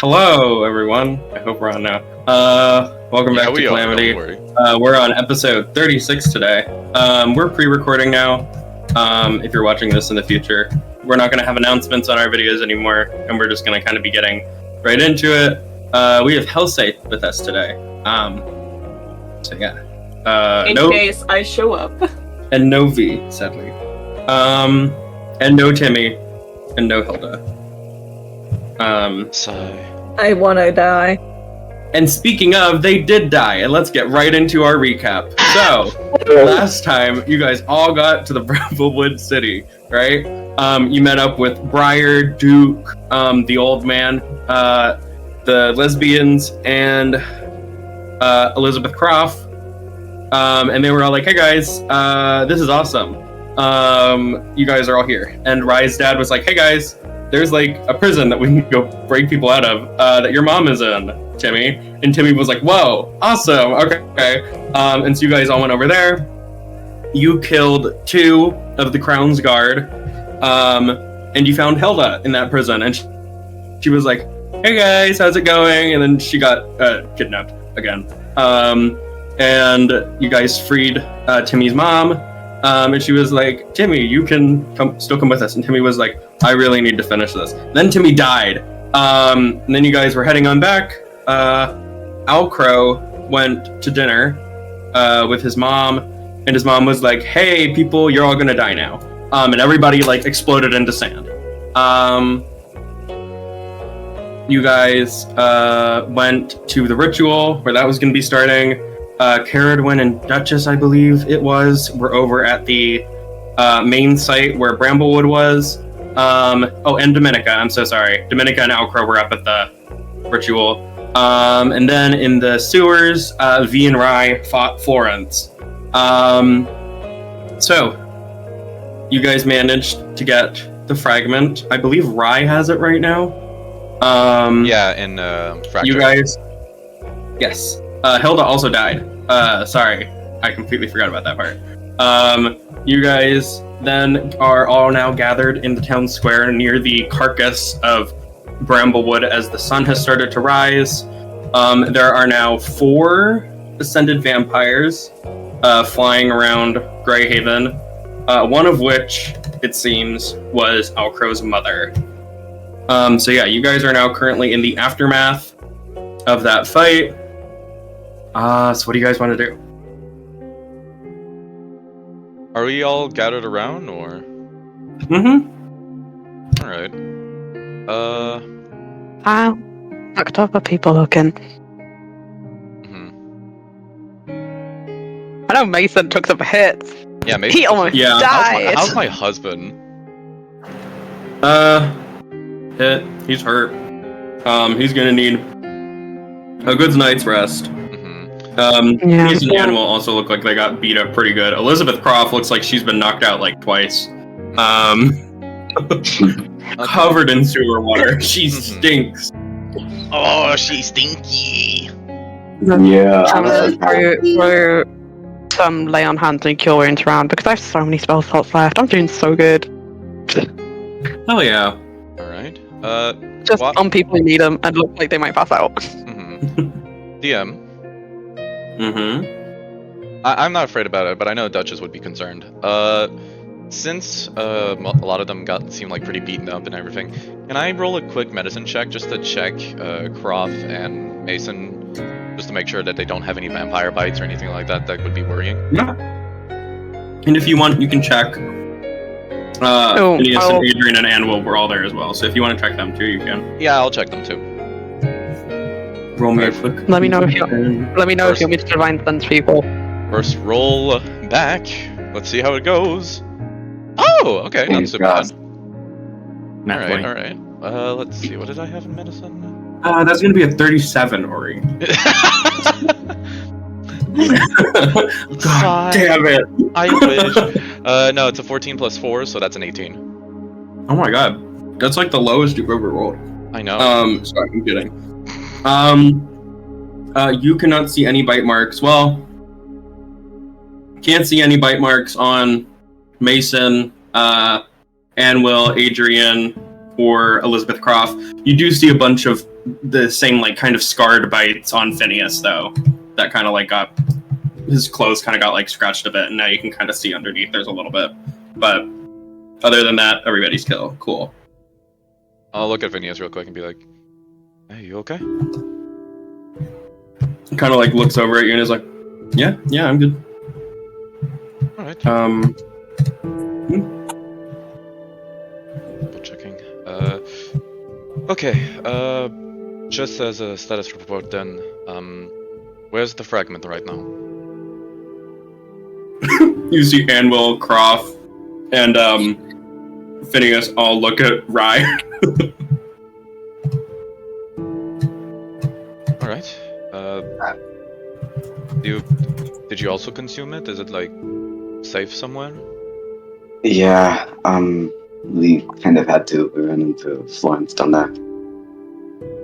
Hello, everyone. I hope we're on now. Welcome back to Calamity. We're on episode 36 today. We're pre-recording now. If you're watching this in the future, we're not going to have announcements on our videos anymore, and we're just going to kind of be getting right into it. We have HELSEI with us today. So yeah. In case I show up. And no V, sadly. And no Timmy, and no Hilda. I wanna die. And speaking of, they did die, and let's get right into our recap. So, last time, you guys all got to the Bramblewood City, right? You met up with Briar, Duke, the old man, the lesbians, and Elizabeth Croft. And they were all like, hey guys, this is awesome. You guys are all here. And Rye's dad was like, hey guys, there's like a prison that we can go break people out of that your mom is in, Timmy. And Timmy was like, whoa, awesome, okay. And so you guys all went over there. You killed 2 of the Crown's Guard, and you found Hilda in that prison. And she was like, hey guys, how's it going? And then she got kidnapped again. And you guys freed Timmy's mom. And she was like, Timmy, you can still come with us. And Timmy was like, I really need to finish this. Then Timmy died. And then you guys were heading on back. ALCROW went to dinner with his mom. And his mom was like, hey, people, you're all gonna die now. And everybody like exploded into sand. You guys went to the ritual where that was gonna be starting. CERIDWEN and Duchess, I believe it was, were over at the main site where Bramblewood was. And Dominica, I'm so sorry. Dominica and ALCROW were up at the ritual. And then in the sewers, V and Rye fought Florence. So, you guys managed to get the fragment. I believe Rye has it right now. Yeah, in Fracture. You guys... Yes. Hilda also died. Sorry, I completely forgot about that part. You guys then are all now gathered in the town square near the carcass of Bramblewood as the sun has started to rise. There are now 4 ascended vampires flying around Greyhaven, one of which, it seems, was ALCROW's mother. So yeah, you guys are now currently in the aftermath of that fight. So what do you guys want to do? Are we all gathered around, or? Mm-hmm. Alright. How fucked up are people looking? I know Mason took some hits. Yeah, Mason. He almost died. How's my husband? He's hurt. He's gonna need a good night's rest. These and Animal also look like they got beat up pretty good. Elizabeth Croft looks like she's been knocked out like twice. Covered in sewer water. She stinks. Oh, she's stinky. Yeah. I'm gonna throw some lay on hands and cure wounds around because I have so many spell slots left. I'm doing so good. Hell yeah. Alright. Just on people who need them and look like they might pass out. DM. I'm not afraid about it, but I know Duchess would be concerned. Since a lot of them seemed like pretty beaten up and everything, can I roll a quick medicine check just to check Croft and Mason, just to make sure that they don't have any vampire bites or anything like that that would be worrying? Yeah. And if you want, you can check. Phineas and Adrian and Anvil were all there as well, so if you want to check them too, you can. Yeah, I'll check them too. Roll me a quick. Let me know if you want me to divine sense people. First roll back. Let's see how it goes. Oh, okay, not so bad. Alright. Let's see, what did I have in medicine? That's gonna be a 37, Ori. God damn it! I wish. No, it's a 14 plus 4, so that's an 18. Oh my god. That's like the lowest you've ever rolled. I know. Sorry, I'm kidding. You cannot see any bite marks. Well, can't see any bite marks on Mason, Anvil, Adrian, or Elizabeth Croft. You do see a bunch of the same like kind of scarred bites on Phineas though. That kind of like got his clothes kind of got like scratched a bit, and now you can kind of see underneath there's a little bit. But other than that, everybody's cool. I'll look at Phineas real quick and be like, "Hey, you okay?" Kind of like looks over at you and is like, "Yeah, I'm good." All right. Double checking. Okay. Just as a status report, then. Where's the fragment right now? You see Anvil, Croft, and Phineas all look at Rye. All right. Did you also consume it? Is it like safe somewhere? Yeah, we kind of had to. We ran into Florence down there.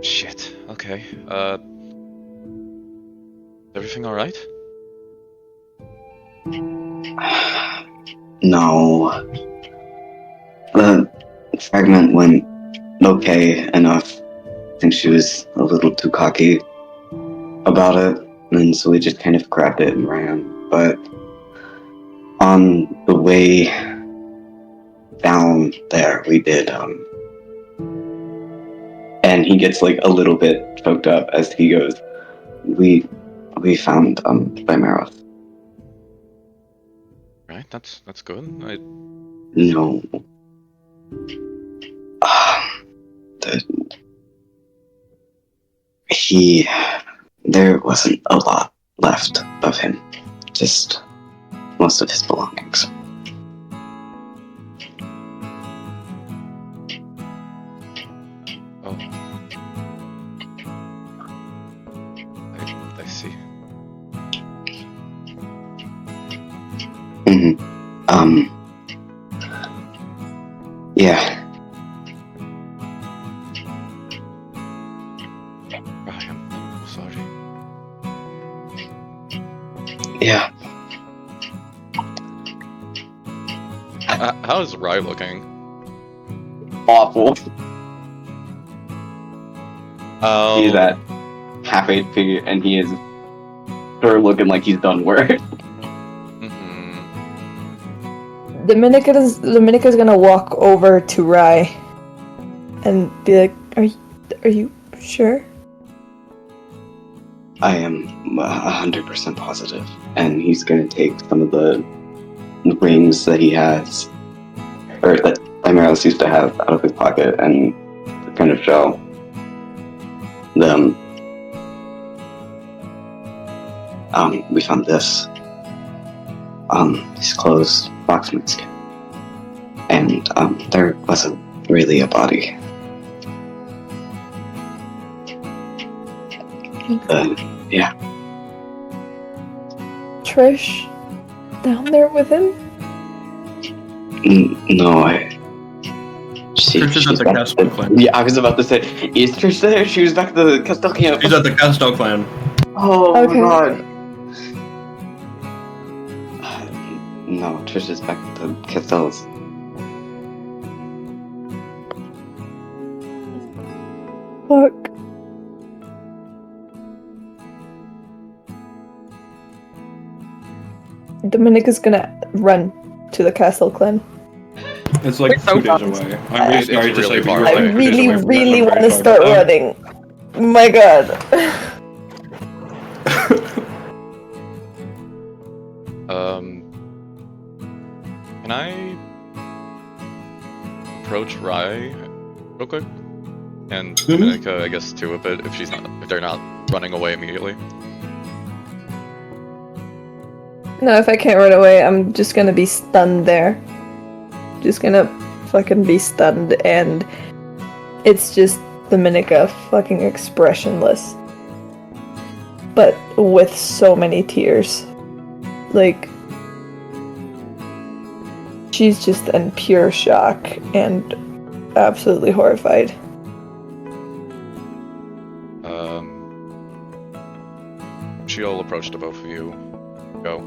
Shit. Okay. Everything all right? No. The fragment went okay enough. I think she was a little too cocky about it, and so we just kind of grabbed it and ran. But on the way down there, we did, and he gets like a little bit choked up as he goes, we found Chimeras. Right. That's good. No. There wasn't a lot left of him. Just most of his belongings. Oh. I see. Mm-hmm. Yeah. I'm sorry. Yeah. How is Rye looking? Awful. Oh. He's at half HP and he is sure looking like he's done work. Dominica's gonna walk over to Rye and be like, "Are you sure?" I am 100% positive, and he's gonna take some of the rings that he has, or that Chimeras used to have, out of his pocket and kind of show them. We found this. His clothes, locksmith's, and there wasn't really a body. Yeah. Trish down there with him? No, Trish is at the Castell Clan. Yeah, I was about to say, is Trish there? She was back at the Castell Clan. She's at the Castell Clan. Oh Okay. my god. No, Trish is back at the Castells. Fuck. Dominica's gonna run to the Castell Clan. It's like We're so 2 days close. away. I'm really It's sorry to really say, but far you're I like 2 days really, away from really that, want to very far. start running. My god. Can I approach Rye real quick? And Dominica, I guess, too, a bit, if they're not running away immediately. No, if I can't run away, I'm just gonna be stunned there. Just gonna fucking be stunned, and it's just Dominica fucking expressionless. But with so many tears. Like, she's just in pure shock and absolutely horrified. She'll approach the both of you. Go.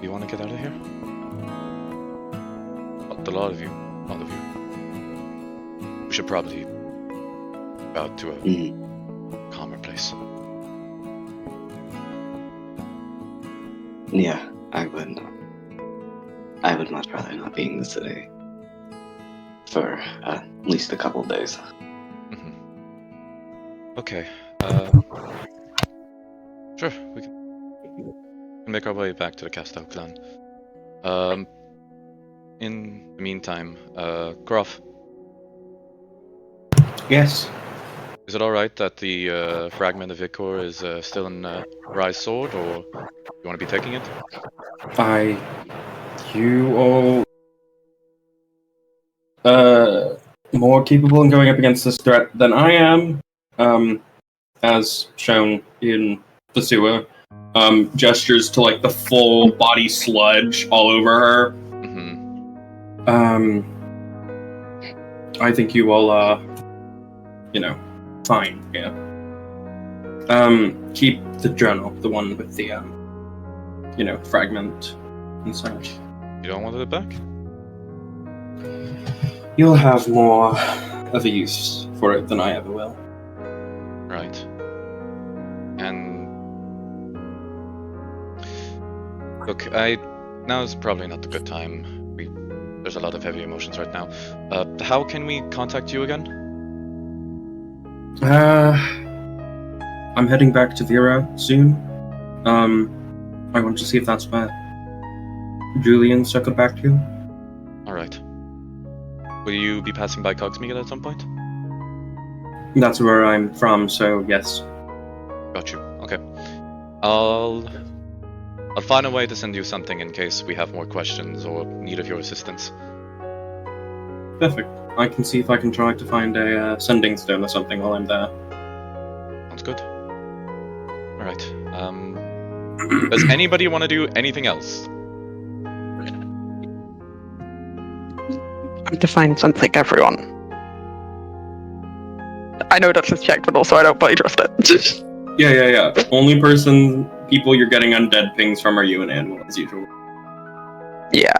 You want to get out of here? with a lot of you. We should probably go out to a calmer place. Yeah, I would. I would much rather not be in the city for at least a couple of days. Okay. Sure, we can make our way back to the Castell Clan. In the meantime, Groff, Yes. is it alright that the fragment of Vikor is still in Rai's sword, or you want to be taking it? You all more capable in going up against this threat than I am, as shown in the sewer. Gestures to like the full body sludge all over her. I think you all are, fine, yeah. Keep the journal, the one with the, fragment and such. You don't want it back? You'll have more of a use for it than I ever will. Right. And look, now is probably not the good time. There's a lot of heavy emotions right now. How can we contact you again? I'm heading back to Vera soon. I want to see if that's where Julian circled back to. Alright. Will you be passing by Cogsmead at some point? That's where I'm from, so yes. Got you. Okay. I'll find a way to send you something in case we have more questions or need of your assistance. Perfect. I can see if I can try to find a sending stone or something while I'm there. Sounds good. Alright. Does anybody want to do anything else? I'm to find something, everyone. I know Duchess checked, but also I don't fully trust it. Yeah. Only people you're getting undead pings from are you and Animal, as usual. Yeah.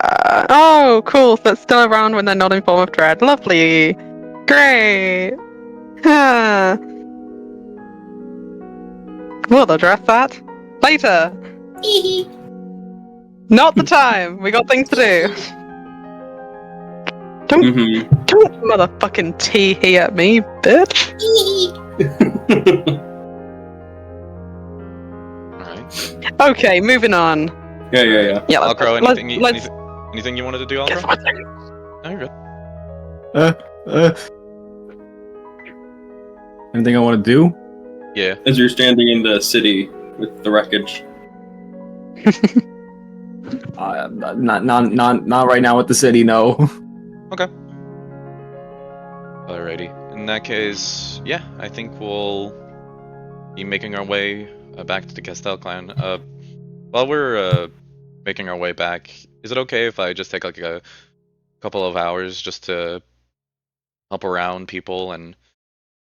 Oh, cool. So it's still around when they're not in form of dread. Lovely. Great. Huh. We'll address that later. Not the time. We got things to do. Don't motherfucking tee at me, bitch. Alright. Okay, moving on. Yeah. Yeah, ALCROW, anything you wanted to do, ALCROW? No, you're good. Anything I want to do? Yeah. As you're standing in the city with the wreckage. Not right now with the city, no. Okay. Alrighty. In that case, yeah, I think we'll be making our way back to the Castell Clan. While we're making our way back, is it okay if I just take like a couple of hours just to help around people and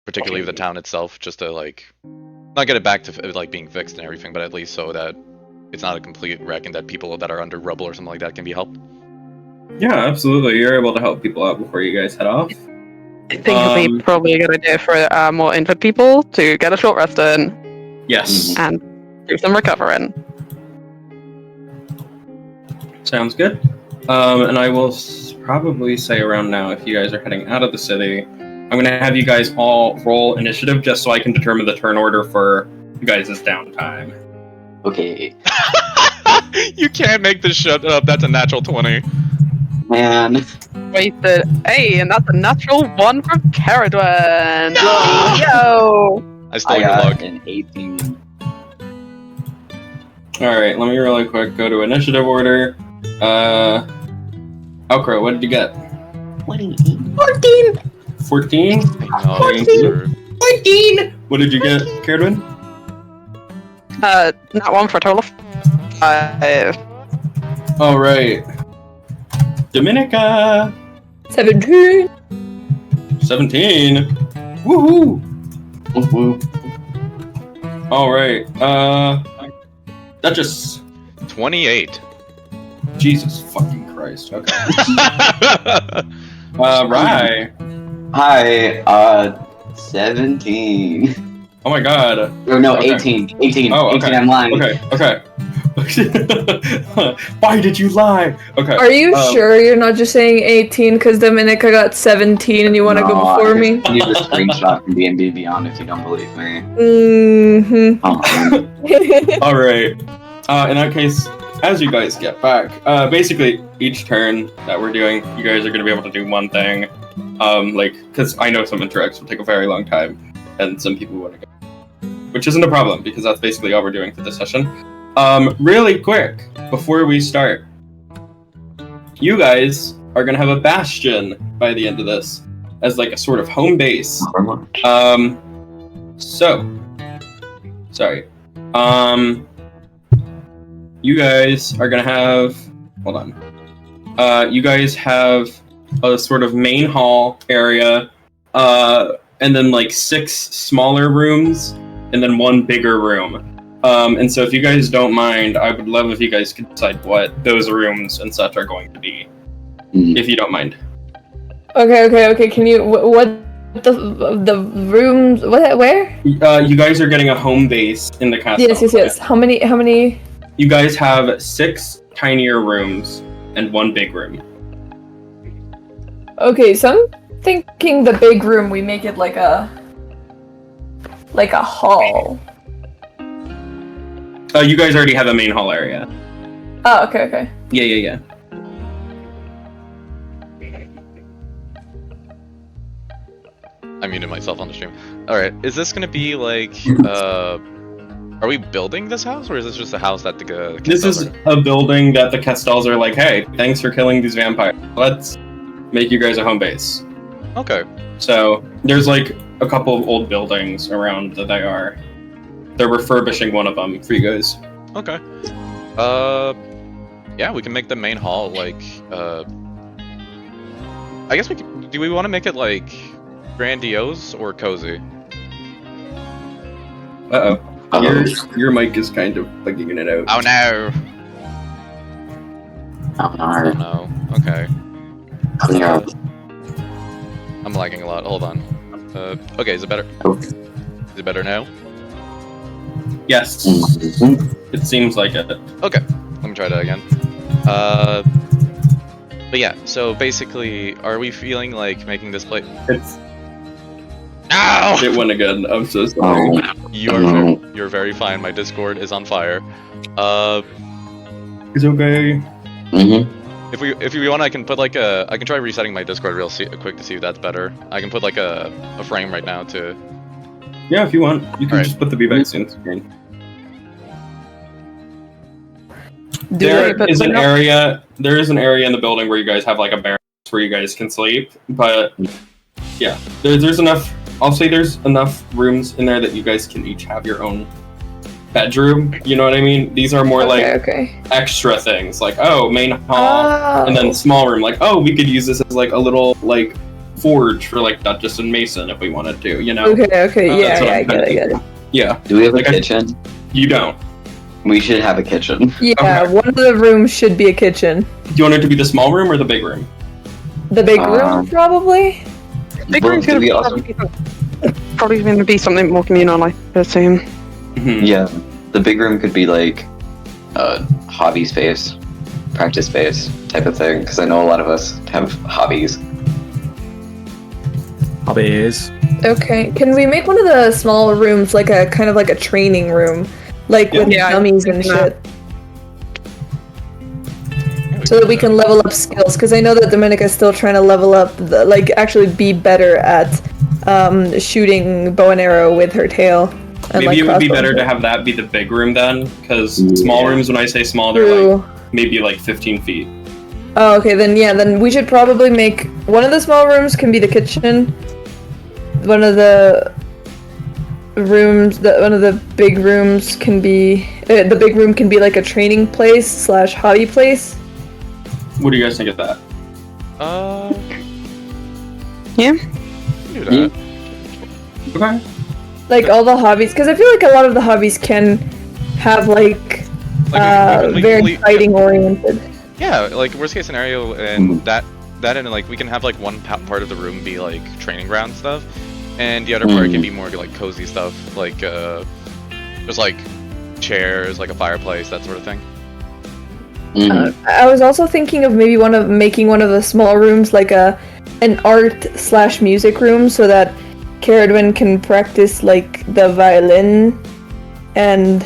particularly the town itself, just to like not get it back to like being fixed and everything, but at least so that it's not a complete wreck and that people that are under rubble or something like that can be helped? Yeah, absolutely. You're able to help people out before you guys head off. I think it'll be probably a good idea for more injured people to get a short rest in. Yes. And do some recovering. Sounds good. And I will probably say around now, if you guys are heading out of the city, I'm going to have you guys all roll initiative just so I can determine the turn order for you guys' downtime. Okay. You can't make this shit up. That's a natural 20. Man. Wasted. Hey, and that's a natural 1 from CERIDWEN. No! Yo! I stole I your got luck. an 18. Alright, let me really quick go to initiative order. ALCROW, what did you get? 20. 14? No, 14! What did you get, CERIDWEN? Not 1 for a total of 5. Alright. Dominica! 17! 17! Woohoo! Woo-woo. Alright, Duchess. 28. Jesus fucking Christ. Christ. Okay. Rye. Hi, 17. Oh my god. Or no, Okay. 18. 18. Oh, okay. 18, I'm lying. Okay. Why did you lie? Okay. Are you sure you're not just saying 18 because Dominica got 17 and you want to go No, before me? I need a screenshot from D&D Beyond if you don't believe me. Mm-hmm. Oh, All right. In that case, as you guys get back, basically each turn that we're doing, you guys are going to be able to do one thing. Because I know some interacts will take a very long time, and some people want to go, which isn't a problem because that's basically all we're doing for this session. Really quick before we start, you guys are going to have a bastion by the end of this as like a sort of home base. You guys are gonna have, hold on. You guys have a sort of main hall area, and then like 6 smaller rooms, and then 1 bigger room. And so if you guys don't mind, I would love if you guys could decide what those rooms and such are going to be, if you don't mind. Okay. Can you, what the rooms, where? You guys are getting a home base in the castle. Yes. How many? You guys have 6 tinier rooms and 1 big room. Okay, so I'm thinking the big room, we make it like a hall. You guys already have a main hall area. Oh, okay. Yeah. I muted myself on the stream. Alright, is this gonna be like, are we building this house, or is this just a house that the This is a building that the Castells are like, hey, thanks for killing these vampires. Let's make you guys a home base. Okay. So there's like a couple of old buildings around that they're refurbishing one of them for you guys. Okay. Yeah, we can make the main hall like, I guess do we want to make it like grandiose or cozy? Uh-oh. Your mic is kind of bugging it out. Oh no! Oh Oh no. no. Okay. Yeah. I'm lagging a lot. Hold on. Okay, is it better? Okay. Is it better now? Yes. Mm-hmm. It seems like it. Okay. Let me try that again. But yeah, so basically, are we feeling like making this place? Ow! It went again. I'm so sorry. Oh, You're very fine. My Discord is on fire. It's okay. mm-hmm. If you want, I can put like I can try resetting my Discord real quick to see if that's better. I can put like a frame right now to. Yeah, if you want, you can Alright. just put the VBAC in screen. There There is an area in the building where you guys have like a barracks where you guys can sleep, but yeah, there's enough. I'll say there's enough rooms in there that you guys can each have your own bedroom. You know what I mean? These are more like extra things, like main hall, and then small room. Like we could use this as like a little like forge for like Duchess and Mason if we wanted to. You know? Okay. Yeah, I get it. Yeah. Do we have a kitchen? You don't. We should have a kitchen. Yeah, Okay. one of the rooms should be a kitchen. Do you want it to be the small room or the big room? The big room, probably? Big Both room's could gonna be be awesome. probably going to be something more communal, I assume. Mhm. Yeah, the big room could be like a hobby space, practice space type of thing, because I know a lot of us have hobbies. Hobbies. Okay. Can we make one of the small rooms like a kind of like a training room? Like with Yeah, dummies and yeah. shit. So that we can level up skills, because I know that Dominica is still trying to level up, actually be better at shooting bow and arrow with her tail. And, Maybe it would be crossbow better and to shit. have that be the big room then, because small rooms, when I say small, they're True. like maybe like 15 feet. Oh, okay, then we should probably make one of the small rooms can be the kitchen. One of the big rooms can be the big room can be like a training place / hobby place. What do you guys think of that? Yeah. Do that. Okay. Like all the hobbies, because I feel like a lot of the hobbies can have like Like, we can very leave- fighting oriented. Yeah, like worst case scenario, and that and like we can have like one part of the room be like training ground stuff, and the other part can be more like cozy stuff, like there's like chairs, like a fireplace, that sort of thing. I was also thinking of maybe making one of the small rooms like an art/music room, so that CERIDWEN can practice like the violin, and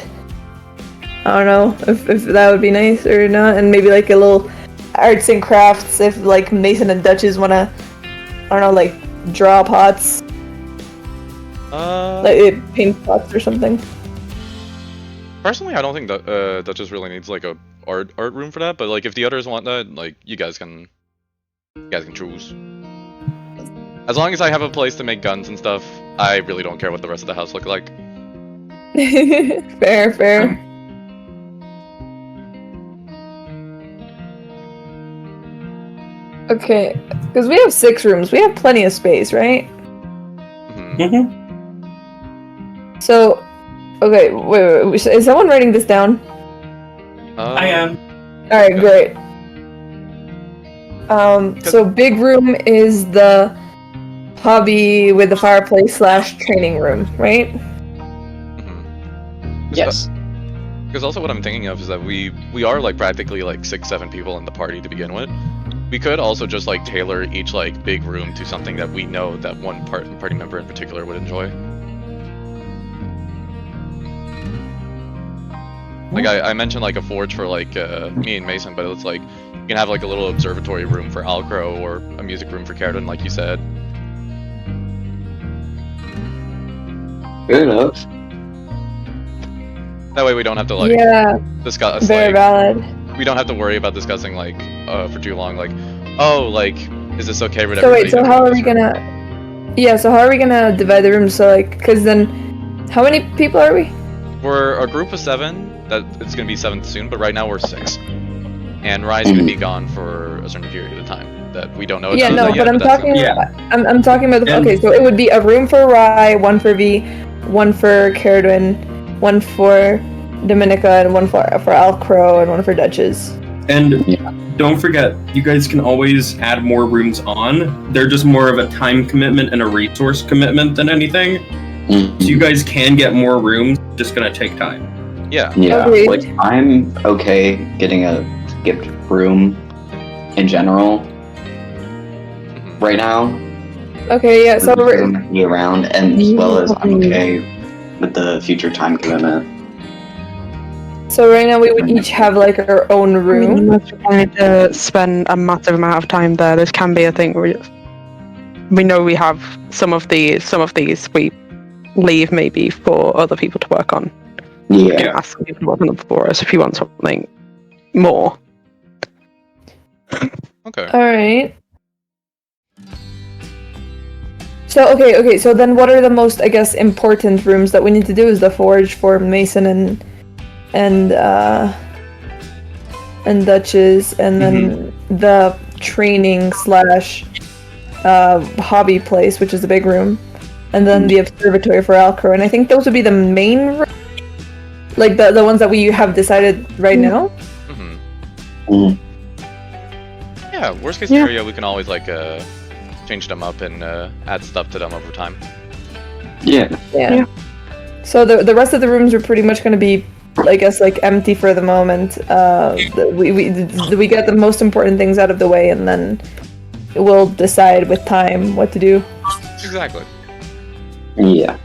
I don't know if that would be nice or not, and maybe like a little arts and crafts if like Mason and Duchess wanna, I don't know, like draw pots, like paint pots or something. Personally, I don't think that Duchess really needs like a art room for that, but like if the others want that, like you guys can choose. As long as I have a place to make guns and stuff, I really don't care what the rest of the house look like. Fair. Okay, because we have 6 rooms. We have plenty of space, right? So, okay, wait. Is someone writing this down? I am. Alright, great. So big room is the hobby with the fireplace/training room, right? Yes. Because also what I'm thinking of is that we are like practically like 6-7 people in the party to begin with. We could also just like tailor each like big room to something that we know that one party member in particular would enjoy. Like I mentioned like a forge for like me and Mason, but it's like you can have like a little observatory room for ALCROW or a music room for CERIDWEN, like you said. Fair enough. That way we don't have to like discuss. Very valid. We don't have to worry about discussing like for too long. Like, oh, like is this okay with So everybody? wait, so how are we gonna? Yeah, so how are we gonna divide the rooms? So like, because then, how many people are we? We're a group of 7. That it's gonna be 7th soon, but right now we're 6. And Rye's gonna be gone for a certain period of time that we don't know. Yeah, no, yet, but I'm talking. I'm talking about the. And- Okay, so it would be a room for Rye, one for V, one for CERIDWEN, one for Dominica, and one for ALCROW, and one for Duchess. And don't forget, you guys can always add more rooms on. They're just more of a time commitment and a resource commitment than anything. So you guys can get more rooms, just gonna take time. Yeah. Yeah, Agreed. like I'm okay getting a skipped room in general right now. Okay, yeah. So Because I'm gonna be around, and as well as I'm okay with the future time commitment. right now we would each have like our own room. Unless we're going to spend a massive amount of time there, this can be a thing where we know we have some of these we leave maybe for other people to work on. Yeah. Ask some people to work on them for us if you want something more. Okay. All right. So okay. So then, what are the most, I guess, important rooms that we need to do? Is the forge for Mason and Duchess, and then the training / hobby place, which is the big room, and then the observatory for ALCROW. And I think those would be the main rooms, like the ones that we have decided right now. Yeah. Worst case scenario, we can always like change them up and add stuff to them over time. Yeah. So the rest of the rooms are pretty much going to be, I guess, like empty for the moment. We get the most important things out of the way, and then we'll decide with time what to do. Exactly. Yeah.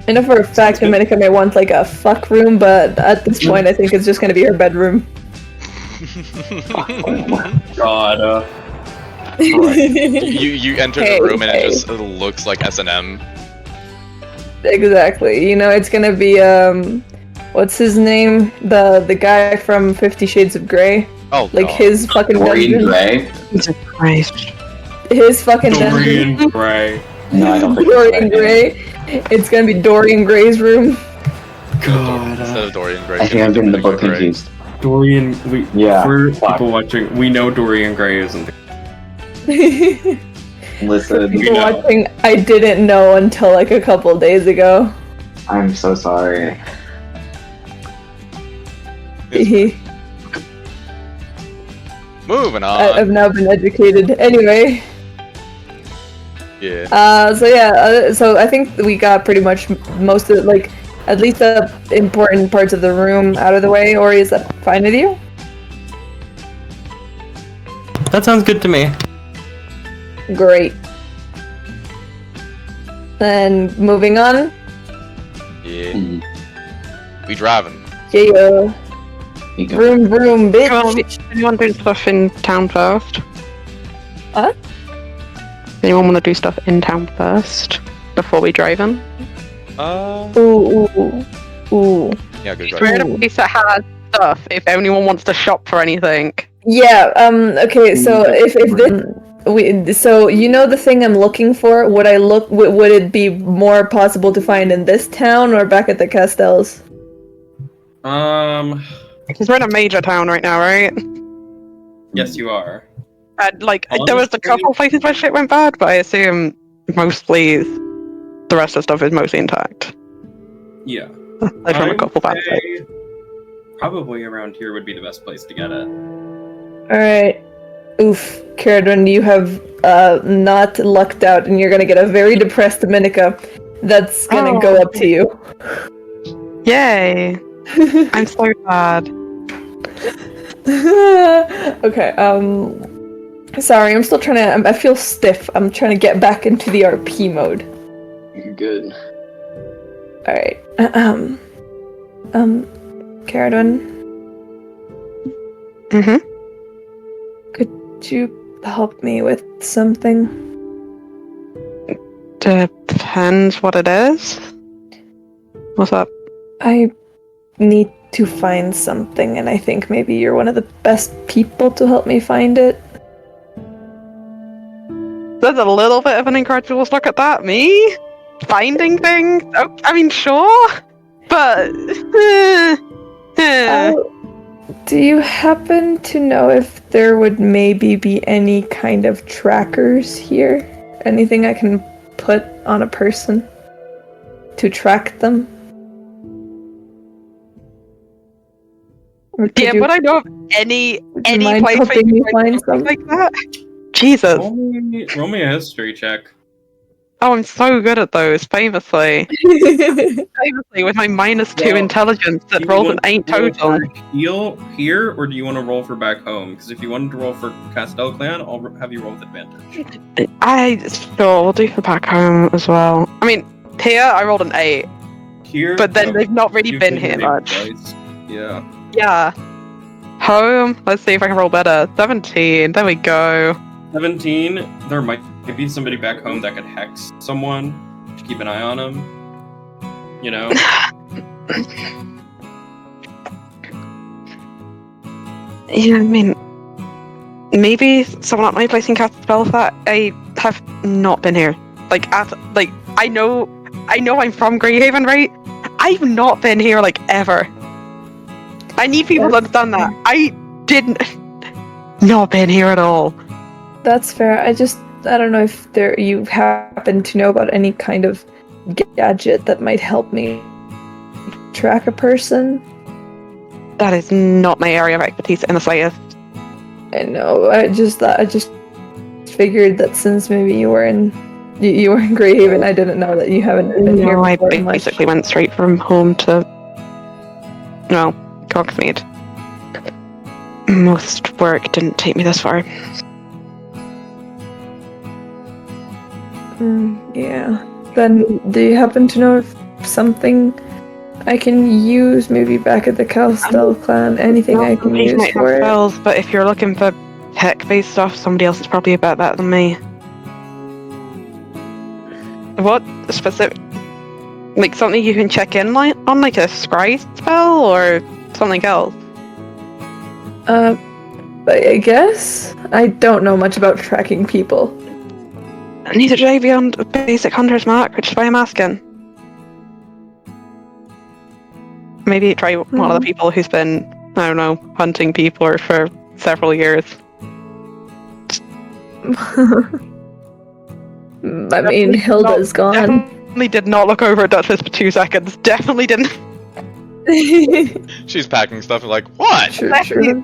I know for a fact Dominica may want like a fuck room, but at this point I think it's just going to be her bedroom. God. You enter the room and it just looks like S&M. Exactly. You know, it's going to be what's his name? The guy from 50 Shades of Grey. Oh, like God. his fucking Dorian dungeon. Gray? Jesus Christ. His fucking dungeon. Dorian Gray. No, I don't think Dorian Gray. It's gonna be Dorian Gray's room. God. Instead of Dorian Gray. I think I'm getting the book Gray. confused. Dorian. Yeah, For fuck. people watching, we know Dorian Gray isn't. Listen, People watching, I didn't know until like a couple days ago. I'm so sorry. Moving on. I've now been educated. Anyway. Yeah. So I think we got pretty much most of like at least the important parts of the room out of the way. Ori, is that fine with you? That sounds good to me. Great. Then moving on. Yeah. We driving. Yeah. You go. Vroom vroom, bitch. Anyone do stuff in town first? What? Anyone want to do stuff in town first before we drive in? Ooh. Yeah, good We're question. in a place that has stuff. If anyone wants to shop for anything. Yeah. Okay. So if so you know the thing I'm looking for. Would it be more possible to find in this town or back at the Castells? Because we're in a major town right now, right? Yes, you are. And there was a couple places where shit went bad, but I assume mostly the rest of the stuff is mostly intact. Yeah. Aside from a couple bad things. say probably around here would be the best place to get it. All right. Oof, CERIDWEN, you have not lucked out, and you're gonna get a very depressed Dominica. That's gonna go up to you. Yay! I'm so bad. Okay. Sorry, I'm still trying to. I feel stiff. I'm trying to get back into the RP mode. You're good. All right. CERIDWEN, could you help me with something? Depends what it is. What's up? I need to find something, and I think maybe you're one of the best people to help me find it. There's a little bit of an incredulous look at that. Me? Finding things? Oh, I mean, sure. But... Do you happen to know if there would maybe be any kind of trackers here? Anything I can put on a person to track them? Yeah, but I know of any mind place where helping you me can find something some? like that. Jesus. Roll me a history check. Oh, I'm so good at those, famously. Famously, with my -2 Well, intelligence Do that you rolls want an 8 to roll total. for heal here, or do you want to roll for back home? Because if you wanted to roll for Castell Clan, I'll have you roll with advantage. Sure, we'll do for back home as well. I mean, here I rolled an 8, Here, but then no, they've not really you've been here named much. twice. Yeah. Yeah. Home, let's see if I can roll better. 17, there we go. 17, there might be somebody back home that could hex someone. Just keep an eye on them. You know? Yeah, I mean, maybe someone at my place in Castell that I have not been here. I know I'm from Greyhaven, right? I've not been here, ever. I need people to understand that. I didn't not been here at all. That's fair. I don't know if you happen to know about any kind of gadget that might help me track a person. That is not my area of expertise in the slightest. I know. I just figured that since maybe you were in Greyhaven, I didn't know that you haven't been here No, I before much. basically went straight from home to Cogsmead. Most work didn't take me this far. Yeah. Then, do you happen to know if something I can use, maybe back at the Castell Clan? Anything I can use might for have it? spells, but if you're looking for tech-based stuff, somebody else is probably a bit better than me. What specific? Something you can check in on, a scry spell or something else? I guess I don't know much about tracking people. Neither do I beyond a basic hunter's mark, which is why I'm asking. Maybe try one of the people who's been, I don't know, hunting people for several years. I mean, Hilda's gone. Definitely did not look over at Duchess for 2 seconds. Definitely didn't. She's packing stuff and what? True.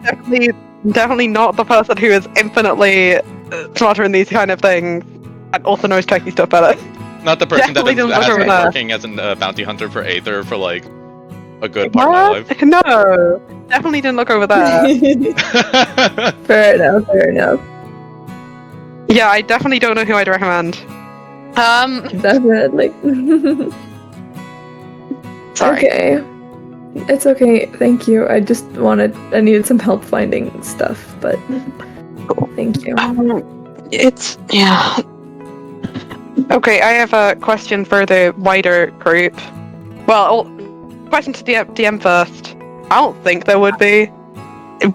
Definitely definitely not the person who is infinitely smarter in these kind of things and also knows techie stuff better. Not the person that Definitely didn't look has over been there. working as a bounty hunter for Aether for like a good part of my life. What? No, definitely didn't look over there. Fair enough, fair enough. Yeah, I definitely don't know who I'd recommend. Definitely. Sorry. Okay. It's okay, thank you. I needed some help finding stuff, but thank you. It's yeah. Okay, I have a question for the wider group. Well, question to DM first. I don't think there would be.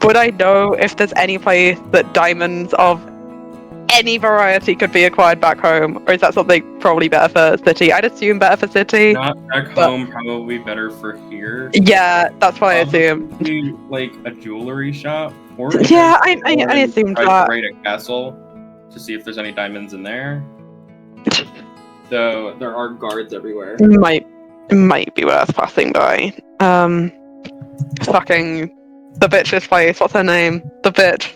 Would I know if there's any place that diamonds of any variety could be acquired back home, or is that something probably better for city? I'd assume better for city. Not back home, probably better for here. Yeah, that's what I assume. Probably, like a jewelry shop. Or Yeah, I assumed try that. to raid a castle to see if there's any diamonds in there. So there are guards everywhere. Might be worth passing by. Fucking the bitch's place. What's her name? The bitch.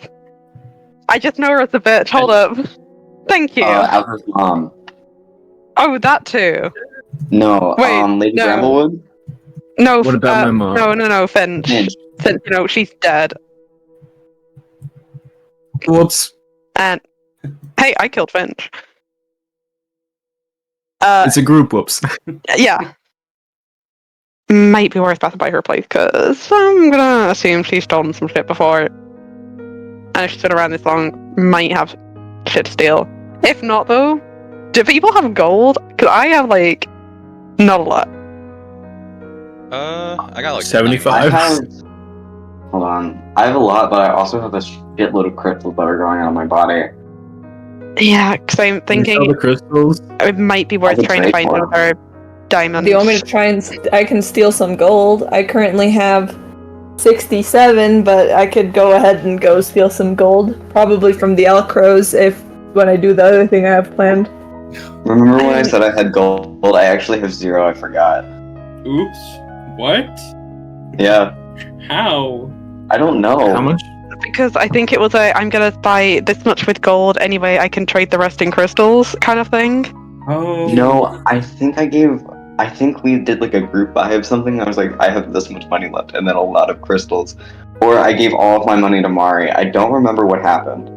I just know her as the bitch. Hold up. Thank you. Alfred's mom. Oh, that too. No, Wait, Lady no. Bramblewood? No. What about my mom? No, Finch. Finch. Finch, she's dead. Whoops. And hey, I killed Finch. It's a group whoops. Yeah. Might be worth passing by her place, because I'm gonna assume she's stolen some shit before. And if she's been around this long, might have shit to steal. If not, though, do people have gold? Because I have, like, not a lot. I got like 75. Hold on. I have a lot, but I also have a shitload of crystals that are growing on my body. Yeah, because I'm Sell thinking the crystals. it might be worth can trying to trade find for another diamond. Do you want me to try and I can steal some gold? I currently have 67, but I could go ahead and go steal some gold. Probably from the ALCROWs when I do the other thing I have planned. Remember when I said I had gold? I actually have 0, I forgot. Oops. What? Yeah. How? I don't know. How much? Because I think it was I'm gonna buy this much with gold anyway, I can trade the rest in crystals kind of thing. Oh. No, I think we did like a group buy of something. I was like, I have this much money left, and then a lot of crystals. Or I gave all of my money to Mari. I don't remember what happened.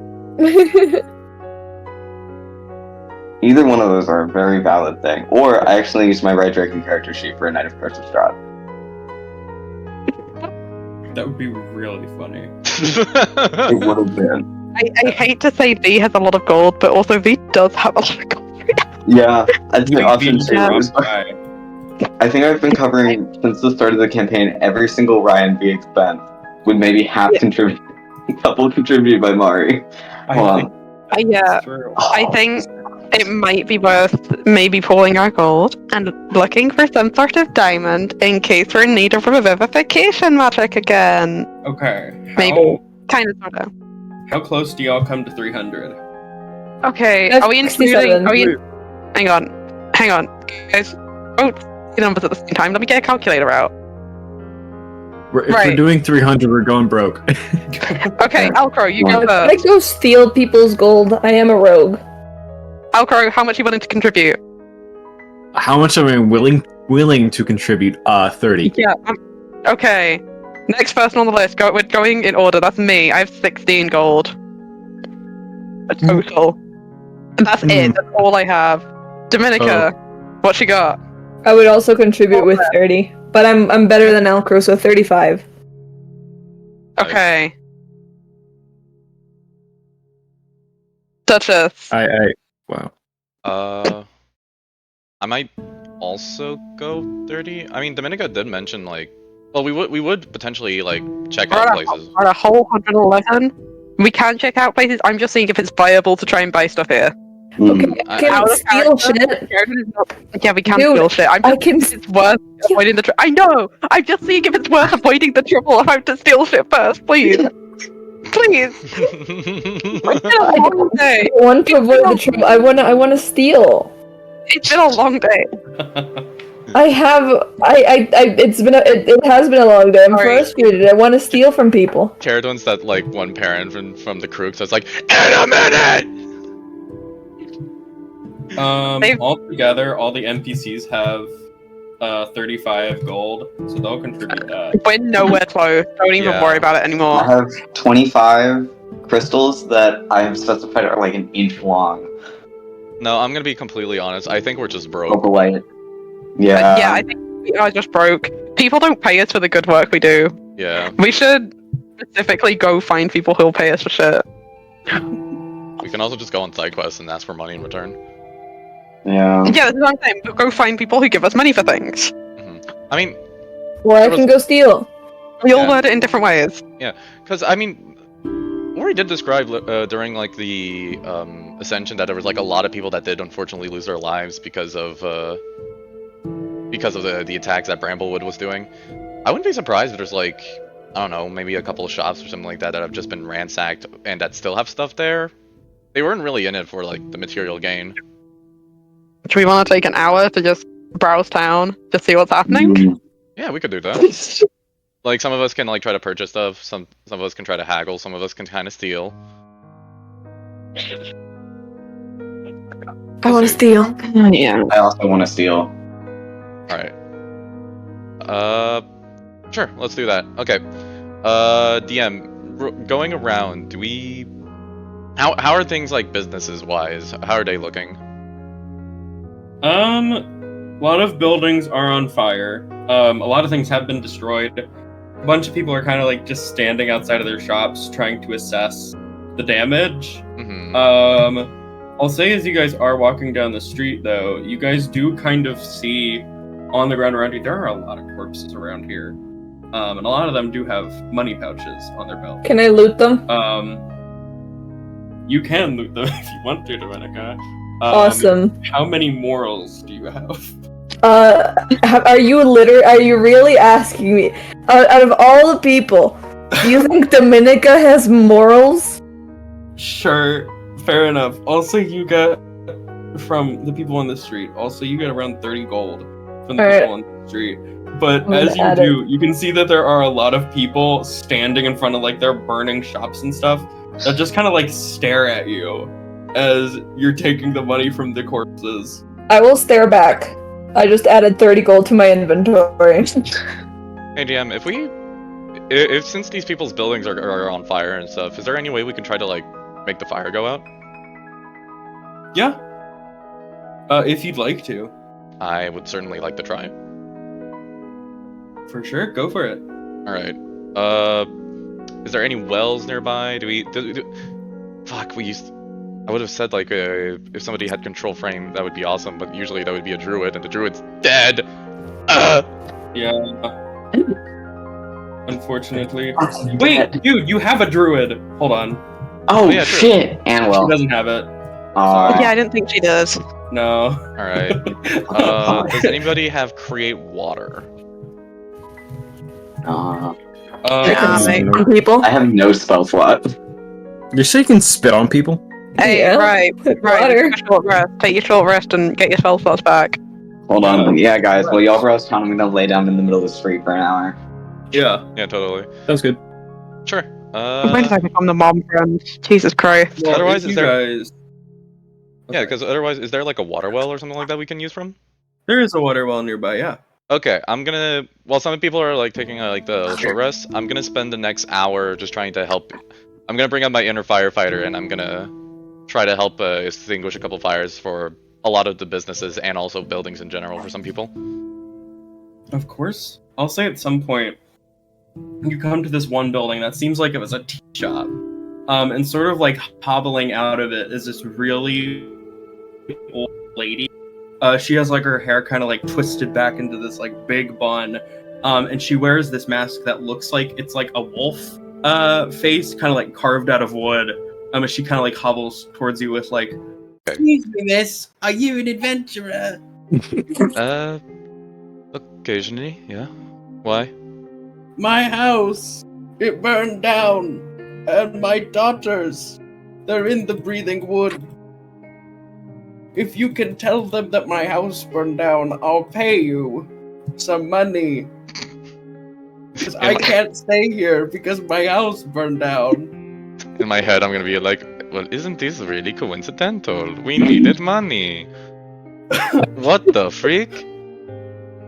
Either one of those are a very valid thing. Or I actually used my Red Dragon character sheet for a Knight of Curse of Strahd. That would be really funny. It would have been. I hate to say V has a lot of gold, but also V does have a lot of gold. Yeah, I think option Being 2 robbed is... by- I think I've been covering, since the start of the campaign, every single Ryan V expense, with maybe half contributed, a couple contributed by Mari. Hold on. Yeah, That's true. I think it might be worth maybe pulling our gold and looking for some sort of diamond in case we're in need of revivification magic again. Okay. Maybe. Kind of, sort of. How close do y'all come to 300? Okay, That's are we 67. including... Hang on, guys. Oh, the numbers at the same time. Let me get a calculator out. If we're Right. doing 300, we're going broke. Okay, ALCROW, you go I first. go steal people's gold. I am a rogue. ALCROW, how much you wanting to contribute? How much am I willing to contribute? 30. Yeah. Okay. Next person on the list. We're going in order. That's me. I have 16 gold. A total. And that's it. That's all I have. Dominica, what you got? I would also contribute with 30, but I'm better than ALCROW, so 35. Okay. Duchess. Wow. I might also go 30. I mean, Dominica did mention like, well, we would potentially like check out places. We're a whole 111. We can check out places. I'm just seeing if it's viable to try and buy stuff here. Okay, I- can Out I of steal character? shit? Yeah, we can Dude, steal shit. I'm just I can seeing if it's worth avoiding the trouble. I know! I'm just seeing if it's worth avoiding the trouble of having to steal shit first, please. Please. It's been a long day. I want to avoid the trouble. I wanna steal. It's been a long day. It has been a long day. I'm Sorry. frustrated. I want to steal from people. CERIDWEN's that like one parent from the crew, so it's like, in a minute! They've- Altogether, all the NPCs have 35 gold, so they'll contribute that. We're nowhere close. Don't even Yeah. worry about it anymore. I have 25 crystals that I have specified are like an inch long. No, I'm gonna be completely honest. I think we're just broke. Over Wyatt. Yeah. Yeah, I think we are just broke. People don't pay us for the good work we do. Yeah. We should specifically go find people who'll pay us for shit. We can also just go on side quests and ask for money in return. Yeah. Yeah, that's what I'm saying. We'll go find people who give us money for things. I mean, Or I There was- can go steal. We all Yeah. learn it in different ways. because I mean, Ori did describe during like the Ascension that there was like a lot of people that did unfortunately lose their lives because of the attacks that Bramblewood was doing. I wouldn't be surprised if there's like, I don't know, maybe a couple of shops or something like that that have just been ransacked and that still have stuff there. They weren't really in it for like the material gain. Do we want to take an hour to just browse town, just see what's happening? Mm. Yeah, we could do that. Like some of us can like try to purchase stuff, some of us can try to haggle, some of us can kind of steal. I want to steal. Yeah. I also want to steal. All right. Sure, let's do that. Okay. DM, going around, do we? How are things like businesses wise? How are they looking? A lot of buildings are on fire. A lot of things have been destroyed. A bunch of people are kind of like just standing outside of their shops trying to assess the damage. Mm-hmm. I'll say as you guys are walking down the street, though, you guys do kind of see on the ground around you, there are a lot of corpses around here. And a lot of them do have money pouches on their belt. Can I loot them? You can loot them if you want to, Dominica. Awesome. How many morals do you have? Are you really asking me? Out of all the people, do you think Dominica has morals? Sure, fair enough. Also, you get from the people on the street. Also, you get around 30 gold from the Alright. people on the street. But I'm as gonna you add do, you can see that there are a lot of people standing in front of like their burning shops and stuff that just kind of like stare at you as you're taking the money from the corpses. I will stare back. I just added 30 gold to my inventory. Hey DM, if since these people's buildings are on fire and stuff, is there any way we can try to like make the fire go out? Yeah. If you'd like to. I would certainly like to try. For sure, go for it. All right. Is there any wells nearby? Fuck, I would have said like if somebody had control frame, that would be awesome. But usually that would be a druid, and the druid's dead. Yeah. Unfortunately. Wait, dude, you have a druid. Hold on. Oh, yeah, true. shit! And She well, doesn't have it. Yeah, I didn't think she does. No. All right. Does anybody have create water? People? I have no spell slot. You're sure you can spit on people? Hey, Yeah. right. Water. Take a short rest. Take your short rest and get your spell slots back. Hold on. Yeah, guys. Well, y'all roast on. I'm gonna lay down in the middle of the street for an hour. Yeah. Yeah, totally. Sounds good. Sure. When did I become the mom friend? Jesus Christ. Well, Otherwise, if is you there- guys... Yeah, because otherwise, is there like a water well or something like that we can use from? There is a water well nearby, yeah. Okay, I'm gonna. While some people are like taking like the short rest, I'm gonna spend the next hour just trying to help. I'm gonna bring up my inner firefighter and I'm gonna try to help extinguish a couple fires for a lot of the businesses and also buildings in general for some people. Of course. I'll say at some point, you come to this one building that seems like it was a tea shop. And sort of like hobbling out of it is this really old lady. She has like her hair kind of like twisted back into this like big bun. And she wears this mask that looks like it's like a wolf face, kind of like carved out of wood. As she kind of like hobbles towards you with like, "Excuse me, miss, are you an adventurer?" Occasionally, yeah. Why? My house, it burned down, and my daughters, they're in the breathing wood. if you can tell them that my house burned down, I'll pay you some money. Because I can't stay here because my house burned down. In my head, I'm gonna be like, well, isn't this really coincidental? We needed money. What the freak?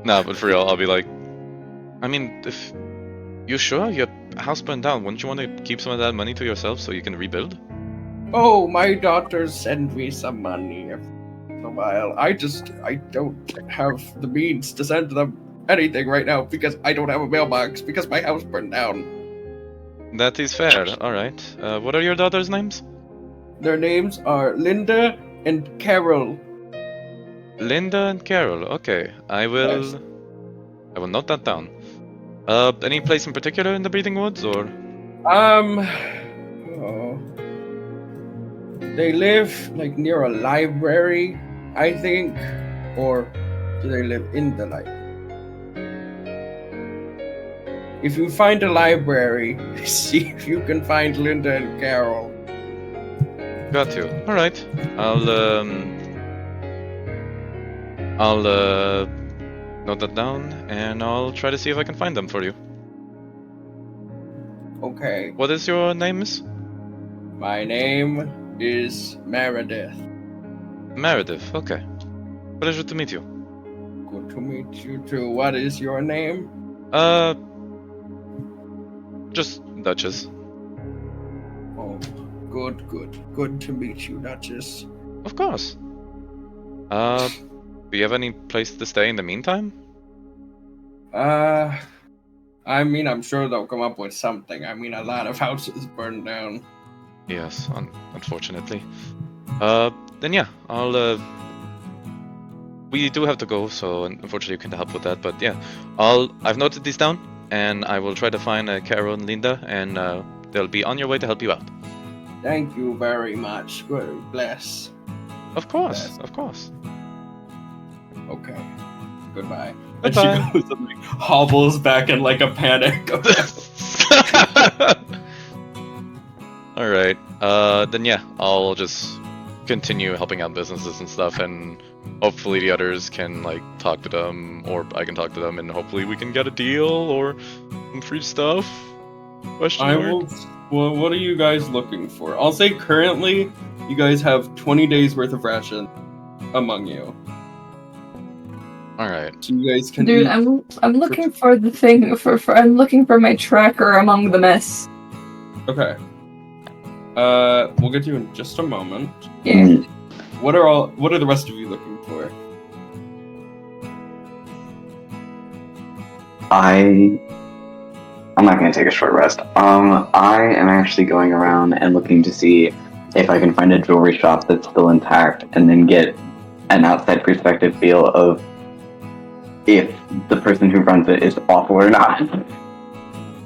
Nah, but for real, I'll be like, I mean, if you sure your house burned down, wouldn't you want to keep some of that money to yourself so you can rebuild? Oh, my daughters send me some money every while. I don't have the means to send them anything right now because I don't have a mailbox because my house burned down. That is fair. Alright. What are your daughters' names? Their names are Linda and Carol. Linda and Carol. Okay. I will Yes. note that down. Any place in particular in the Breathing Woods, or? They live like near a library, I think, or do they live in the library? If you find a library, see if you can find Linda and Carol. Got you. Alright. I'll note that down, and I'll try to see if I can find them for you. Okay. What is your name, miss? My name is Meredith. Meredith. Okay. Pleasure to meet you. Good to meet you too. What is your name? Just Duchess. Oh, good to meet you, Duchess. Of course. Do you have any place to stay in the meantime? I mean, I'm sure they'll come up with something. I mean, a lot of houses burned down. Yes, unfortunately. Then yeah, we do have to go, so unfortunately you can't help with that, but yeah. I've noted these down, and I will try to find Carol and Linda, and they'll be on your way to help you out. Thank you very much. God bless. Of course, Yes. of course. Okay. Goodbye. Goodbye. And she goes and like, hobbles back in like a panic. Alright, then yeah, I'll just continue helping out businesses and stuff, and hopefully the others can like talk to them, or I can talk to them, and hopefully we can get a deal or some free stuff. Question I mark? will. Well, what are you guys looking for? I'll say currently, you guys have 20 days worth of ration among you. Alright. So you guys can. Dude, eat. I'm looking for the thing for I'm looking for my tracker among the mess. Okay. We'll get to you in just a moment. Yeah. What are the rest of you looking for? I'm not gonna take a short rest. I am actually going around and looking to see if I can find a jewelry shop that's still intact, and then get an outside perspective feel of if the person who runs it is awful or not.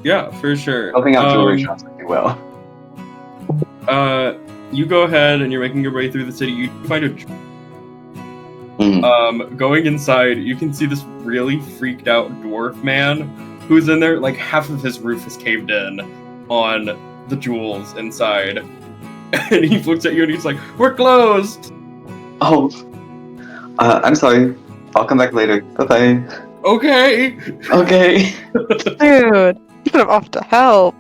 Yeah, for sure. Helping out jewelry shops if you will. You go ahead and you're making your way through the city. You find a. Going inside, you can see this really freaked out dwarf man who's in there. Like half of his roof is caved in on the jewels inside, and he looks at you and he's like, "We're closed." Oh, I'm sorry. I'll come back later. Bye-bye. Okay. Okay. Dude, you could have offered to help.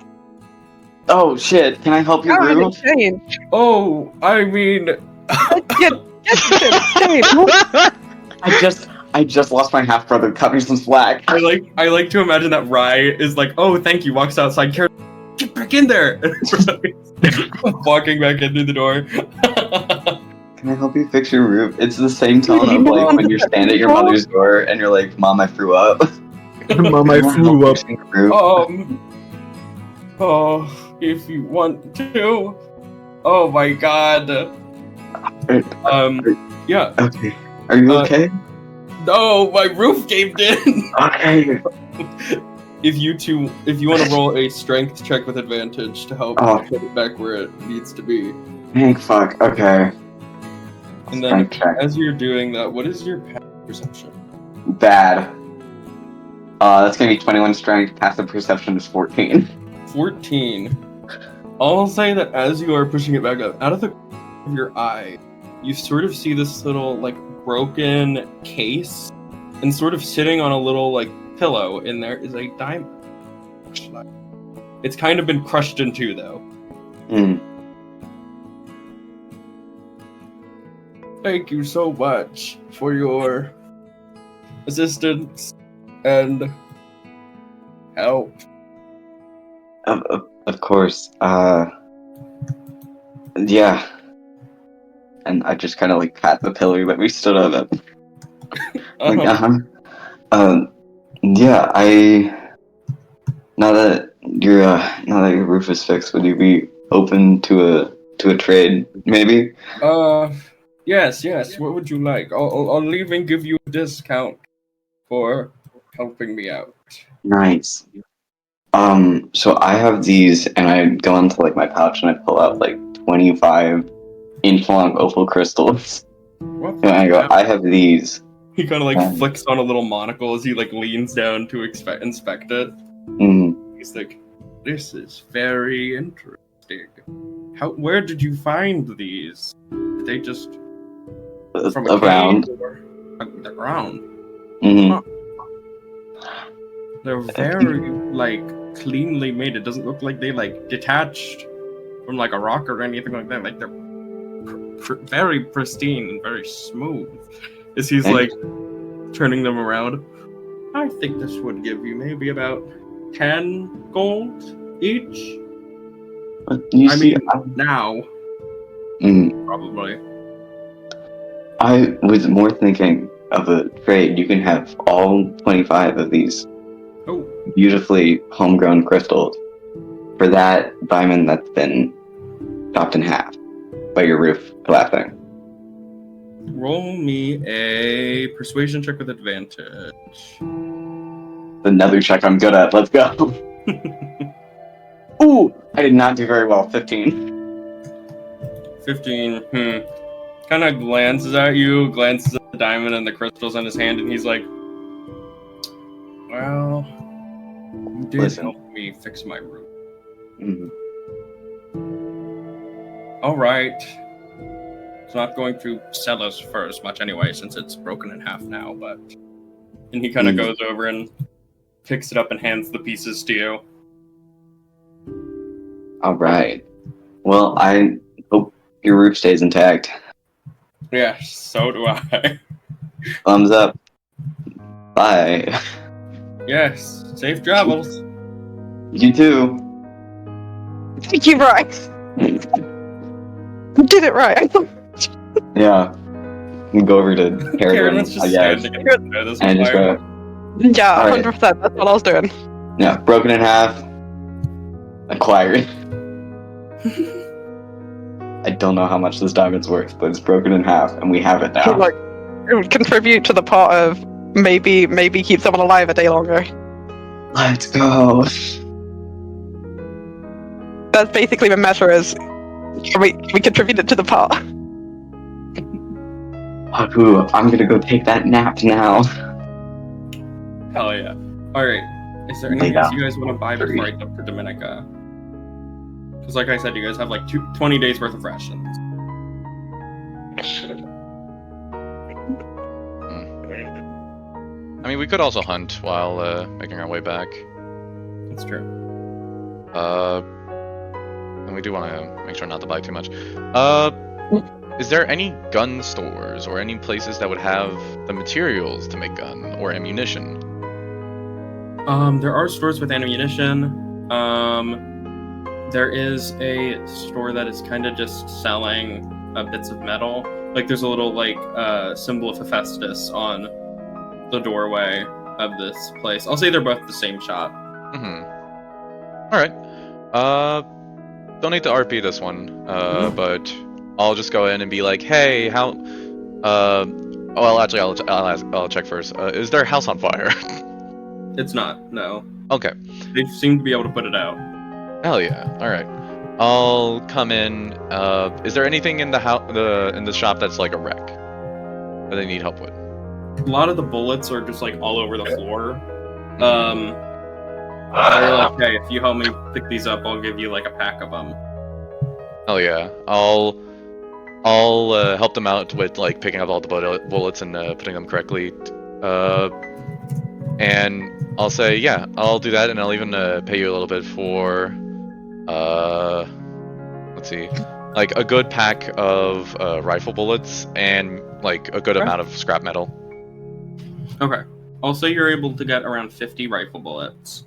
Oh shit! Can I help your How roof? change? Oh, I mean, Get change. I just lost my half brother. Cut me some slack. I like to imagine that Rye is like, "Oh, thank you." Walks outside. Carol, get back in there. Walking back into the door. Can I help you fix your roof? It's the same tone of like when you stand at your mother's door and you're like, "Mom, I threw up." Mom, I flew up. Fixing the roof? If you want to. Oh my god. Yeah. Okay. Are you okay? No, my roof caved in. Okay. If you want to roll a strength check with advantage to help put it back where it needs to be. Thank fuck. Okay. And then Strength check. as you're doing that, what is your passive perception? Bad. That's gonna be 21 strength. Passive perception is 14. 14. I'll say that as you are pushing it back up, out of the corner of your eye, you sort of see this little like broken case, and sort of sitting on a little like pillow in there is a diamond. It's kind of been crushed in two though. Thank you so much for your assistance and help. Of course. Yeah. And I just kind of like pat the pillar that we stood on. Like, yeah. Now that your roof is fixed, would you be open to a trade, maybe? Yes. What would you like? I'll leave and give you a discount for helping me out. Nice. So I have these, and I go into like my pouch and I pull out like 25-inch-long opal crystals. What? And I go, I have these. He kind of like flicks on a little monocle as he like leans down to inspect it. He's like, "This is very interesting. Where did you find these? Did they just from a around? cave or the ground?" Huh. They're very like cleanly made. It doesn't look like they like detached from like a rock or anything like that. Like they're very pristine and very smooth. As he's like turning them around, I think this would give you maybe about 10 gold each. Now probably. I was more thinking of a trade. You can have all 25 of these beautifully homegrown crystals for that diamond that's been chopped in half by your roof collapsing. Roll me a persuasion check with advantage. Another check I'm good at. Let's go. Ooh, I did not do very well. 15. 15. Kind of glances at you, glances at the diamond and the crystals in his hand, and he's like, "Well, you did help me fix my roof. All right. It's not going to sell us for as much anyway, since it's broken in half now, but..." And he kind of goes over and picks it up and hands the pieces to you. All right. Well, I hope your roof stays intact. Yeah, so do I. Thumbs up. Bye. Yes, safe travels. You too. Thank you, Ryan. You did it right. Yeah. We can go over to Karen, let's just stand together. And just go. Yeah, All right. 100%. That's what I was doing. Yeah, broken in half. Acquired. I don't know how much this diamond's worth, but it's broken in half, and we have it now. Like, it would contribute to the pot of maybe keep someone alive a day longer. Let's go. That's basically the measure is, we contributed to the pot. Haku, I'm gonna go take that nap now. Hell yeah. Alright, is there anything else you guys want to buy before I jump to Dominica? Because like I said, you guys have like 20 days worth of rations. I mean, we could also hunt while making our way back. That's true. And we do want to make sure not to buy too much. Is there any gun stores or any places that would have the materials to make gun or ammunition? There are stores with ammunition. There is a store that is kind of just selling bits of metal. Like there's a little like symbol of Hephaestus on the doorway of this place. I'll say they're both the same shop. Alright. Don't need to RP this one, but I'll just go in and be like, hey, how... well, actually, I'll check first. Is their house on fire? It's not, no. Okay. They seem to be able to put it out. Hell yeah. Alright. I'll come in. Is there anything in the shop that's like a wreck that they need help with? A lot of the bullets are just like all over the floor. They're like, hey, if you help me pick these up, I'll give you like a pack of them. Hell yeah. I'll I'll help them out with like picking up all the bullets and putting them correctly. And I'll say, yeah, I'll do that, and I'll even pay you a little bit for, let's see, like a good pack of rifle bullets and like a good amount of scrap metal. Okay. Also, you're able to get around 50 rifle bullets.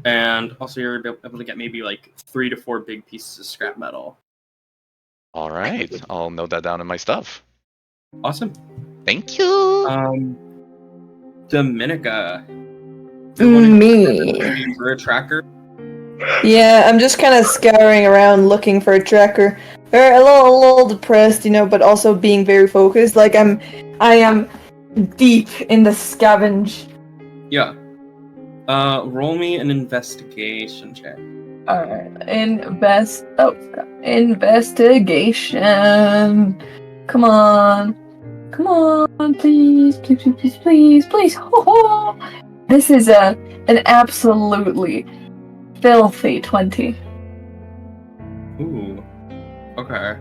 And also you're able to get maybe like 3 to 4 big pieces of scrap metal. All right, I'll note that down in my stuff. Awesome. Thank you. Dominica. Me. For a tracker. Yeah, I'm just kind of scouring around looking for a tracker. A little depressed, but also being very focused. Like I am deep in the scavenge. Yeah. Roll me an investigation check. Alright, investigation. Come on, please. Ho-ho. This is an absolutely filthy 20. Ooh. Okay.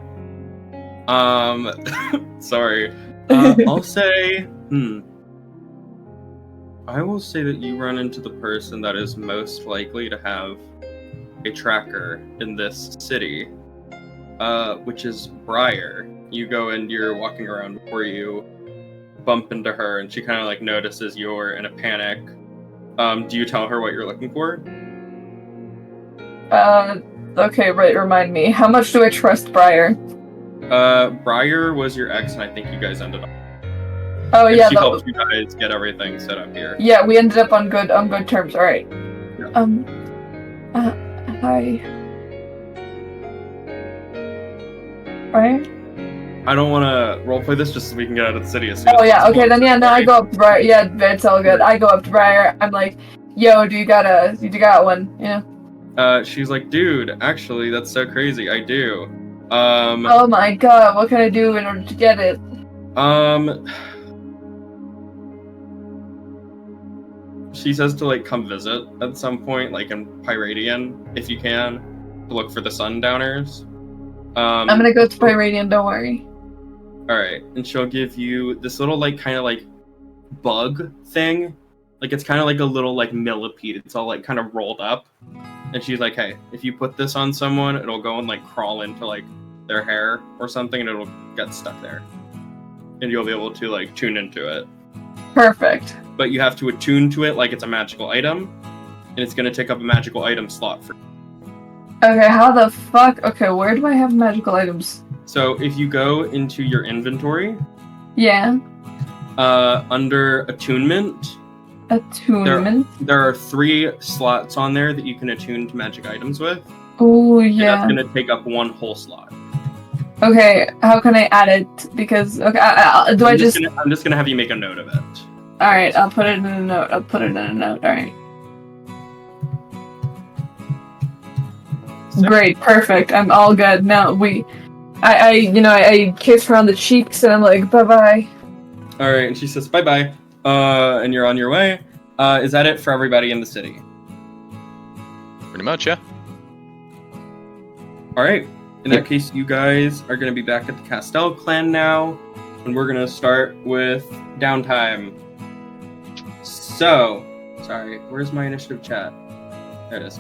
Sorry. I'll say, I will say that you run into the person that is most likely to have a tracker in this city, which is Briar. You go and you're walking around before you bump into her, and she kind of like notices you're in a panic. Do you tell her what you're looking for? Okay, right, remind me. How much do I trust Briar? Briar was your ex, and I think you guys ended up. Oh yeah, she helped you guys get everything set up here. Yeah, we ended up on good terms. All right. Yeah. Hi. Right? I don't want to roleplay this just so we can get out of the city as soon as Oh yeah, possible. okay, then yeah, no, I go up to Briar. Yeah, it's all good. I go up to Briar. I'm like, yo, do you got one? Yeah. She's like, dude, actually, that's so crazy. I do. Oh my god, what can I do in order to get it? She says to like come visit at some point, like in Pyradian, if you can, to look for the Sundowners. I'm gonna go to Pyradian, don't worry. Alright, and she'll give you this little like kind of like bug thing. Like it's kind of like a little like millipede. It's all like kind of rolled up. And she's like, hey, if you put this on someone, it'll go and like crawl into like their hair or something, and it'll get stuck there. And you'll be able to like tune into it. Perfect. But you have to attune to it like it's a magical item, and it's going to take up a magical item slot for you. Okay, how the fuck? Okay, where do I have magical items? So if you go into your inventory, yeah, under attunement, there are 3 slots on there that you can attune to magic items with. Oh yeah. And that's going to take up 1 whole slot. Okay, how can I add it? Because okay, I'm just gonna have you make a note of it. All right, I'll put it in a note. All right. Sick. Great, perfect. I'm all good now. I kiss her on the cheeks and I'm like, bye bye. All right, and she says bye bye. And you're on your way. Is that it for everybody in the city? Pretty much, yeah. All right. In that case, you guys are going to be back at the Castell Clan now, and we're going to start with downtime. So, sorry, where's my initiative chat? There it is.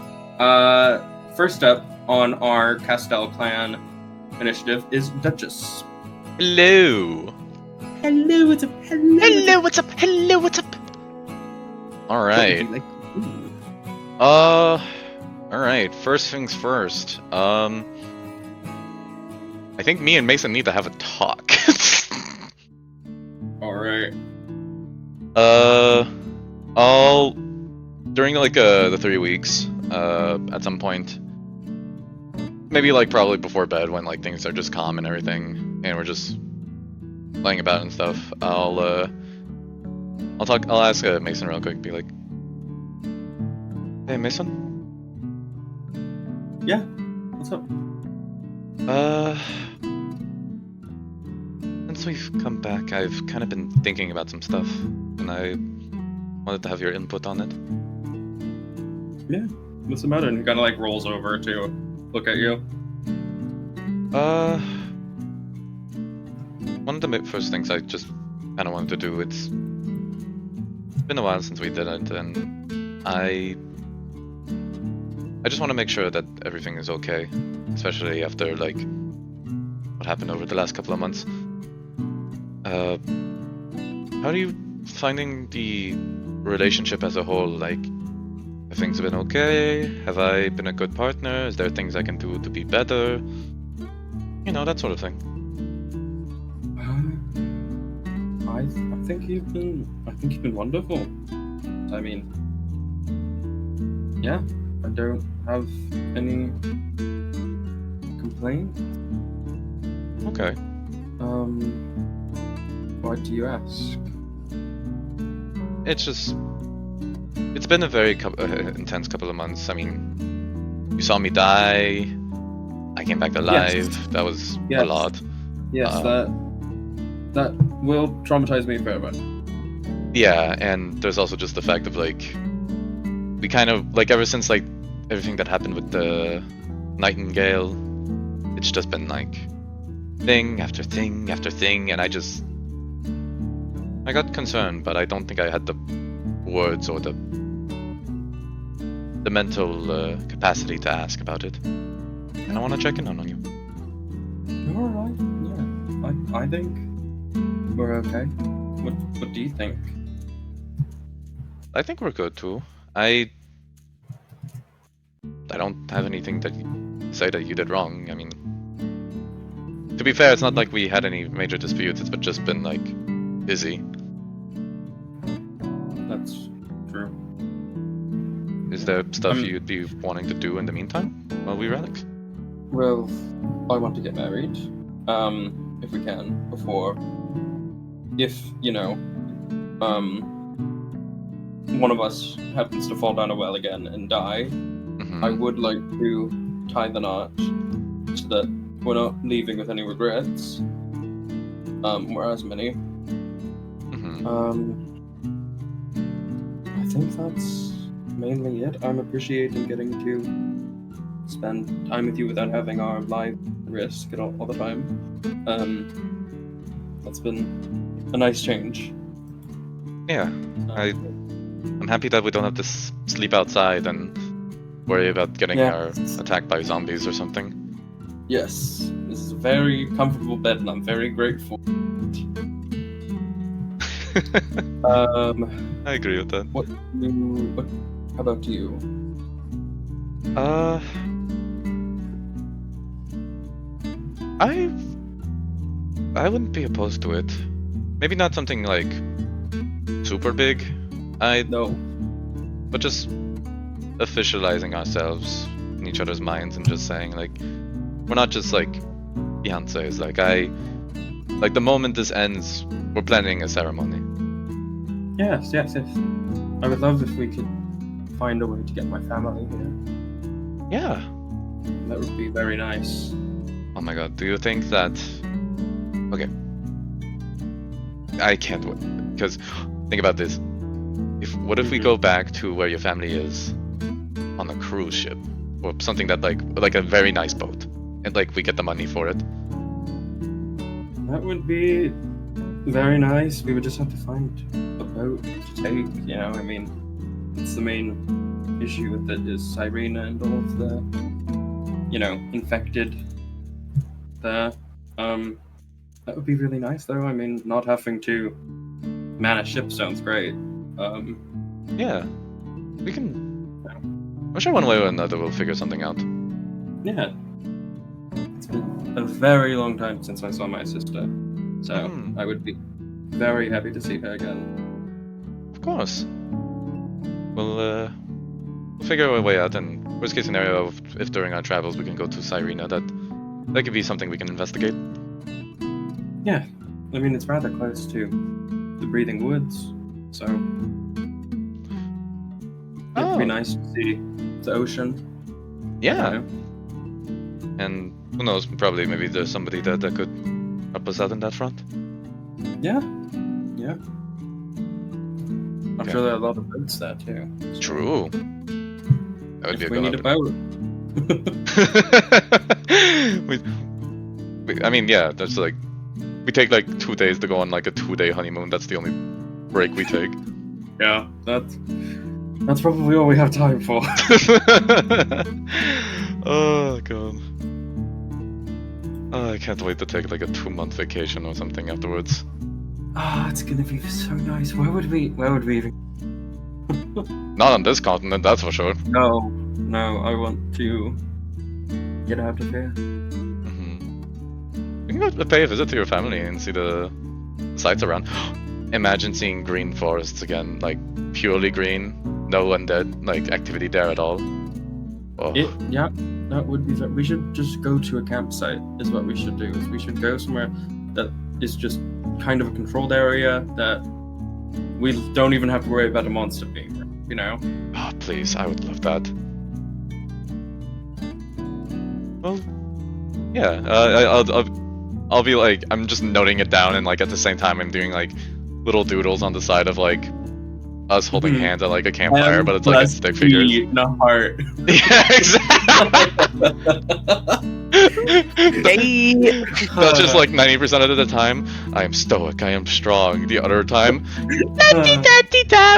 First up on our Castell Clan initiative is Duchess. Hello. Hello, what's up? Hello, what's up? Hello, what's up? All right. All right. First things first. I think me and Mason need to have a talk. Alright. I'll during like the 3 weeks, at some point, maybe like probably before bed when like things are just calm and everything, and we're just playing about and stuff. I'll ask Mason real quick. Be like, hey Mason. Yeah. What's up? Since we've come back, I've kind of been thinking about some stuff, and I wanted to have your input on it. Yeah, what's the matter? And he kind of like rolls over to look at you. one of the first things I just kind of wanted to do. It's been a while since we did it, and I just want to make sure that everything is okay, especially after like what happened over the last couple of months. How are you finding the relationship as a whole? Like, have things been okay? Have I been a good partner? Is there things I can do to be better? You know, that sort of thing. I think you've been wonderful. I mean, yeah, I don't have any complaints. Okay. Why do you ask? It's been a very intense couple of months. I mean, you saw me die. I came back alive. Yes. That was Yes. a lot. Yes, that will traumatize me forever. Yeah, and there's also just the fact of like, we kind of like ever since like everything that happened with the Nightingale, it's just been like thing after thing after thing, and I got concerned, but I don't think I had the words or the mental capacity to ask about it. And I want to check in on you. You're alright. Yeah, I think we're okay. What do you think? I think we're good too. I don't have anything to say that you did wrong. I mean, to be fair, it's not like we had any major disputes. It's just been like busy. That's true. Is there stuff you'd be wanting to do in the meantime while we relax? Well, I want to get married, if we can, before, if, you know, one of us happens to fall down a well again and die, Mm-hmm. I would like to tie the knot so that we're not leaving with any regrets, or as many. Mm-hmm. I think that's mainly it. I'm appreciating getting to spend time with you without having our life risk all the time. That's been a nice change. Yeah, I'm happy that we don't have to sleep outside and worry about getting attacked by zombies or something. Yes, this is a very comfortable bed, and I'm very grateful. I agree with that. How about you? I wouldn't be opposed to it. Maybe not something like super big. No. But just officializing ourselves in each other's minds and just saying like, we're not just like fiancés. Like the moment this ends, we're planning a ceremony. Yes. I would love if we could find a way to get my family here. Yeah. That would be very nice. Oh my god, do you think that... Okay. I can't wait, because think about this. What if we go back to where your family is on a cruise ship? Or something that like a very nice boat. And like we get the money for it. That would be very nice. We would just have to find a boat to take, you know, I mean, it's the main issue with it is Cyrena and all of the, you know, infected there. That would be really nice though. I mean, not having to man a ship sounds great. Yeah. We can... I'm sure one way or another we'll figure something out. Yeah. It's been a very long time since I saw my sister. So I would be very happy to see her again. Of course. We'll figure our way out, and worst case scenario, if during our travels we can go to Cyrena, that could be something we can investigate. Yeah. I mean, it's rather close to the Breathing Woods, so it'd be nice to see the ocean. Yeah. You know? And who knows, probably maybe there's somebody that could help us out in that front. Yeah. I'm sure there are a lot of boats there too. True. That would be a we good need a boat. I mean, yeah, there's like We take like 2 days to go on like a 2-day honeymoon. That's the only break we take. Yeah, that's probably all we have time for. Oh god. Oh, I can't wait to take like a 2-month vacation or something afterwards. Ah, it's gonna be so nice. Where would we even? Not on this continent, that's for sure. No, I want to get out of here. You can go pay a visit to your family and see the sights around. Imagine seeing green forests again, like purely green, no undead like activity there at all. Oh. Yeah, that would be. We should just go to a campsite. Is what we should do. Is we should go somewhere that is just kind of a controlled area that we don't even have to worry about a monster being there. You know? Oh, please, I would love that. Well, yeah, I'll be like, I'm just noting it down, and like at the same time, I'm doing like little doodles on the side of like us holding hands at like a campfire, but it's like it's stick figures. No heart. Yeah, exactly. That's just like 90% of the time, I am stoic, I am strong. The other time,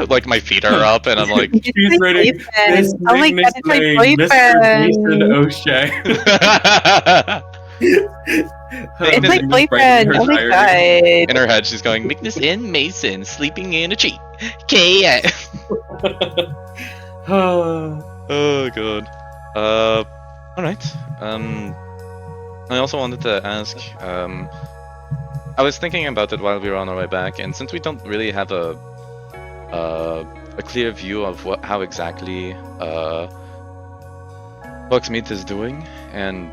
like my feet are up, and I'm like, she's ready. This Oh my god, it's my boyfriend. O'Shea. It's my boyfriend. Oh my god. in her head, she's going, Magnus and Mason sleeping in a tree. Okay. Oh god. Alright. I also wanted to ask, I was thinking about it while we were on our way back, and since we don't really have a clear view of how exactly Bugsmeat is doing, and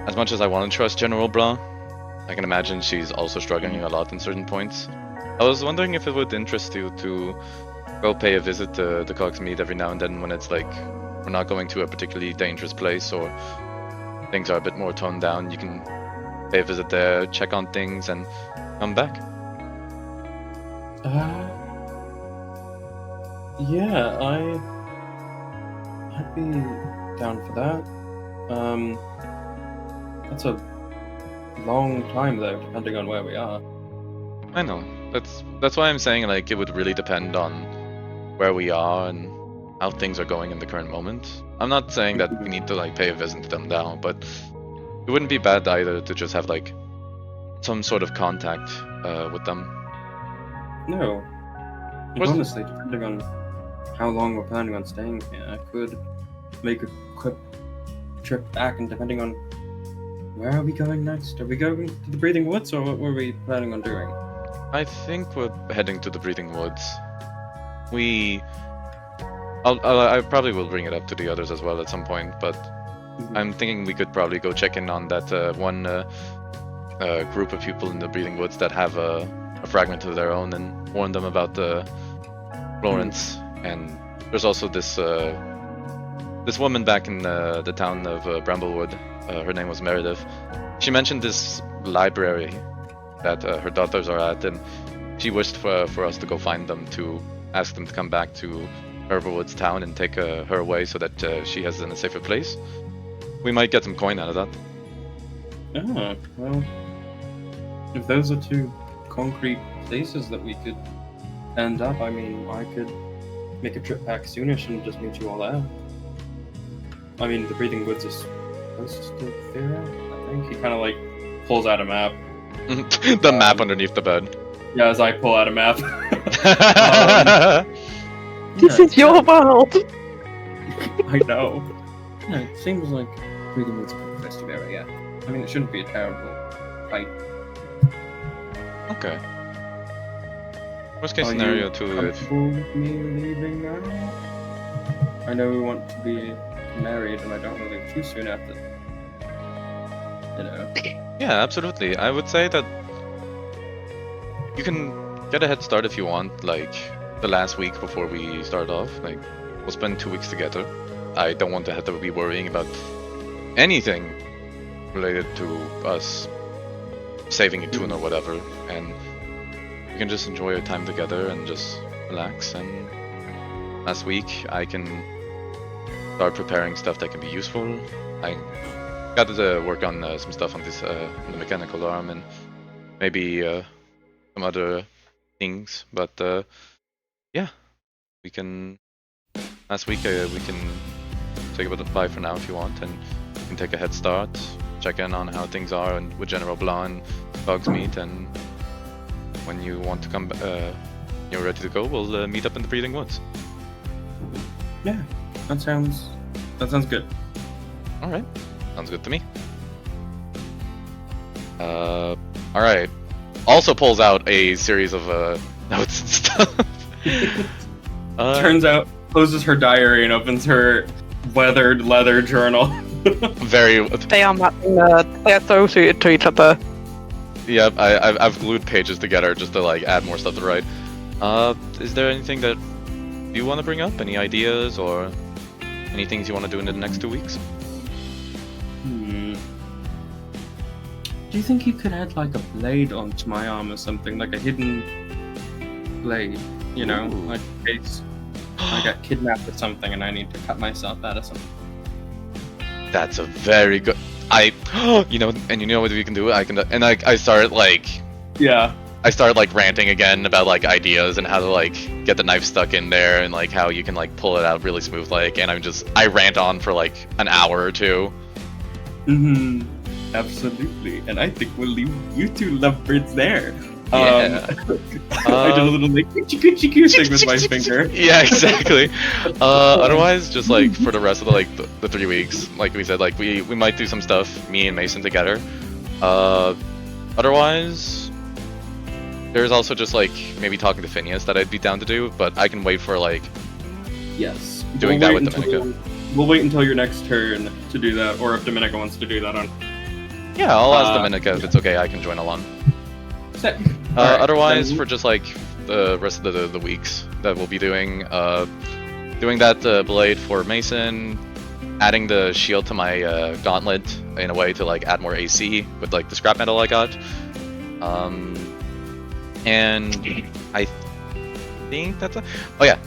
as much as I want to trust General Bra, I can imagine she's also struggling a lot in certain points. I was wondering if it would interest you to go pay a visit to the Cogsmead every now and then when it's like we're not going to a particularly dangerous place or things are a bit more toned down. You can pay a visit there, check on things, and come back. Yeah, I'd be down for that. That's a long time though, depending on where we are. I know. That's why I'm saying like it would really depend on where we are and how things are going in the current moment. I'm not saying that we need to like pay a visit to them now, but it wouldn't be bad either to just have like some sort of contact with them. No. And honestly, depending on how long we're planning on staying here, I could make a quick trip back, and depending on where are we going next? Are we going to the Breathing Woods, or what were we planning on doing? I think we're heading to the Breathing Woods. I probably will bring it up to the others as well at some point, but I'm thinking we could probably go check in on that one group of people in the Breathing Woods that have a fragment of their own and warn them about the Florence. And there's also this woman back in the town of Bramblewood. Her name was Meredith. She mentioned this library that her daughters are at, and she wished for us to go find them to ask them to come back to Herberwood's town and take her away so that she has in a safer place. We might get some coin out of that. Ah, well, if those are two concrete places that we could end up, I mean, I could make a trip back soonish and just meet you all there. I mean, the Breathing Woods is supposed to figure out, I think. He kind of like pulls out a map. The map underneath the bed. Yeah, as I pull out a map. This is your world! I know. Yeah, it seems like Breathing Woods is a festive area. I mean, it shouldn't be a terrible fight. Okay. Worst case scenario too. Comfortable with me leaving now? I know we want to be married, and I don't want to leave too soon after. You know. Yeah, absolutely. I would say that you can get a head start if you want, like the last week before we start off. Like, we'll spend 2 weeks together. I don't want to have to be worrying about anything related to us saving Itun or whatever, and we can just enjoy our time together and just relax. And last week I can start preparing stuff that can be useful. I got to work on some stuff on this the mechanical arm, and maybe some other things. But yeah, we can. Last week we can take a bit of bye for now if you want, and you can take a head start, check in on how things are, and with General Blanc and Bugsmeat, and when you want to come, you're ready to go. We'll meet up in the Breathing Woods. Yeah, that sounds good. All right, sounds good to me. All right. Also pulls out a series of notes and stuff. Turns out, closes her diary and opens her weathered leather journal. Very. They are matching. They are so suited to each other. Yep, I've glued pages together just to like add more stuff to write. Is there anything that you want to bring up? Any ideas or any things you want to do in the next 2 weeks? Do you think you could add like a blade onto my arm or something, like a hidden blade? You know, Ooh. like in case I got kidnapped or something and I need to cut myself out of something. That's a very good. You know what we can do? I started like. Yeah. I started like ranting again about like ideas and how to like get the knife stuck in there and like how you can like pull it out really smooth like, and I rant on for like an hour or two. Absolutely, and I think we'll leave you two lovebirds there. Yeah. I did a little like coochie coo thing with my finger. Yeah, exactly. Otherwise, just like for the rest of the 3 weeks, like we said, like we might do some stuff, me and Mason together. Otherwise, there's also just like maybe talking to Phineas that I'd be down to do, but I can wait for like Yes. doing that with Dominica. We'll wait until your next turn to do that, or if Dominica wants to do that on. Yeah, I'll ask Dominica if it's okay. I can join along. Sick. Alright, Otherwise, then- for just like the rest of the weeks that we'll be doing, doing that blade for Mason, adding the shield to my gauntlet in a way to like add more AC with like the scrap metal I got, and I think that's it. Oh yeah,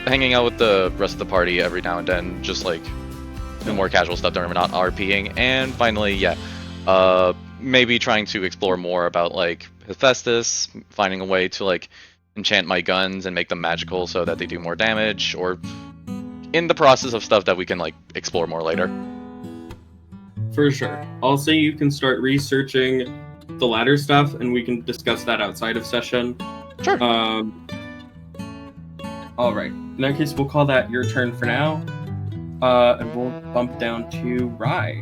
hanging out with the rest of the party every now and then, just like do more casual stuff when we're not RPing, and finally, yeah. Maybe trying to explore more about like Hephaestus, finding a way to like enchant my guns and make them magical so that they do more damage, or in the process of stuff that we can like explore more later. For sure. I'll say you can start researching the ladder stuff, and we can discuss that outside of session. Sure. All right. In that case, we'll call that your turn for now, and we'll bump down to Rye.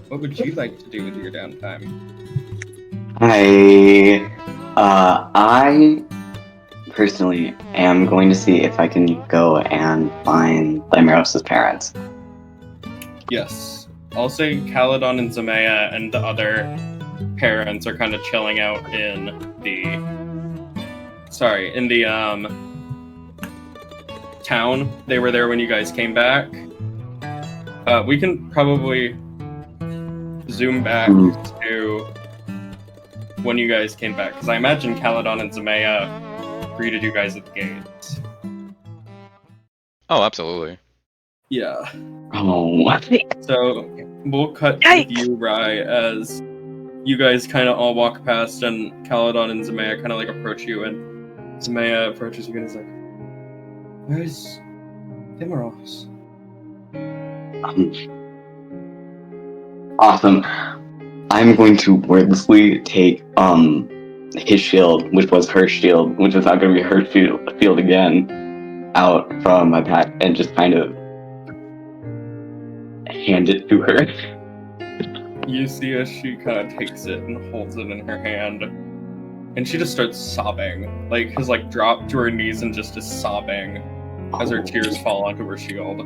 What would you like to do with your downtime? I personally am going to see if I can go and find Limeros' parents. Yes. I'll say Caledon and Zemea and the other parents are kind of chilling out in the town. They were there when you guys came back. We can probably zoom back to when you guys came back, because I imagine Caledon and Zemea greeted you guys at the gates. Oh, absolutely. Yeah. Oh. So we'll cut Yikes. with you, Rye, as you guys kind of all walk past, and Caledon and Zemea kind of like approach you, and Zemea approaches you and is like, "Where's Limeros?" Awesome. I'm going to wordlessly take his shield, which was her shield, which is not going to be her shield again, out from my pack and just kind of hand it to her. You see as she kind of takes it and holds it in her hand, and she just starts sobbing, like has like dropped to her knees and just is sobbing as her tears fall onto her shield.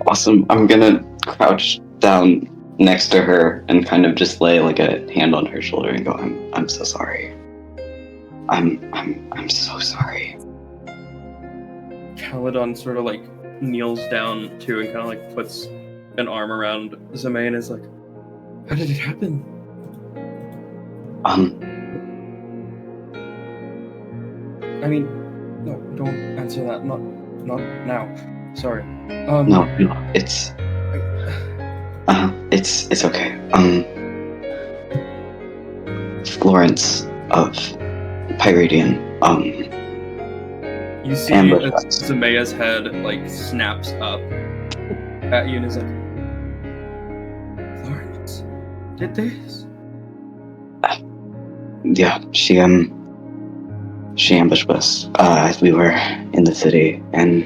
Awesome. I'm gonna crouch down next to her and kind of just lay like a hand on her shoulder and go, I'm so sorry. I'm so sorry. Caledon sort of like kneels down too and kind of like puts an arm around Zemea and is like, "How did it happen?" I mean, no, don't answer that. Not now. Sorry. No, it's okay. Lawrence of Pyridian, You see ambush as us. Zemea's head like snaps up at you and is like, Lawrence did this? Yeah, she ambushed us as we were in the city and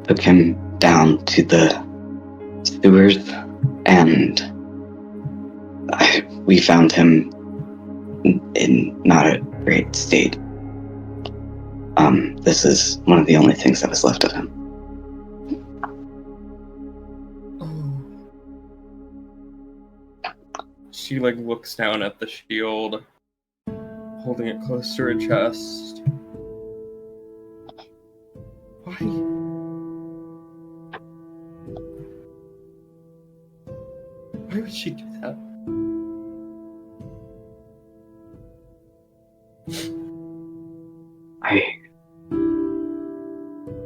took him down to the sewers, and we found him in not a great state. This is one of the only things that was left of him. She like looks down at the shield, holding it close to her chest. Why? Why would she do that?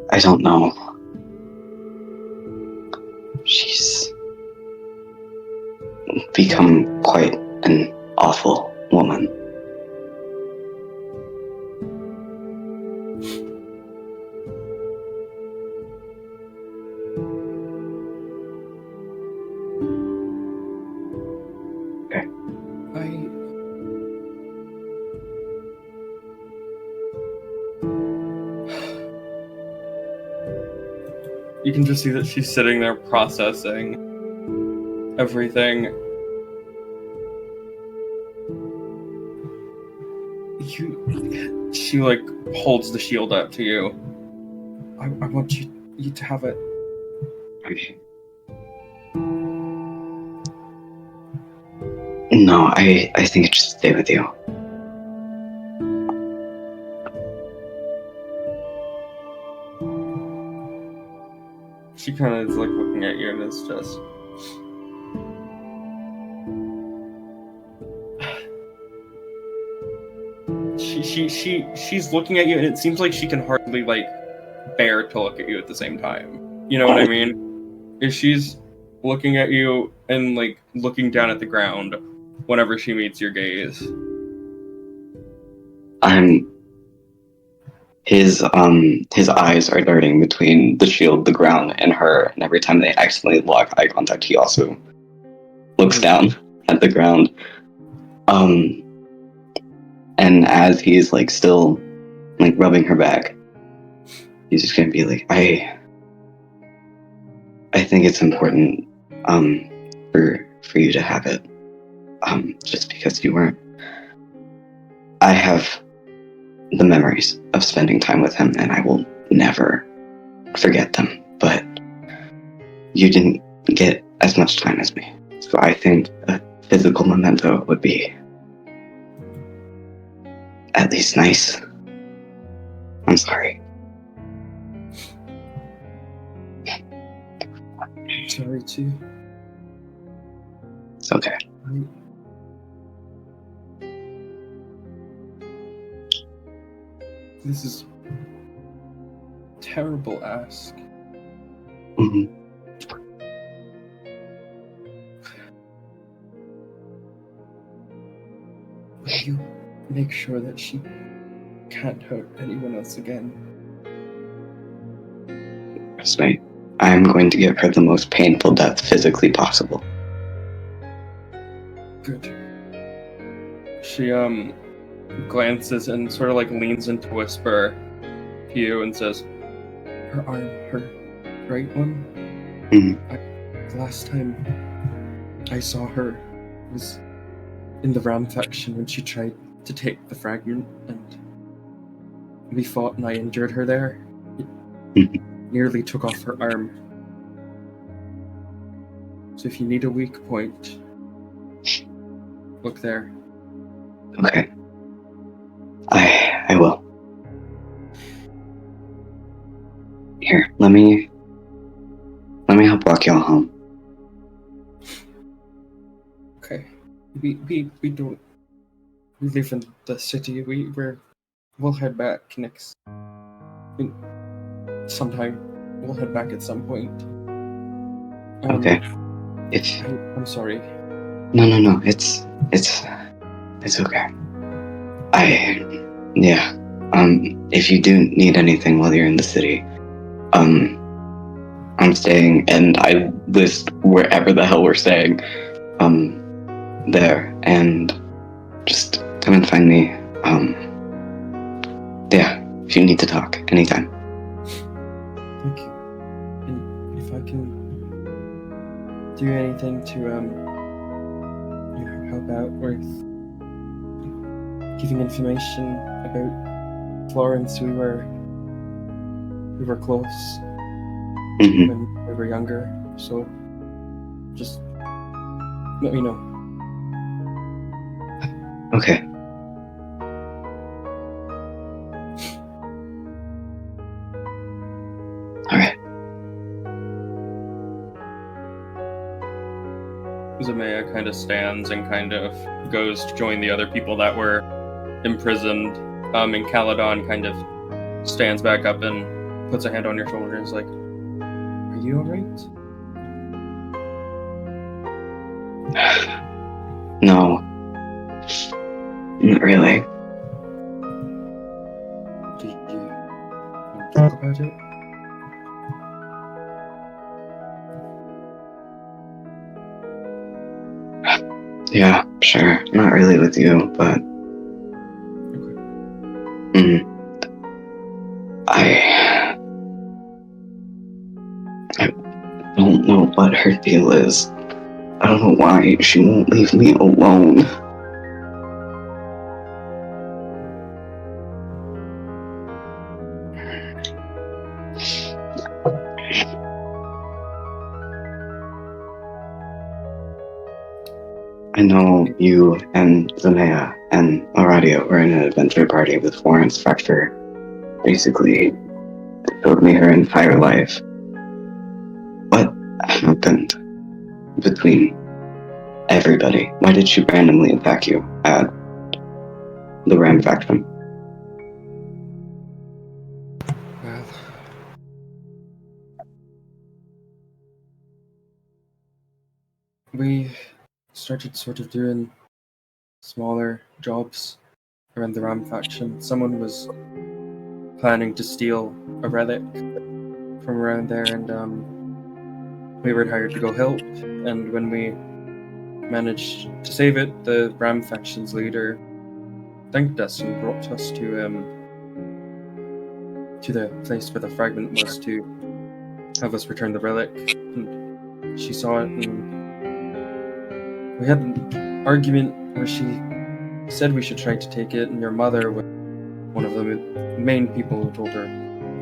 I don't know. She's become quite an awful woman. You can just see that she's sitting there processing everything. She like holds the shield up to you. I want you to have it. No, I think it should stay with you. She kind of is like looking at you and is just. She's looking at you and it seems like she can hardly like bear to look at you at the same time. You know what I mean? If she's looking at you and like looking down at the ground whenever she meets your gaze. His eyes are darting between the shield, the ground, and her, and every time they accidentally lock eye contact, he also looks down at the ground. And as he's like still like rubbing her back, he's just gonna be like, I think it's important for you to have it. Just because you weren't. I have the memories of spending time with him, and I will never forget them. But you didn't get as much time as me, so I think a physical memento would be at least nice. I'm sorry. Sorry too. It's okay. This is a terrible ask. Mm-hmm. Will you make sure that she can't hurt anyone else again? Trust me, I'm going to give her the most painful death physically possible. Good. She glances and sort of like leans into whisper to you and says, her arm, her right one? Mm-hmm. The last time I saw her was in the Ram faction when she tried to take the fragment, and we fought and I injured her there. It nearly took off her arm. So if you need a weak point, look there. Okay. I will. Here, let me help walk y'all home. Okay. We don't live in the city. We'll head back next. Sometime. We'll head back at some point. Okay. I'm sorry. No. It's It's okay. If you do need anything while you're in the city, I'm staying, and I list wherever the hell we're staying, there, and just come and find me, if you need to talk, anytime. Thank you. And if I can do anything to, help out with giving information about Florence, we were close Mm-hmm. when we were younger, so just let me know. Okay. Alright. Zamea kind of stands and kind of goes to join the other people that were imprisoned. And Caledon kind of stands back up and puts a hand on your shoulder and is like, "Are you alright?" No. Not really. Do you want to talk about it? Yeah, sure. Not really with you, but Okay. I don't know what her deal is. I don't know why she won't leave me alone. I know you and Zamea and Aradia were in an adventure party with Florence Fracture. Basically, showed me her entire life. What happened between everybody? Why did she randomly attack you at the Ram faction? Well, we started sort of doing smaller jobs around the Ram faction. Someone was planning to steal a relic from around there, and we were hired to go help. And when we managed to save it, the Ram faction's leader thanked us and brought us to the place where the fragment was to have us return the relic. And she saw it, and we had an argument where she said we should try to take it, and your mother was one of the main people who told her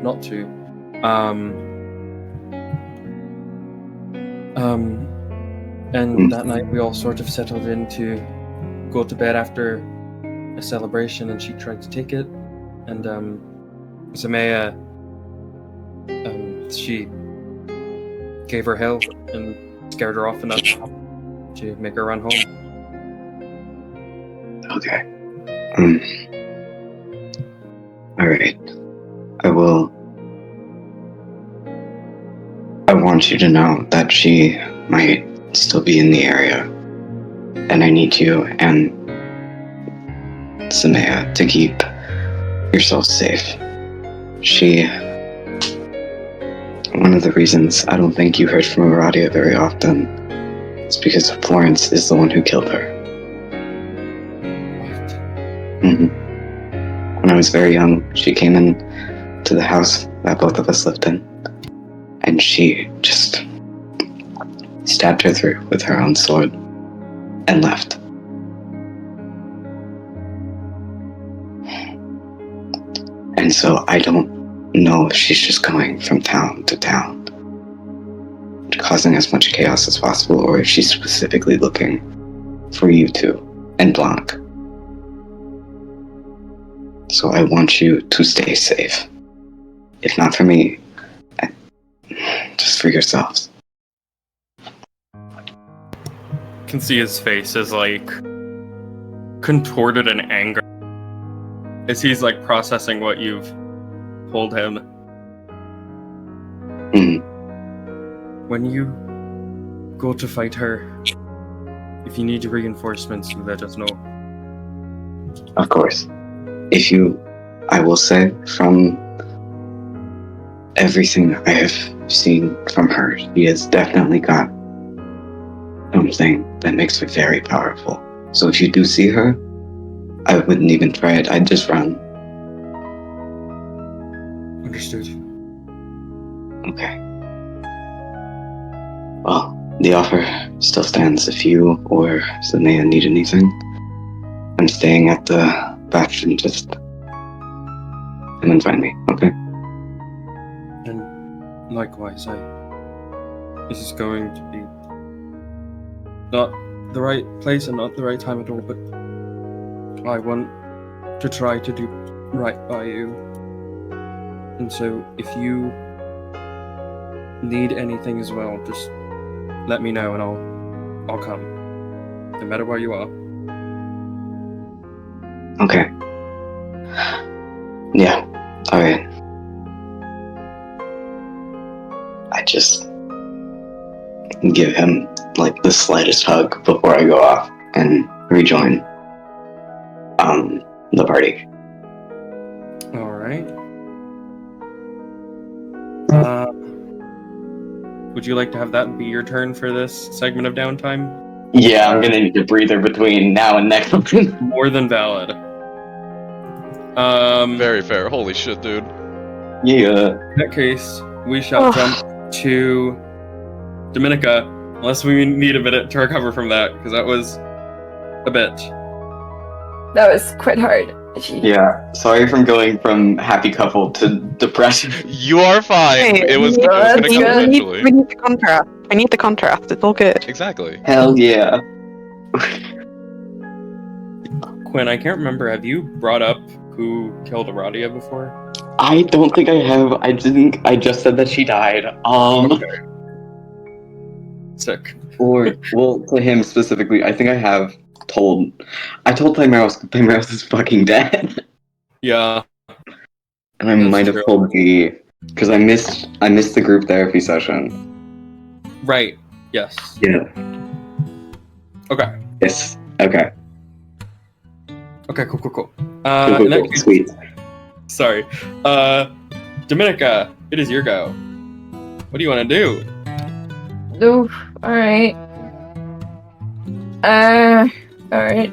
not to. And that night we all sort of settled in to go to bed after a celebration, and she tried to take it, and Zamea, she gave her hell and scared her off enough to make her run home. Okay. Alright. I want you to know that she might still be in the area. And I need you and Samaya to keep yourself safe. One of the reasons I don't think you heard from Aradia very often is because Florence is the one who killed her. What? When I was very young, she came in to the house that both of us lived in, and she just stabbed her through with her own sword and left. And so I don't know if she's just going from town to town, causing as much chaos as possible, or if she's specifically looking for you two and Blanc. So I want you to stay safe. If not for me, just for yourselves. Can see his face is like contorted in anger as he's like processing what you've told him. When you go to fight her, if you need reinforcements, you let us know. Of course. I will say, from everything I have seen from her, she has definitely got something that makes her very powerful. So if you do see her, I wouldn't even try it. I'd just run. Understood. Okay. Well, the offer still stands if you or Zanea need anything. I'm staying at the Bastion, just come and find me, okay? And likewise, this is going to be not the right place and not the right time at all, but I want to try to do right by you. And so if you need anything as well, just let me know and I'll come. No matter where you are. Okay. Yeah, alright. I just give him, like, the slightest hug before I go off and rejoin the party. Alright. Would you like to have that be your turn for this segment of downtime? Yeah, I'm gonna need a breather between now and next one. More than valid. Very fair. Holy shit, dude. Yeah. In that case, we shall jump to Dominica, unless we need a minute to recover from that, because that was a bit. That was quite hard. Yeah. Sorry from going from happy couple to depression. You are fine. Hey, it was no, gonna that's come good. eventually. We need the contrast. We need the contrast. It's all good. Exactly. Hell yeah. Quinn, I can't remember. Have you brought up who killed Aradia before? I don't think I have. I just said that she died. Okay. Sick. Or, well, to him specifically, I think I have told. I told Thymeros is fucking dead. Yeah. And I That's might have true. told G, because I missed the group therapy session. Right. Yes. Yeah. Okay. Yes. Okay. Okay, cool. Cool, In that case, sweet. sorry. Dominica, it is your go. What do you want to do? Oof, alright. Alright.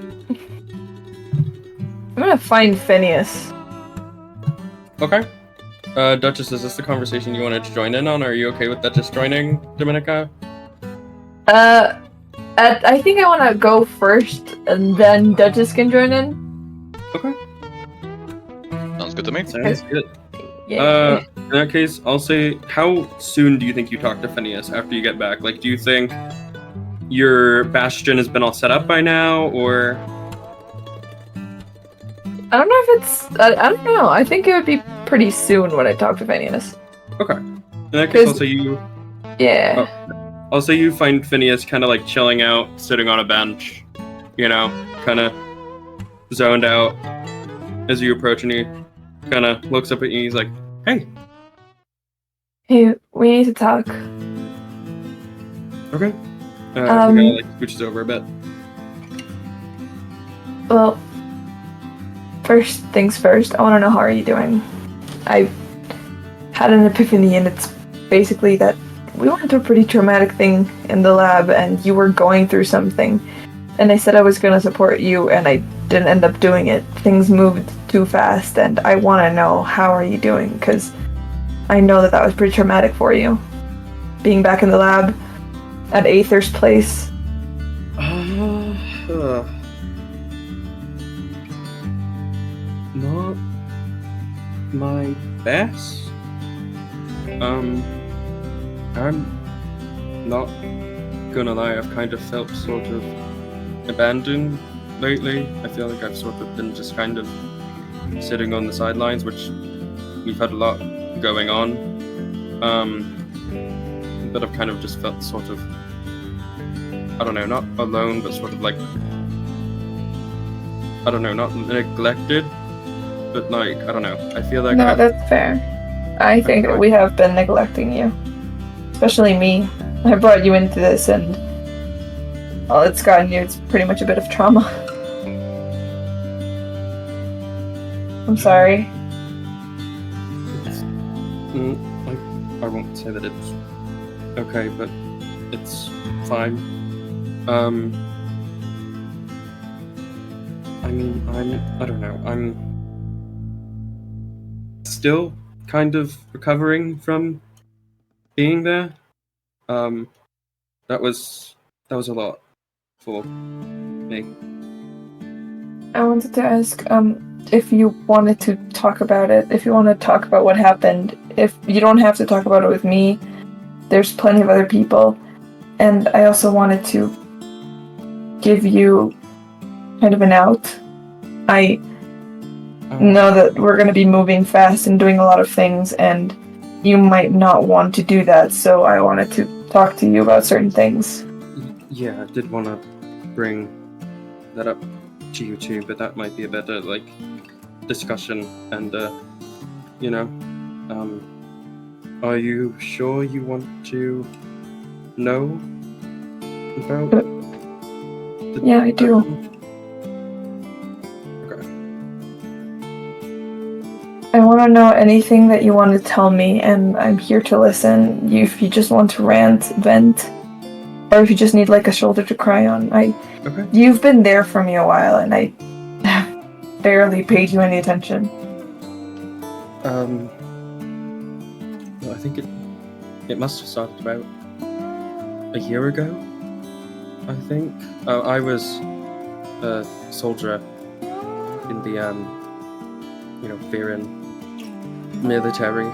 I'm gonna find Phineas. Okay. Duchess, is this the conversation you wanted to join in on? Are you okay with Duchess joining, Dominica? I think I wanna go first, and then Duchess can join in. Okay. Sounds good to me. Sounds good. Yeah. In that case, I'll say, how soon do you think you talk to Phineas after you get back? Like, do you think your bastion has been all set up by now, or? I don't know if it's. I don't know. I think it would be pretty soon when I talk to Phineas. Okay. In that case, I'll say you. Yeah. I'll say you find Phineas kind of like chilling out, sitting on a bench, you know, kind of zoned out as you approach, and he kind of looks up at you. He's like, "Hey." Hey, we need to talk. Okay. He kind of like scooches over a bit. Well, first things first, I want to know how are you doing. I had an epiphany, and it's basically that we went through a pretty traumatic thing in the lab, and you were going through something. And I said I was going to support you, and I didn't end up doing it. Things moved too fast, and I want to know how are you doing, because I know that was pretty traumatic for you. Being back in the lab at Aether's place. Not my best. I'm not gonna lie, I've kind of felt sort of abandoned lately. I feel like I've sort of been just kind of sitting on the sidelines, which we've had a lot going on. But I've kind of just felt sort of, I don't know, not alone, but sort of like, I don't know, not neglected, but like, I don't know. I feel like No, that's fair. I think we have been neglecting you. Especially me. I brought you into this, and all it's gotten you, it's pretty much a bit of trauma. I'm sorry. It's, I won't say that it's okay, but it's fine. I mean, I don't know, I'm still kind of recovering from being there. That was a lot for me. I wanted to ask, if you wanted to talk about it, if you want to talk about what happened, if you don't have to talk about it with me, there's plenty of other people, and I also wanted to give you kind of an out. I know that we're going to be moving fast and doing a lot of things, and you might not want to do that, so I wanted to talk to you about certain things. Yeah, I did want to bring that up to you too, but that might be a better, like, discussion, and, you know, are you sure you want to know about Yeah, I do. Okay. I want to know anything that you want to tell me, and I'm here to listen. If you just want to rant, vent, or if you just need like a shoulder to cry on. Okay. You've been there for me a while, and I barely paid you any attention. Well, I think it must have started about a year ago, I think. I was a soldier in the, Viren military,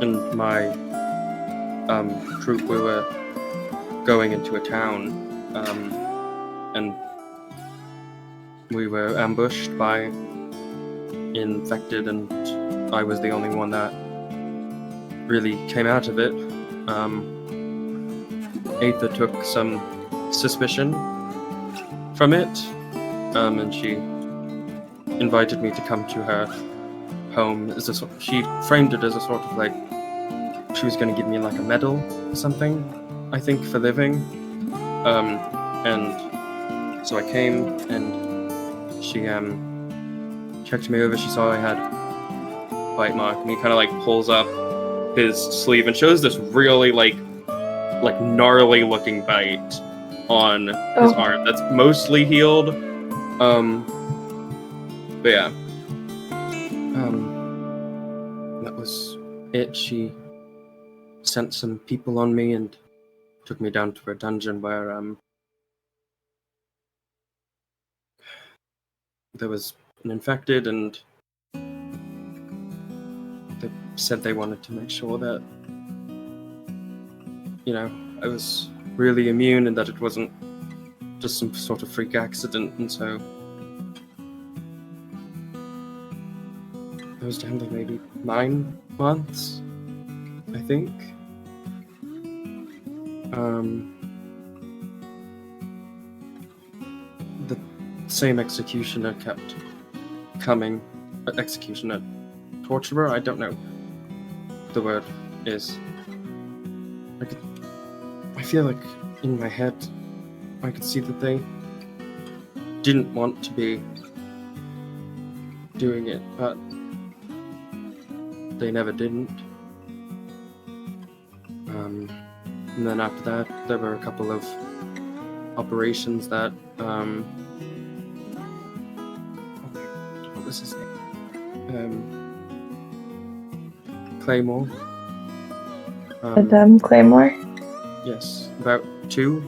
and my, troop, we were going into a town, and we were ambushed by infected, and I was the only one that really came out of it. Aether took some suspicion from it, and she invited me to come to her home. She framed it as a sort of like, she was going to give me like a medal or something, I think, for living. And so I came, and she checked me over. She saw I had a bite mark, and he kind of like pulls up his sleeve and shows this really like gnarly looking bite on his arm that's mostly healed. But yeah, that was it. She sent some people on me and took me down to a dungeon where there was an infected, and they said they wanted to make sure that, you know, I was really immune and that it wasn't just some sort of freak accident. And so I was down to maybe 9 months, I think. The same executioner kept coming. Executioner, torturer, I don't know what the word is. I feel like in my head I could see that they didn't want to be doing it, but they never didn't. And then after that, there were a couple of operations that, what was his name? Claymore. Madame Claymore? Yes, about 2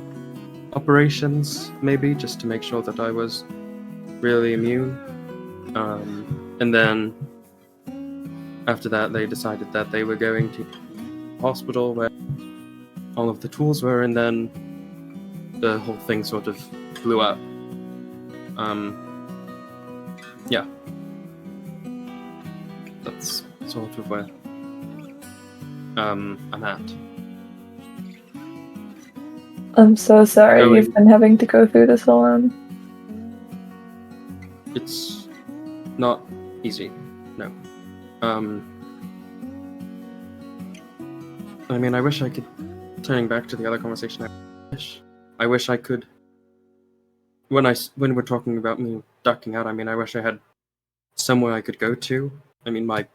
operations, maybe, just to make sure that I was really immune. And then after that, they decided that they were going to the hospital where all of the tools were, and then the whole thing sort of blew up. Yeah. That's sort of where I'm at. I'm so sorry you've been having to go through this alone. It's not easy, no. I mean, I wish I could, turning back to the other conversation, I wish I could, when we're talking about me ducking out. I mean, I wish I had somewhere I could go to. I mean, my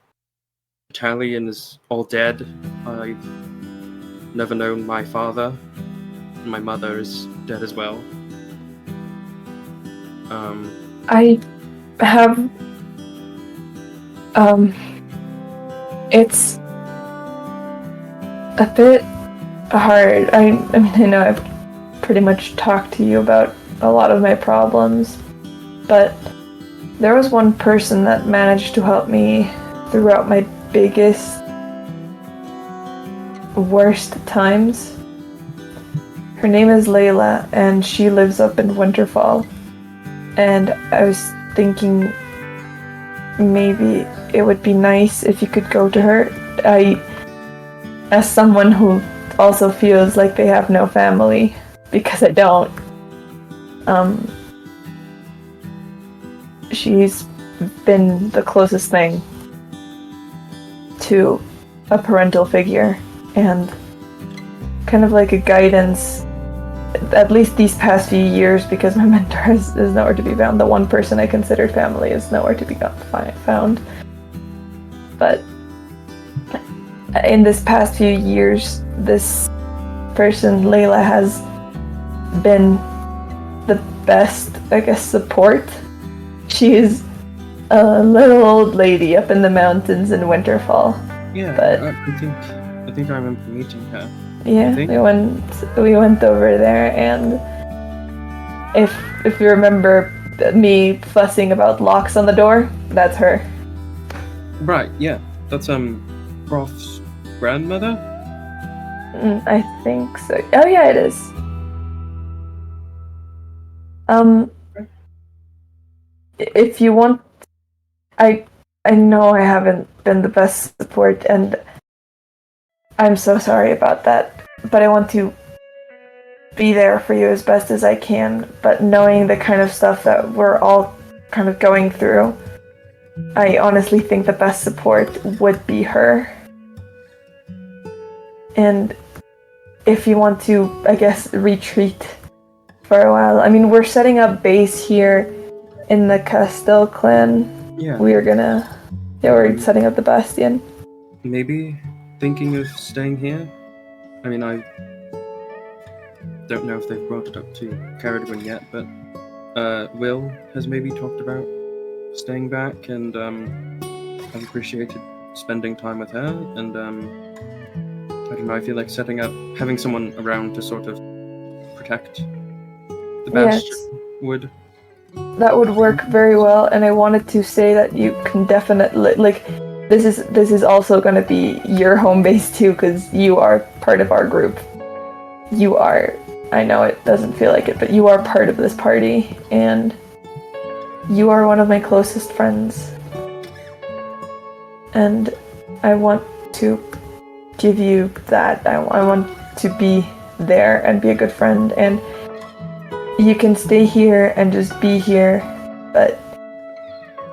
battalion is all dead. I've never known my father. My mother is dead as well. I have. It's a bit hard. I mean, I know I've pretty much talked to you about a lot of my problems, but there was one person that managed to help me throughout my biggest, worst times. Her name is Layla, and she lives up in Winterfall. And I was thinking maybe it would be nice if you could go to her. As someone who also feels like they have no family, because I don't, she's been the closest thing to a parental figure and kind of like a guidance, at least these past few years, because my mentor is nowhere to be found. The one person I considered family is nowhere to be found. But in this past few years, this person, Layla, has been the best, I guess, support. She is a little old lady up in the mountains in Winterfall. Yeah, but I think I remember meeting her. yeah, we went over there, and if you remember me fussing about locks on the door, that's her. Right, yeah. That's Proth's grandmother? I think so. Oh yeah, it is. If you want, I know I haven't been the best support, and I'm so sorry about that, but I want to be there for you as best as I can, but knowing the kind of stuff that we're all kind of going through, I honestly think the best support would be her. And if you want to, I guess, retreat for a while, I mean, we're setting up base here in the Castell Clan. Yeah. We're setting up the Bastion. Maybe thinking of staying here? I mean, I don't know if they've brought it up to CERIDWEN yet, but Will has maybe talked about staying back, and I've appreciated spending time with her, and I don't know, I feel like having someone around to sort of protect the Bastion would. That would work very well, and I wanted to say that you can definitely, like, this is also going to be your home base too, because you are part of our group. You are, I know it doesn't feel like it, but you are part of this party, and you are one of my closest friends. And I want to give you that. I want to be there and be a good friend, and you can stay here and just be here, but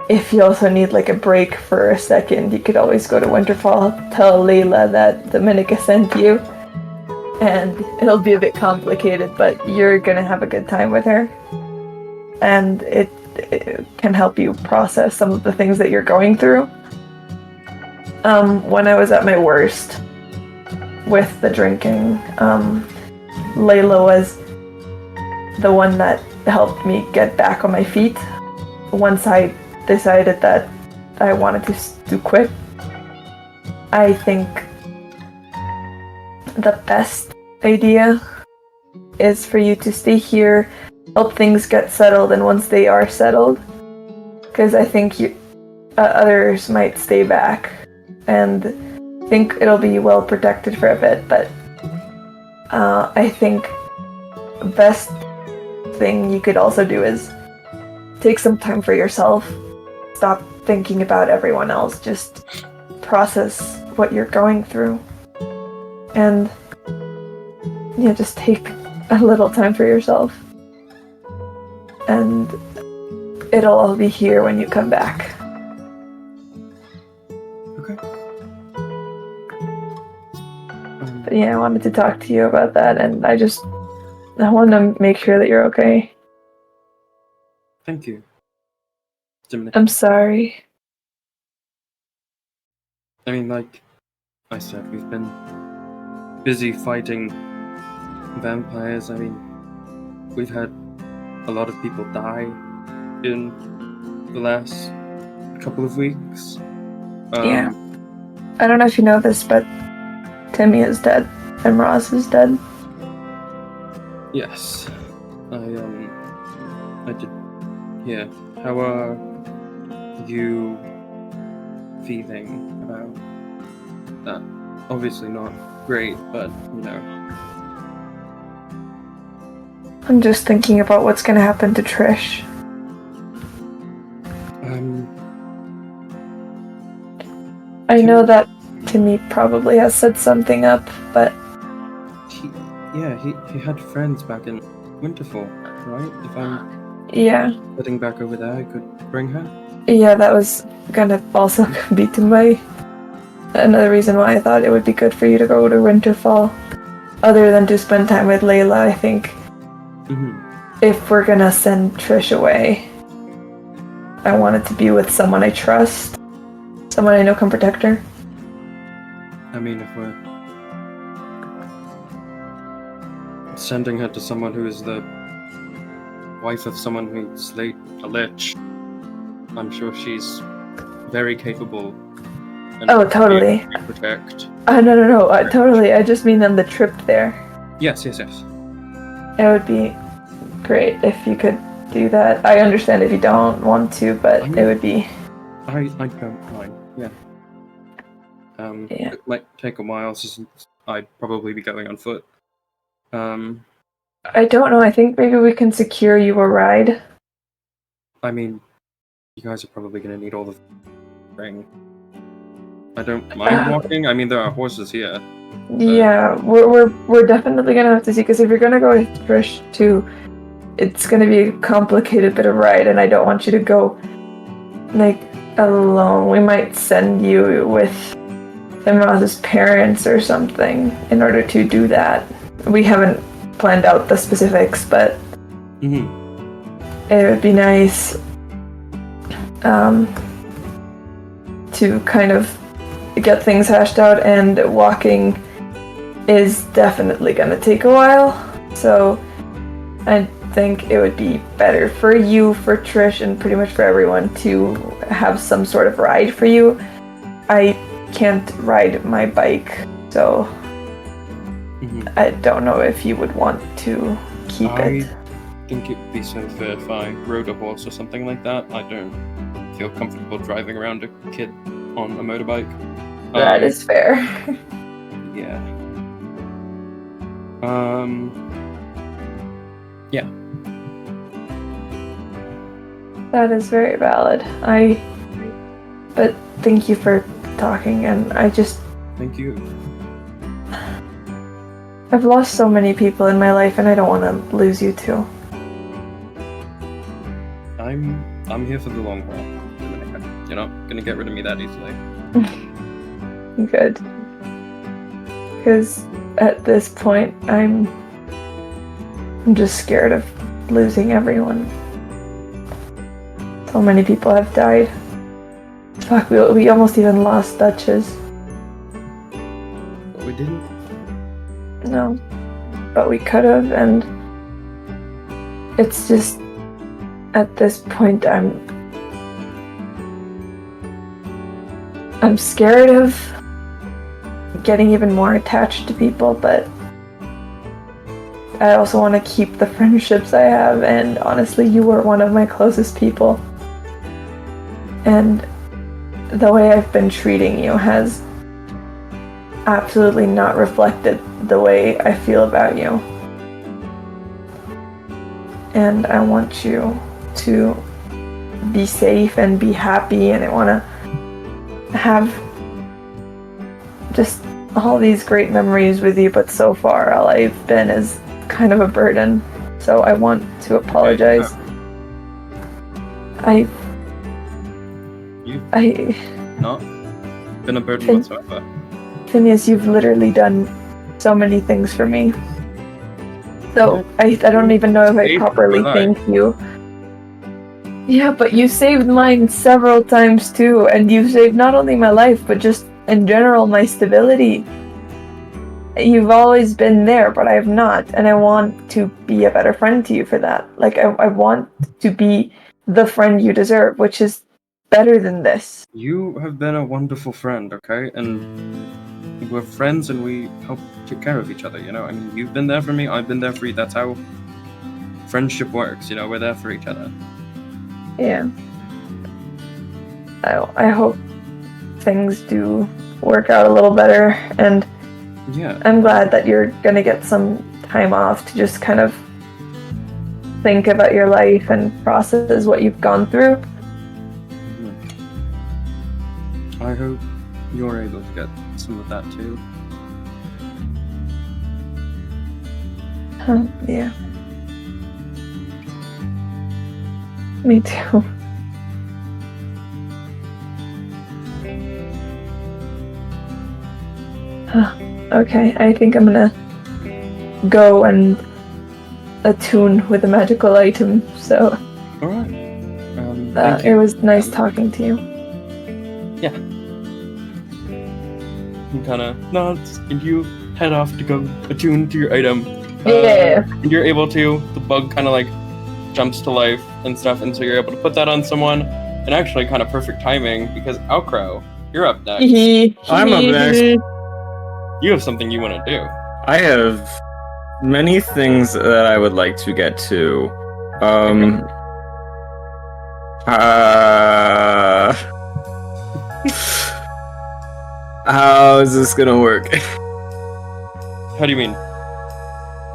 if you also need like a break for a second, you could always go to Winterfall, tell Layla that Dominica sent you, and it'll be a bit complicated, but you're gonna have a good time with her, and it can help you process some of the things that you're going through. When I was at my worst with the drinking, Layla was the one that helped me get back on my feet once I decided that I wanted to quit. I think the best idea is for you to stay here, help things get settled, and once they are settled, because I think others might stay back, and think it'll be well protected for a bit, but I think best thing you could also do is take some time for yourself. Stop thinking about everyone else. Just process what you're going through. And yeah, just take a little time for yourself. And it'll all be here when you come back. Okay. But yeah, I wanted to talk to you about that, and I want to make sure that you're okay. Thank you. Dominica. I'm sorry. I mean, like I said, we've been busy fighting vampires. I mean, we've had a lot of people die in the last couple of weeks. Yeah. I don't know if you know this, but Timmy is dead and Ross is dead. Yes. I did. Yeah. How are you feeling about that? Obviously not great, but you know. I'm just thinking about what's gonna happen to Trish. I know that Timmy probably has set something up, but he had friends back in Winterfell, right? If I'm heading back over there, I could bring her. Yeah, that was gonna also be to my another reason why I thought it would be good for you to go to Winterfell, other than to spend time with Layla. I think if we're gonna send Trish away, I want it to be with someone I trust, someone I know can protect her. I mean, if we're sending her to someone who is the wife of someone who slayed a lich, I'm sure she's very capable. And Oh, totally. to protect. No, totally. I just mean on the trip there. Yes. It would be great if you could do that. I understand if you don't want to, but it would be... I don't mind, yeah. It might take a while, since I'd probably be going on foot. I don't know, I think maybe we can secure you a ride. I mean, you guys are probably going to need all the ring. I don't mind walking. I mean, there are horses here. Yeah, we're definitely gonna have to see, because if you're gonna go with Trish too, it's gonna be a complicated bit of ride, and I don't want you to go like alone. We might send you with Imraz's parents or something in order to do that. We haven't planned out the specifics, but it would be nice to kind of get things hashed out, and walking is definitely gonna take a while, so I think it would be better for you, for Trish, and pretty much for everyone to have some sort of ride for you. I can't ride my bike, so I don't know if you would want to keep it. I think it would be safer if I rode a horse or something like that. I don't feel comfortable driving around a kid on a motorbike. That is fair. Yeah. Yeah. That is very valid. But thank you for talking, and Thank you. I've lost so many people in my life, and I don't want to lose you too. I'm here for the long haul. You're not gonna get rid of me that easily. Good. Because at this point, I'm just scared of losing everyone. So many people have died. Fuck, we almost even lost Duchess. But we didn't. No. But we could have, and it's just, at this point, I'm scared of getting even more attached to people, but I also want to keep the friendships I have, and honestly, you were one of my closest people. And the way I've been treating you has absolutely not reflected the way I feel about you. And I want you to be safe and be happy, and I want to have just all these great memories with you, but so far all I've been is kind of a burden, so I want to apologize. You've not been a burden whatsoever. Phineas, you've literally done so many things for me. So I don't even know if I properly thank you. Yeah, but you saved mine several times too, and you saved not only my life, but just in general my stability. You've always been there, but I have not, and I want to be a better friend to you for that. Like, I want to be the friend you deserve, which is better than this. You have been a wonderful friend, okay? And we're friends and we help take care of each other, you know? I mean, you've been there for me, I've been there for you. That's how friendship works, you know? We're there for each other. Yeah. I hope things do work out a little better, and Yeah. I'm glad that you're gonna get some time off to just kind of think about your life and process what you've gone through. I hope you're able to get some of that too. Yeah. Me too. Okay, I think I'm gonna go and attune with a magical item, so Alright. Thank it you. was nice talking to you. He kind of nods, and you head off to go attune to your item. Yeah. And you're able to. The bug kind of like jumps to life and stuff, and so you're able to put that on someone. And actually, kind of perfect timing because ALCROW, you're up next. I'm up next. You have something you want to do. I have many things that I would like to get to. How is this gonna work? How do you mean?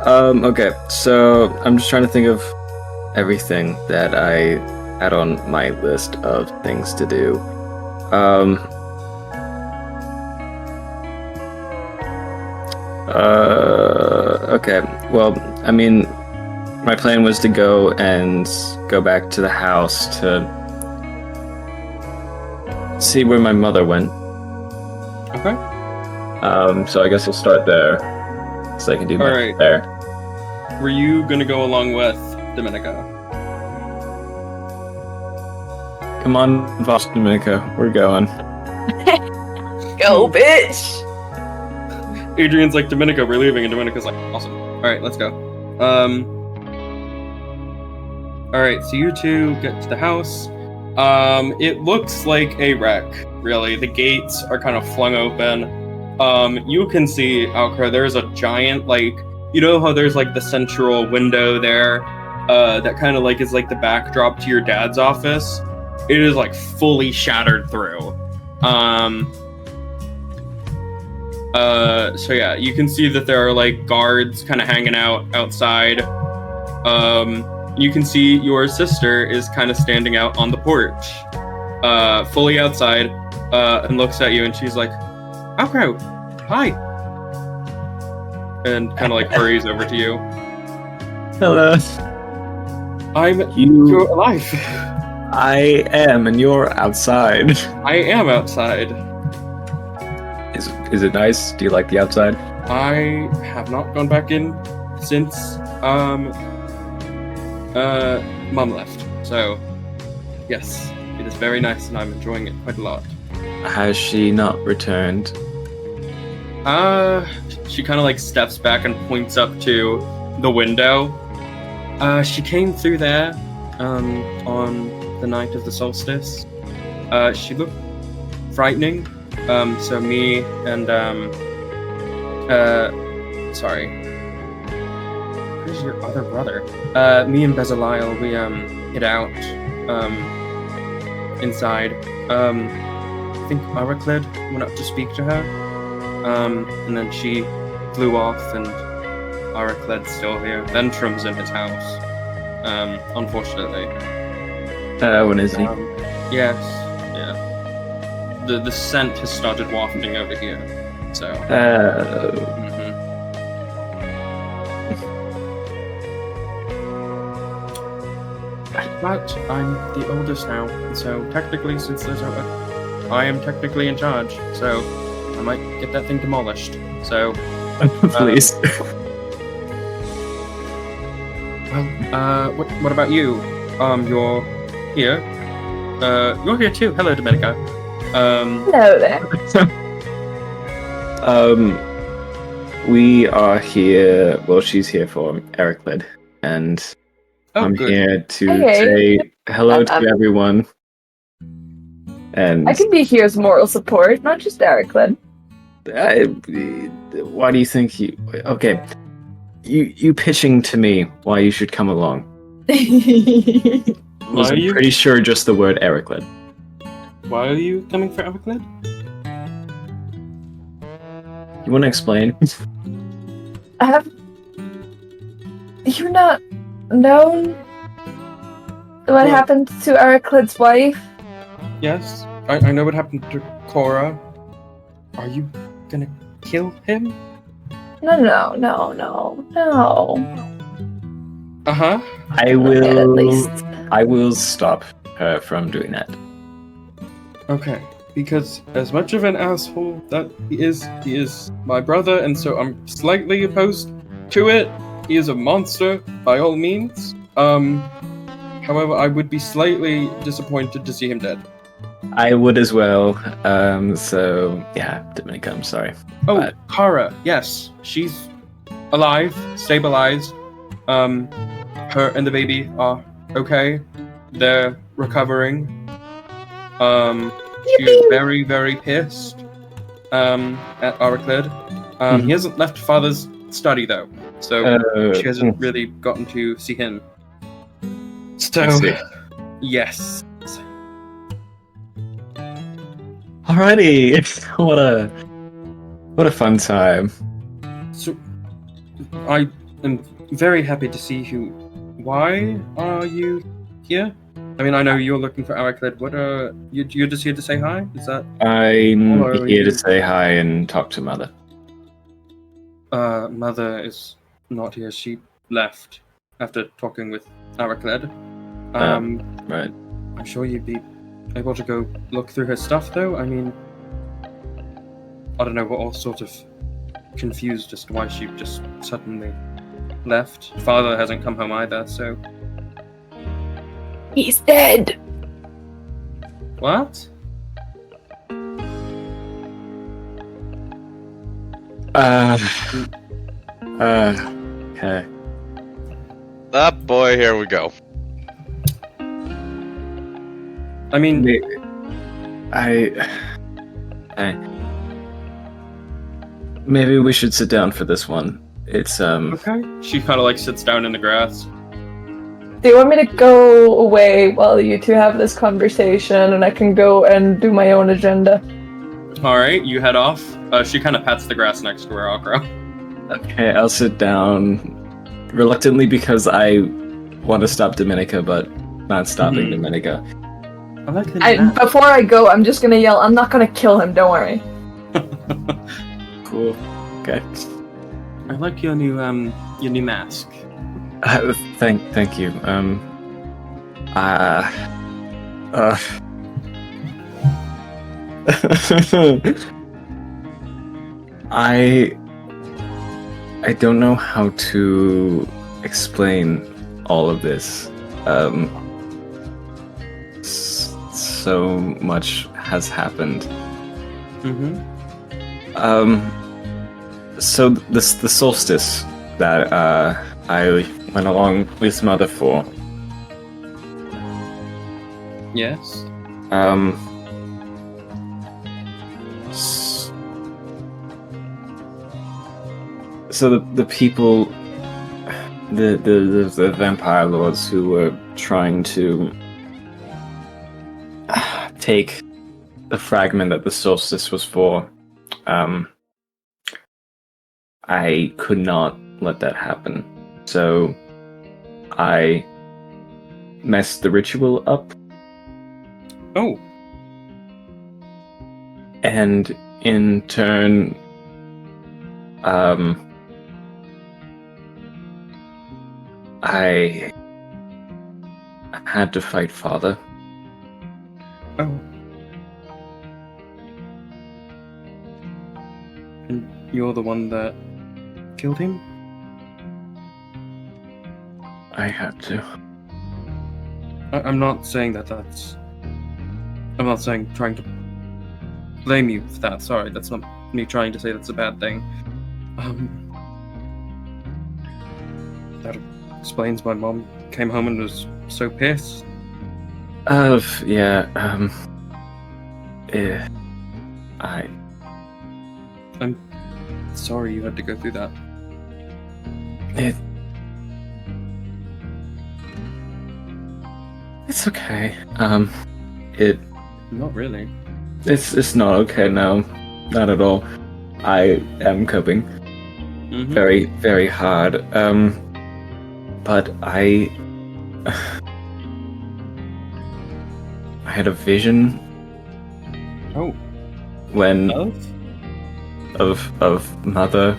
Okay, so I'm just trying to think of everything that I had on my list of things to do. Okay, well, I mean, my plan was to go back to the house to see where my mother went. Okay. So I guess we'll start there. So I can do my Alright. there. Were you gonna go along with Dominica? Come on, Boss Dominica, we're going. Go, bitch! Adrian's like, Dominica, we're leaving, and Dominica's like, awesome. Alright, let's go. Alright, so you two get to the house. It looks like a wreck, really. The gates are kind of flung open. You can see, ALCROW, there's a giant, like, you know how there's, like, the central window there? That kind of, like, is, like, the backdrop to your dad's office? It is, like, fully shattered through. So yeah, you can see that there are, like, guards kind of hanging out outside. You can see your sister is kind of standing out on the porch, fully outside, and looks at you, and she's like, ALCROW, hi! And kind of, like, hurries over to you. Hello. You're alive. I am, and you're outside. I am outside. Is it nice? Do you like the outside? I have not gone back in since, Mom left. So, yes, it is very nice and I'm enjoying it quite a lot. Has she not returned? She kind of like steps back and points up to the window. She came through there, on the night of the solstice. She looked frightening. So me and, sorry. Where's your other brother? Me and Bezaliel, we, hid out, inside. I think Araclid went up to speak to her. And then she flew off, and Araclid's still here. Ventrum's in his house, unfortunately. When is he? Yes, yeah. The scent has started wafting over here, so. Mhm. But I'm the oldest now, so technically, since there's I am technically in charge, so I might get that thing demolished. So, Please. well, what about you? You're here. You're here too. Hello, Dominica. Hello there. We are here. Well, she's here for Ericlid, and I'm good. here to Hey. say hello to everyone. And I can be here as moral support, not just Ericlid. why do you think you? Okay, you pitching to me why you should come along? Why I'm pretty sure just the word Ericlid. Why are you coming for Everclid? You want to explain? Have you not known what happened to Ericlid's wife? Yes, I know what happened to Cora. Are you gonna kill him? No. Uh-huh. I At least. will stop her from doing that. Okay, because as much of an asshole that he is my brother, and so I'm slightly opposed to it. He is a monster, by all means. However, I would be slightly disappointed to see him dead. I would as well. So yeah, Dominica, I'm sorry. Oh, But- Kara, yes, she's alive, stabilized. Her and the baby are okay. They're recovering. She's very, very pissed. At Araclid. He hasn't left Father's study though, so she hasn't really gotten to see him. So, I see. yes. Alrighty, what a fun time. So, I am very happy to see you. Why are you here? I mean, I know you're looking for Araclid. What you're just here to say hi? Is that? I'm Hello, here to you- say hi and talk to Mother. Mother is not here. She left after talking with Araclid. Right. I'm sure you'd be able to go look through her stuff, though. I mean, I don't know, we're all sort of confused as to why she just suddenly left. Father hasn't come home either, so... He's dead. What? Okay. Ah, boy, here we go. I mean, Maybe we should sit down for this one. It's okay. She kind of like sits down in the grass. Do you want me to go away while you two have this conversation and I can go and do my own agenda? Alright, you head off. She kind of pats the grass next to her, ALCROW. okay. I'll sit down reluctantly because I want to stop Dominica, but not stopping Mhm. Dominica. I like the Before I go, I'm just gonna yell, I'm not gonna kill him, don't worry. Cool. Okay. I like your new mask. Thank you. I don't know how to explain all of this. So much has happened. Mm-hmm. So the solstice that I went along with Mother for. Yes. So the people, the vampire lords who were trying to take the fragment that the solstice was for, I could not let that happen. So I messed the ritual up. Oh. And in turn, I had to fight Father. Oh. And you're the one that killed him? I had to. I'm not saying that's... I'm not saying trying to blame you for that. Sorry, that's not me trying to say that's a bad thing. That explains why Mom came home and was so pissed. Yeah, I'm sorry you had to go through that. It's okay. Not really. It's not okay now. Not at all. I am coping Mm-hmm. very, very hard. But I had a vision Oh, when love? of Mother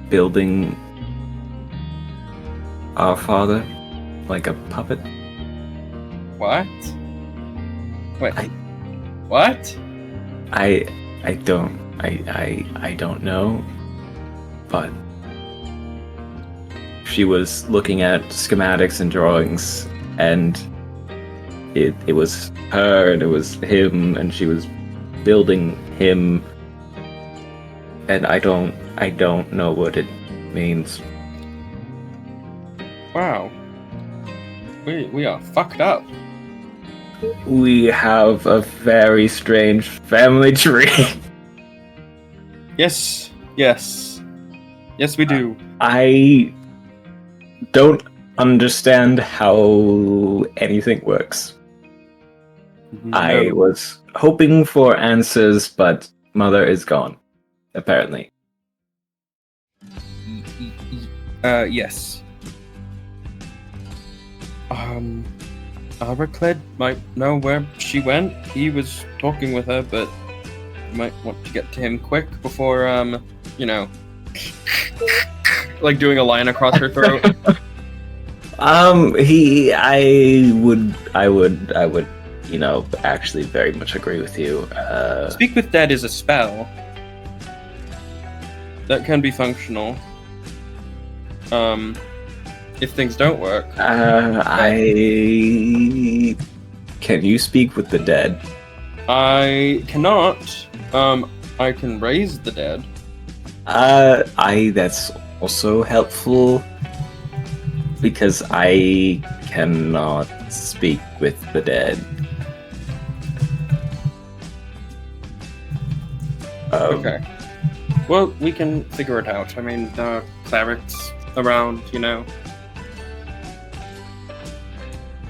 building our father like a puppet. What? Wait. I- What? I don't know, but she was looking at schematics and drawings, and it was her and it was him, and she was building him, and I don't know what it means. Wow. We are fucked up. We have a very strange family tree. Yes. Yes, we do. I don't understand how anything works. I No. was hoping for answers, but Mother is gone, apparently. Yes. Aracled might know where she went. He was talking with her, but you might want to get to him quick before, like doing a line across her throat. I would, actually very much agree with you. Speak with Dead is a spell that can be functional. If things don't work. Can you speak with the dead? I cannot. I can raise the dead. That's also helpful because I cannot speak with the dead. Okay. Well, we can figure it out. I mean, there are clerics around,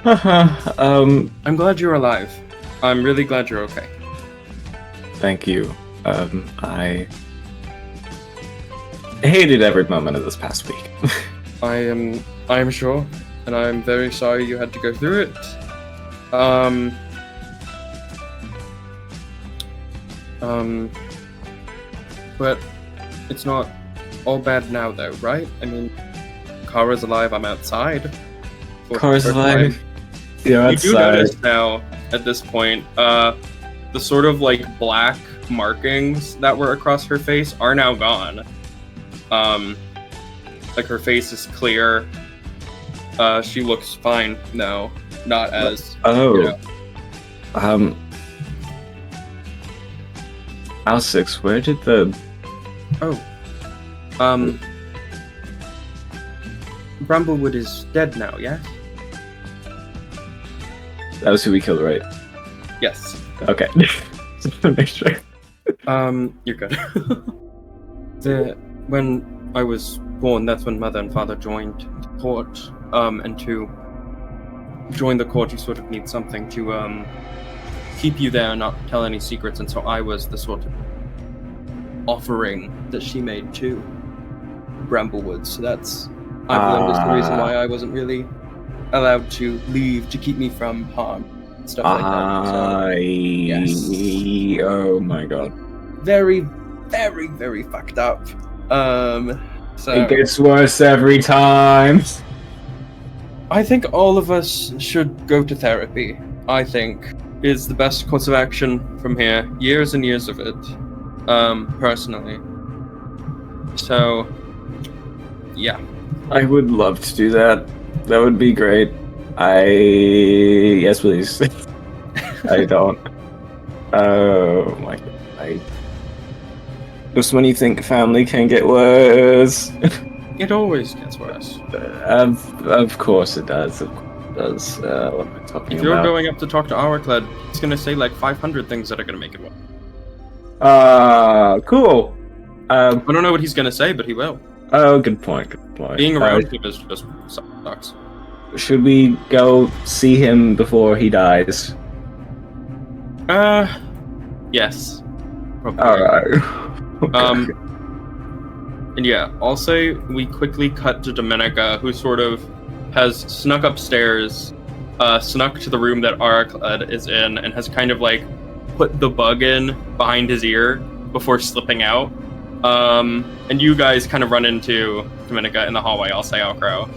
I'm glad you're alive. I'm really glad you're okay. Thank you. I hated every moment of this past week. I am sure, and I'm very sorry you had to go through it. But it's not all bad now, though, right? I mean, Kara's alive. I'm outside. Kara's alive. You're You do outside. notice now, at this point, the sort of like black markings that were across her face are now gone. Like her face is clear. She looks fine now, not as. Oh. Al6, where did the... Bramblewood is dead now, yes? That was who we killed, right? Yes. Okay. Just to make sure. You're good. When I was born, that's when Mother and Father joined the court. And to join the court, you sort of need something to, keep you there and not tell any secrets, and so I was the sort of offering that she made to Bramblewood. So that's, I believe, is the reason why I wasn't really allowed to leave to keep me from harm and stuff like that. So, yes. Oh my god. Very, very, very fucked up. So It gets worse every time. I think all of us should go to therapy. I think is the best course of action from here. Years and years of it, personally. So, yeah. I would love to do that. That would be great. Yes, please. I don't. Oh my god. Just when you think family can get worse. It always gets worse. Of course it does. Of course it does. What am I talking If you're about? going up to talk to ALCROW, he's gonna say like 500 things that are gonna make it worse. Cool. I don't know what he's gonna say, but he will. Oh, good point. Good point. Being around him is just sucks. Should we go see him before he dies? Yes. Probably. Alright. And yeah, I'll say we quickly cut to Dominica, who sort of has snuck upstairs, snuck to the room that ALCROW is in, and has kind of like put the bug in behind his ear before slipping out. And you guys kind of run into Dominica in the hallway, I'll say ALCROW.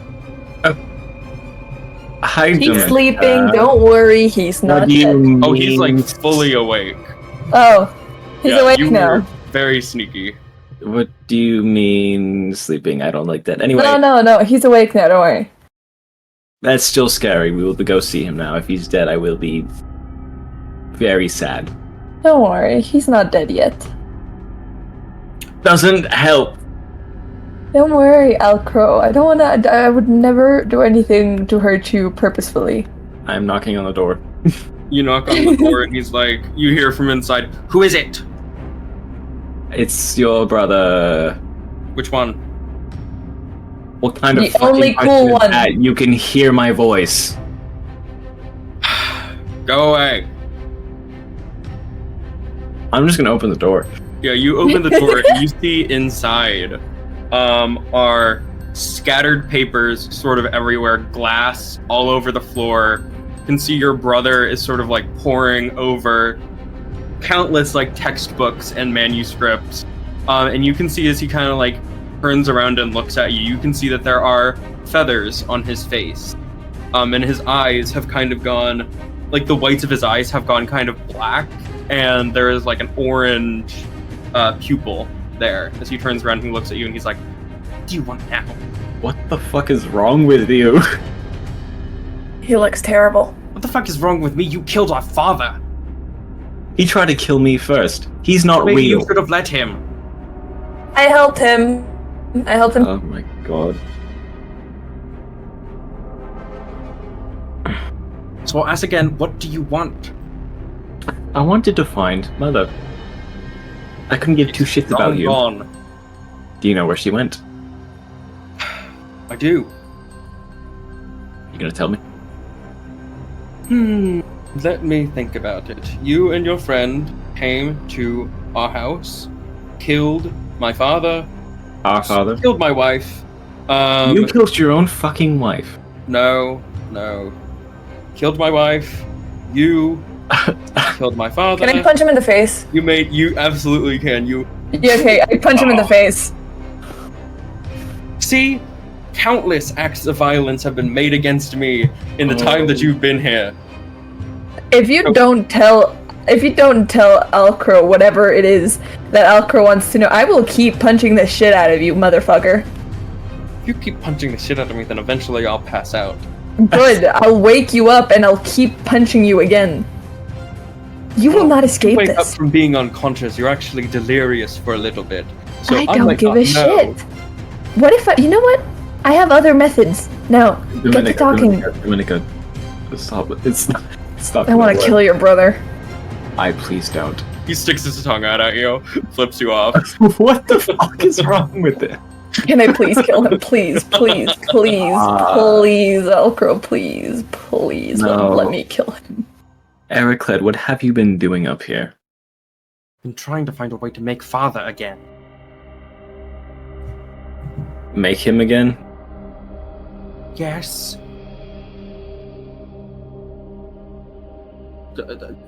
Hi, He's Dominica. sleeping. Don't worry, he's What not do you dead. mean? Oh, he's like fully awake. Oh, he's Yeah, awake you now. were very sneaky. What do you mean sleeping? I don't like that. Anyway, No, he's awake now. Don't worry. that's still scary. We will go see him now. If he's dead, I will be very sad. Don't worry, he's not dead yet. Doesn't help. Don't worry, ALCROW. I would never do anything to hurt you purposefully. I'm knocking on the door. You knock on the door and he's like, you hear from inside, "Who is it?" It's your brother. Which one? What kind of The fucking only question cool is one. that? You can hear my voice. Go away. I'm just gonna open the door. Yeah, you open the door and you see inside are scattered papers sort of everywhere, glass all over the floor. You can see your brother is sort of like poring over countless like textbooks and manuscripts. And you can see as he kind of like turns around and looks at you, you can see that there are feathers on his face. And his eyes have kind of gone, like the whites of his eyes have gone kind of black, and there is like an orange pupil there. As he turns around, he looks at you and he's like, "What do you want now?" What the fuck is wrong with you? He looks terrible. "What the fuck is wrong with me? You killed our father. He tried to kill me first. He's not Maybe real. you should have let him." I helped him. Oh my god. So I'll ask again, what do you want? I wanted to find Mother. I couldn't give two shits about you. Gone. Do you know where she went? I do. You gonna tell me? Let me think about it. You and your friend came to our house, killed my father, Our father? killed my wife. You killed your own fucking wife. No. Killed my wife. You killed my father. Can I punch him in the face? You absolutely can. Yeah, okay, I punch him in the face. See, countless acts of violence have been made against me in the time that you've been here. If you don't tell ALCROW whatever it is that ALCROW wants to know, I will keep punching the shit out of you, motherfucker. If you keep punching the shit out of me, then eventually I'll pass out. Good, I'll wake you up and I'll keep punching you again. You will not escape Wake up this. from being unconscious. You're actually delirious for a little bit. So I might don't give not a know. shit. What if you know what? I have other methods. No, get to talking. Dominica, stop it. It's not. Stop. I want to kill your brother. Please don't. He sticks his tongue out at you, flips you off. What the fuck is wrong with it? Can I please kill him? Please, ALCROW, please. No. Let me kill him. Ericled, what have you been doing up here? I'm trying to find a way to make father again. Make him again? Yes.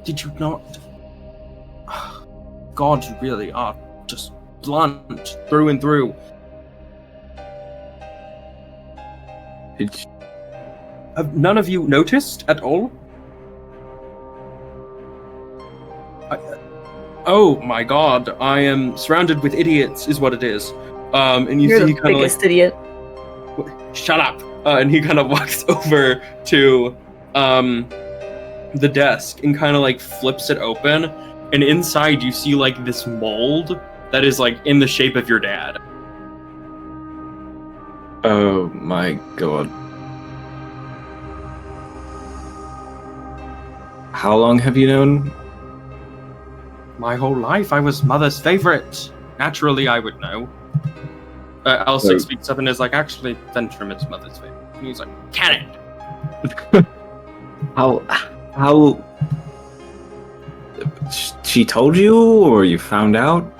Did you not? God, you really are just blunt through and through. Have none of you noticed at all? Oh my god, I am surrounded with idiots, is what it is. And you You're see the kind of biggest idiot. Shut up. and he kind of walks over to the desk and kind of like flips it open, and inside you see like this mold that is like in the shape of your dad. Oh my god. How long have you known? My whole life, I was Mother's favorite. Naturally, I would know. L6 speaks up and is like, actually, Ventrum is Mother's favorite. And he's like, can it? How? She told you, or you found out?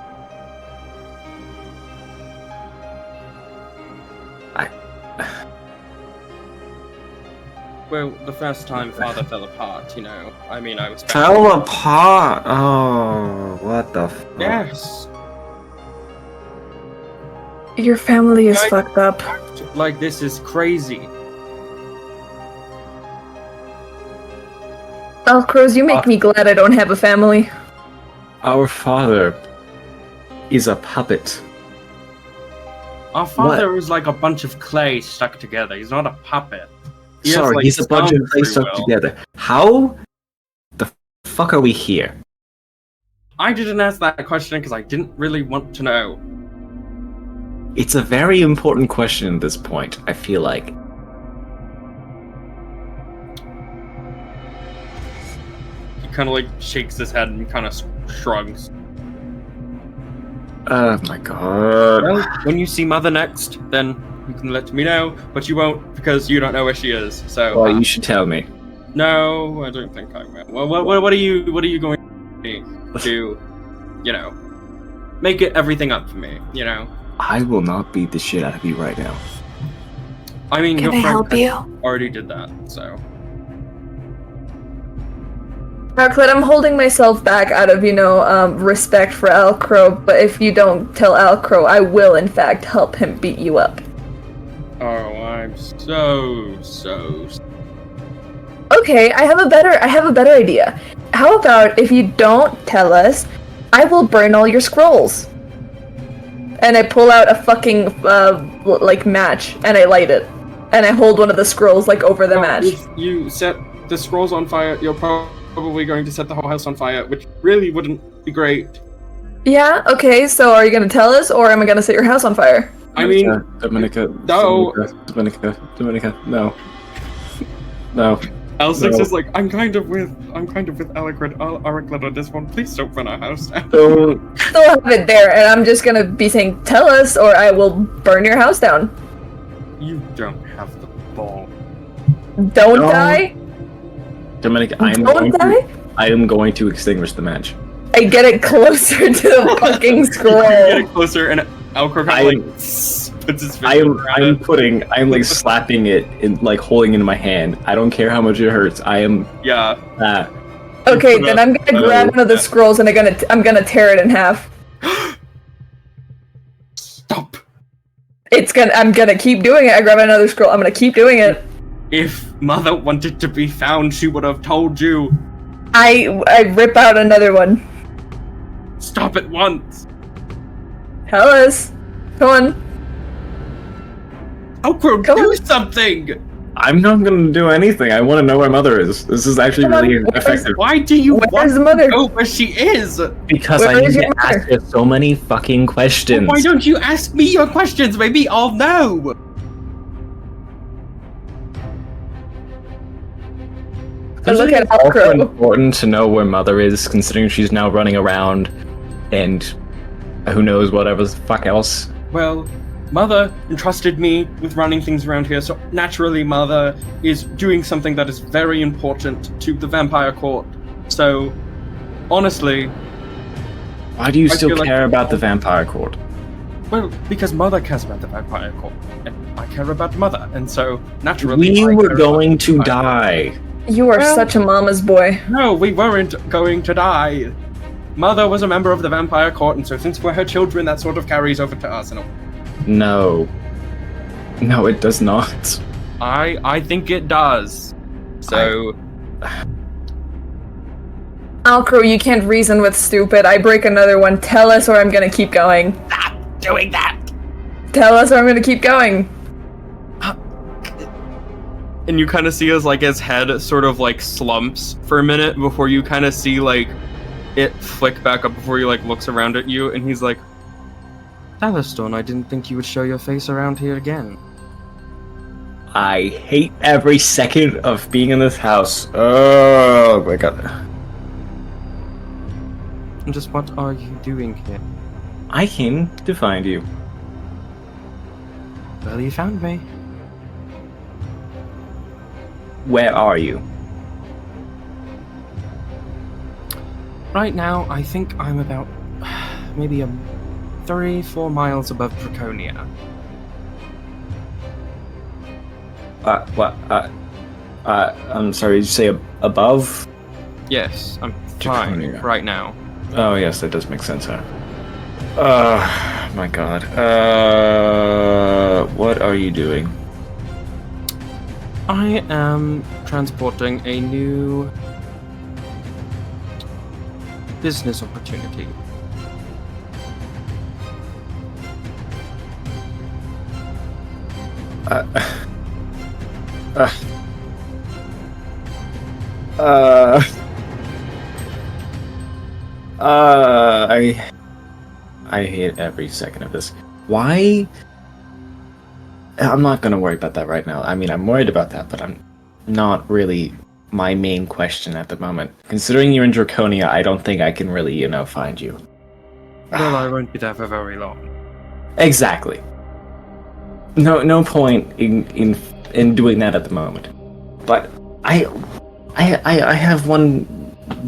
Well, the first time Father fell apart, you know. I mean, I was... Fell apart? Oh, what the fuck? Yes. Your family is fucked up. Like, this is crazy. ALCROWs, you make me glad I don't have a family. Our father is a puppet. Our father is like a bunch of clay stuck together. He's not a puppet. Sorry, like, he's a bunch of clay stuck together. How the fuck are we here? I didn't ask that question because I didn't really want to know. It's a very important question at this point, I feel like. He kind of like shakes his head and kind of shrugs. Oh my god. Well, when you see Mother next, then you can let me know, but you won't because you don't know where she is. So. Well, you should tell me. No, I don't think I will. Well, what are you going to, you know, make it everything up for me? You know. I will not beat the shit out of you right now. I mean, Can I help you? already did that, so. Arclet, I'm holding myself back out of, respect for ALCROW, but if you don't tell ALCROW, I will, in fact, help him beat you up. Oh, I'm so. Okay, I have a better idea. How about if you don't tell us, I will burn all your scrolls. And I pull out a fucking, match, and I light it. And I hold one of the scrolls, over the match. If you set the scrolls on fire, you're probably going to set the whole house on fire, which really wouldn't be great. Yeah, okay, so are you gonna tell us, or am I gonna set your house on fire? I mean... Dominica, no. Dominica, no. No. L6 is like, I'm kind of with Araclet on this one. Please don't burn our house down. Don't. Still have it there, and I'm just gonna be saying, tell us, or I will burn your house down. You don't have the ball. Don't die? Dominica, I am going to extinguish the match. I get it closer to the fucking scroll. Get it closer, and ALCROW kind of puts his finger I'm slapping it and holding it in my hand. I don't care how much it hurts. I am. Yeah. Okay, then I'm gonna grab one of the scrolls and I'm gonna tear it in half. Stop. I'm gonna keep doing it. I grab another scroll. I'm gonna keep doing it. If Mother wanted to be found, she would have told you. I rip out another one. Stop at once. Hellas, come on. ALCROW, do something. I'm not gonna do anything. I want to know where Mother is. This is actually really effective. Why do you want Mother? to know where she is? Because I need to ask her so many fucking questions. Well, why don't you ask me your questions? Maybe I'll know. Look at It's also ALCROW. important to know where Mother is, considering she's now running around, and who knows whatever the fuck else. Well, Mother entrusted me with running things around here, so naturally Mother is doing something that is very important to the Vampire Court. So, honestly... Why do you still care about the Vampire Court? Well, because Mother cares about the Vampire Court, and I care about Mother, and so, naturally... We were going to die. You are such a mama's boy. No, we weren't going to die. Mother was a member of the Vampire Court, and so since we're her children, that sort of carries over to us. No. No, it does not. I think it does. So... ALCROW, you can't reason with stupid. I break another one. Tell us or I'm gonna keep going. Stop doing that! Tell us or I'm gonna keep going. and you kind of see his head sort of like slumps for a minute before you kind of see like it flick back up before he like looks around at you, and he's like, Dallaston, I didn't think you would show your face around here again. I hate every second of being in this house. Oh my god. And just what are you doing here? I came to find you. Well, you found me. Where are you? Right now, I think I'm about maybe 3-4 miles above Draconia. I'm sorry, did you say above? Yes, I'm flying Draconia. right now. Oh, yes, that does make sense, huh? My god. What are you doing? I am transporting a new business opportunity. I hate every second of this. Why? I'm not gonna worry about that right now. I mean, I'm worried about that, but I'm not really my main question at the moment. Considering you're in Draconia, I don't think I can really, find you. Well, I won't be there for very long. Exactly. No point in doing that at the moment. But I have one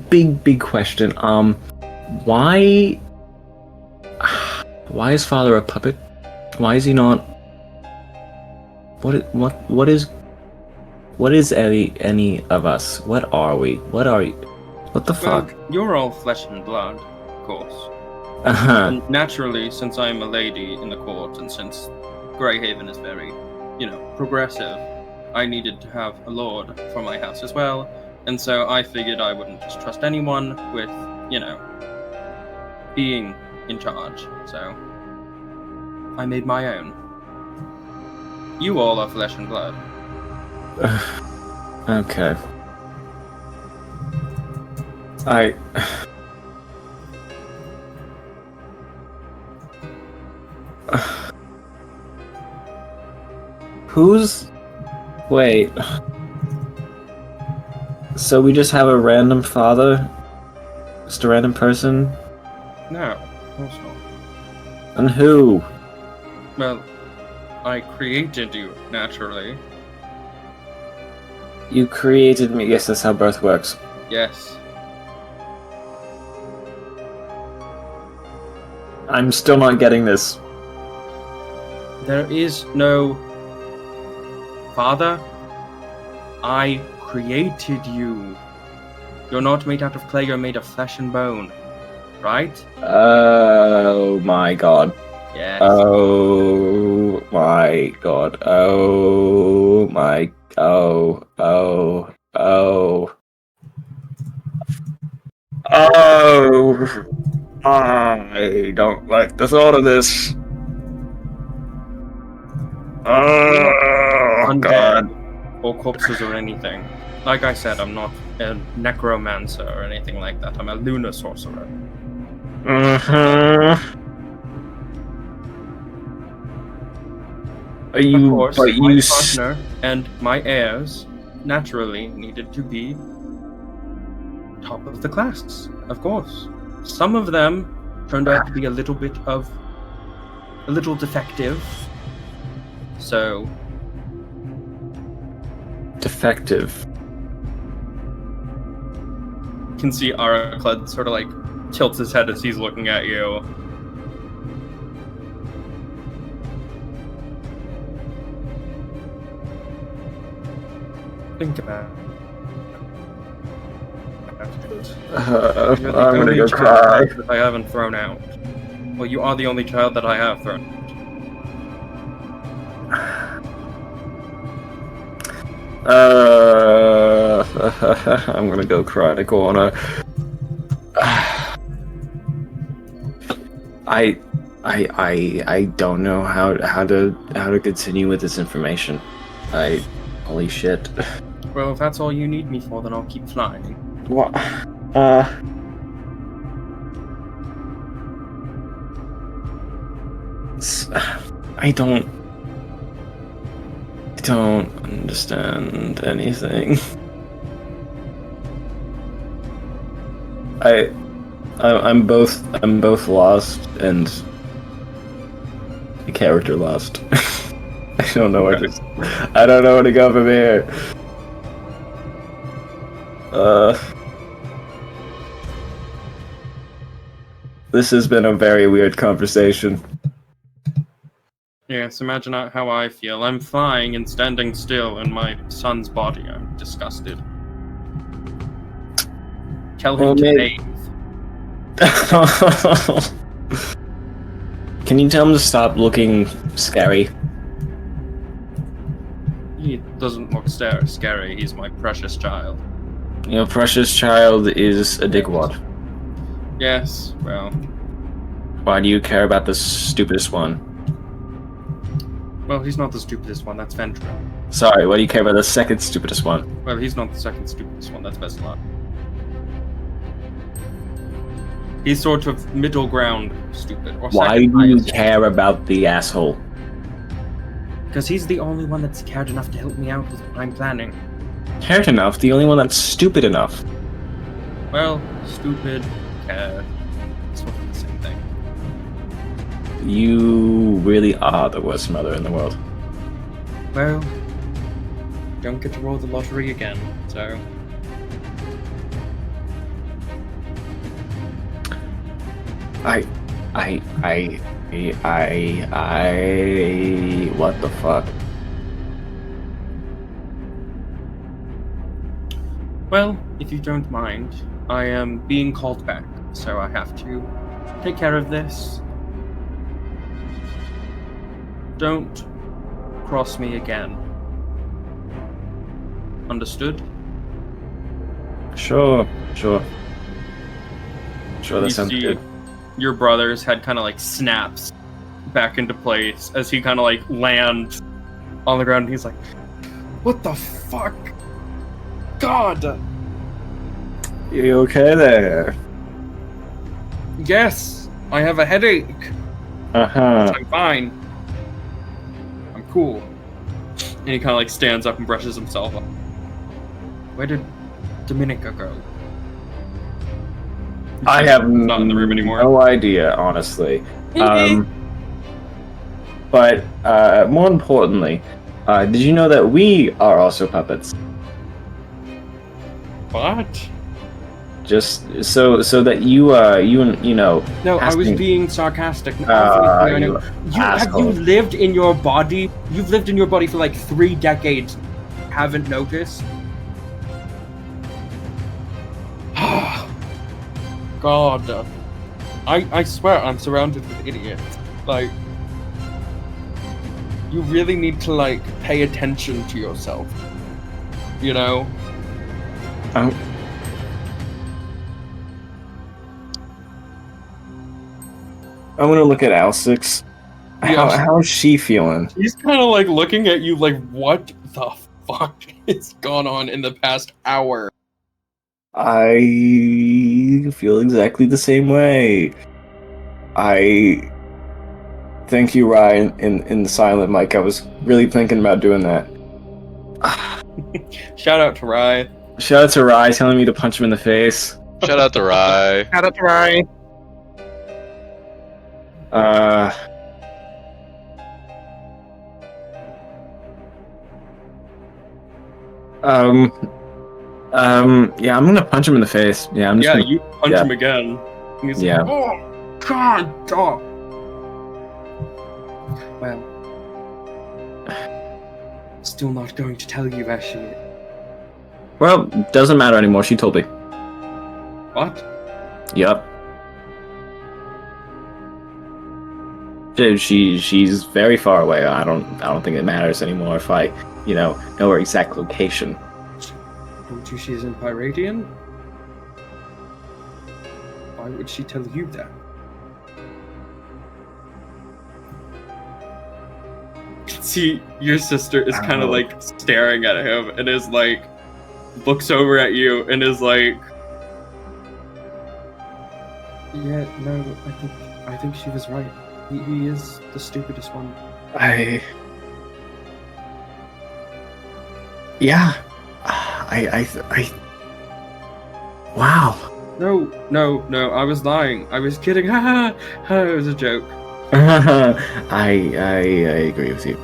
big question. Why is Father a puppet? Why is he not? What is any of us? What are we? What are you? What the fuck? Well, you're all flesh and blood, of course. Uh-huh. And naturally, since I'm a lady in the court, and since Greyhaven is very, progressive, I needed to have a lord for my house as well, and so I figured I wouldn't just trust anyone with, being in charge, so I made my own. You all are flesh and blood. Okay. Wait. So we just have a random father? Just a random person? No, of course not. And who? Well, I created you, naturally. You created me. Yes, that's how birth works. Yes. I'm still not getting this. There is no father. I created you. You're not made out of clay, you're made of flesh and bone. Right? Oh my god. Yes. Oh my god. Oh my. Oh. I don't like the thought of this. Oh god. Or corpses or anything. Like I said, I'm not a necromancer or anything like that. I'm a lunar sorcerer. Of course, my partner and my heirs naturally needed to be top of the class, of course. Some of them turned out to be a little defective. So... Defective. You can see Aracled sort of like tilts his head as he's looking at you. Think about it. You're the I'm gonna only go child cry. that I haven't thrown out. Well, you are the only child that I have thrown out. I'm gonna go cry in a corner. I don't know how to continue with this information. Holy shit. Well, if that's all you need me for, then I'll keep flying. What? I don't understand anything. I'm both lost and the character lost. I don't know where to go from here. This has been a very weird conversation. Yes, imagine how I feel. I'm flying and standing still in my son's body. I'm disgusted. Tell him to bathe. Can you tell him to stop looking scary? He doesn't look scary. He's my precious child. Your precious child is a dickwad. Yes, well... Why do you care about the stupidest one? Well, he's not the stupidest one, that's Ventra. Sorry, why do you care about the second stupidest one? Well, he's not the second stupidest one, that's Vesla. He's sort of middle ground stupid. Or Why do you care about the asshole? Because he's the only one that's cared enough to help me out with what I'm planning. Cared enough? The only one that's stupid enough. Well, stupid, care, sort of the same thing. You really are the worst mother in the world. Well, don't get to roll the lottery again, so... what the fuck? Well, if you don't mind, I am being called back, so I have to take care of this. Don't cross me again. Understood? Sure, that sounds good. Your brother's head kind of like snaps back into place as he kind of like lands on the ground and he's like, what the fuck? God! You okay there? Yes, I have a headache. Uh-huh. I'm fine. I'm cool. And he kind of like stands up and brushes himself up. Where did Dominica go? I have not in the room anymore. No idea, honestly. But more importantly, did you know that we are also puppets? What? Just so that you know. No, I was being sarcastic. You lived in your body. You've lived in your body for like 3 decades. Haven't noticed? God, I swear I'm surrounded with idiots. Like, you really need to like pay attention to yourself. You know? I'm gonna look at Al6. How is she feeling? He's kind of like looking at you like, what the fuck has gone on in the past hour? I feel exactly the same way. Thank you, Ryan, in the silent mic. I was really thinking about doing that. Shout out to Rye. Shout out to Rye telling me to punch him in the face. Shout out to Rye. Shout out to Rye. Yeah, I'm gonna punch him in the face. Yeah, I'm just gonna... you punch him again. And he's like, oh, God, dog. Well, still not going to tell you where she is. Well, doesn't matter anymore. She told me. What? Yup. She's very far away. I don't think it matters anymore if I, know her exact location. Told you she's in Pyradian? Why would she tell you that? see your sister is kind of like staring at him and is like, looks over at you and is like, yeah, no, I think she was right. He is the stupidest one. Wow. No, I was lying. I was kidding. Ha ha ha, it was a joke. I agree with you.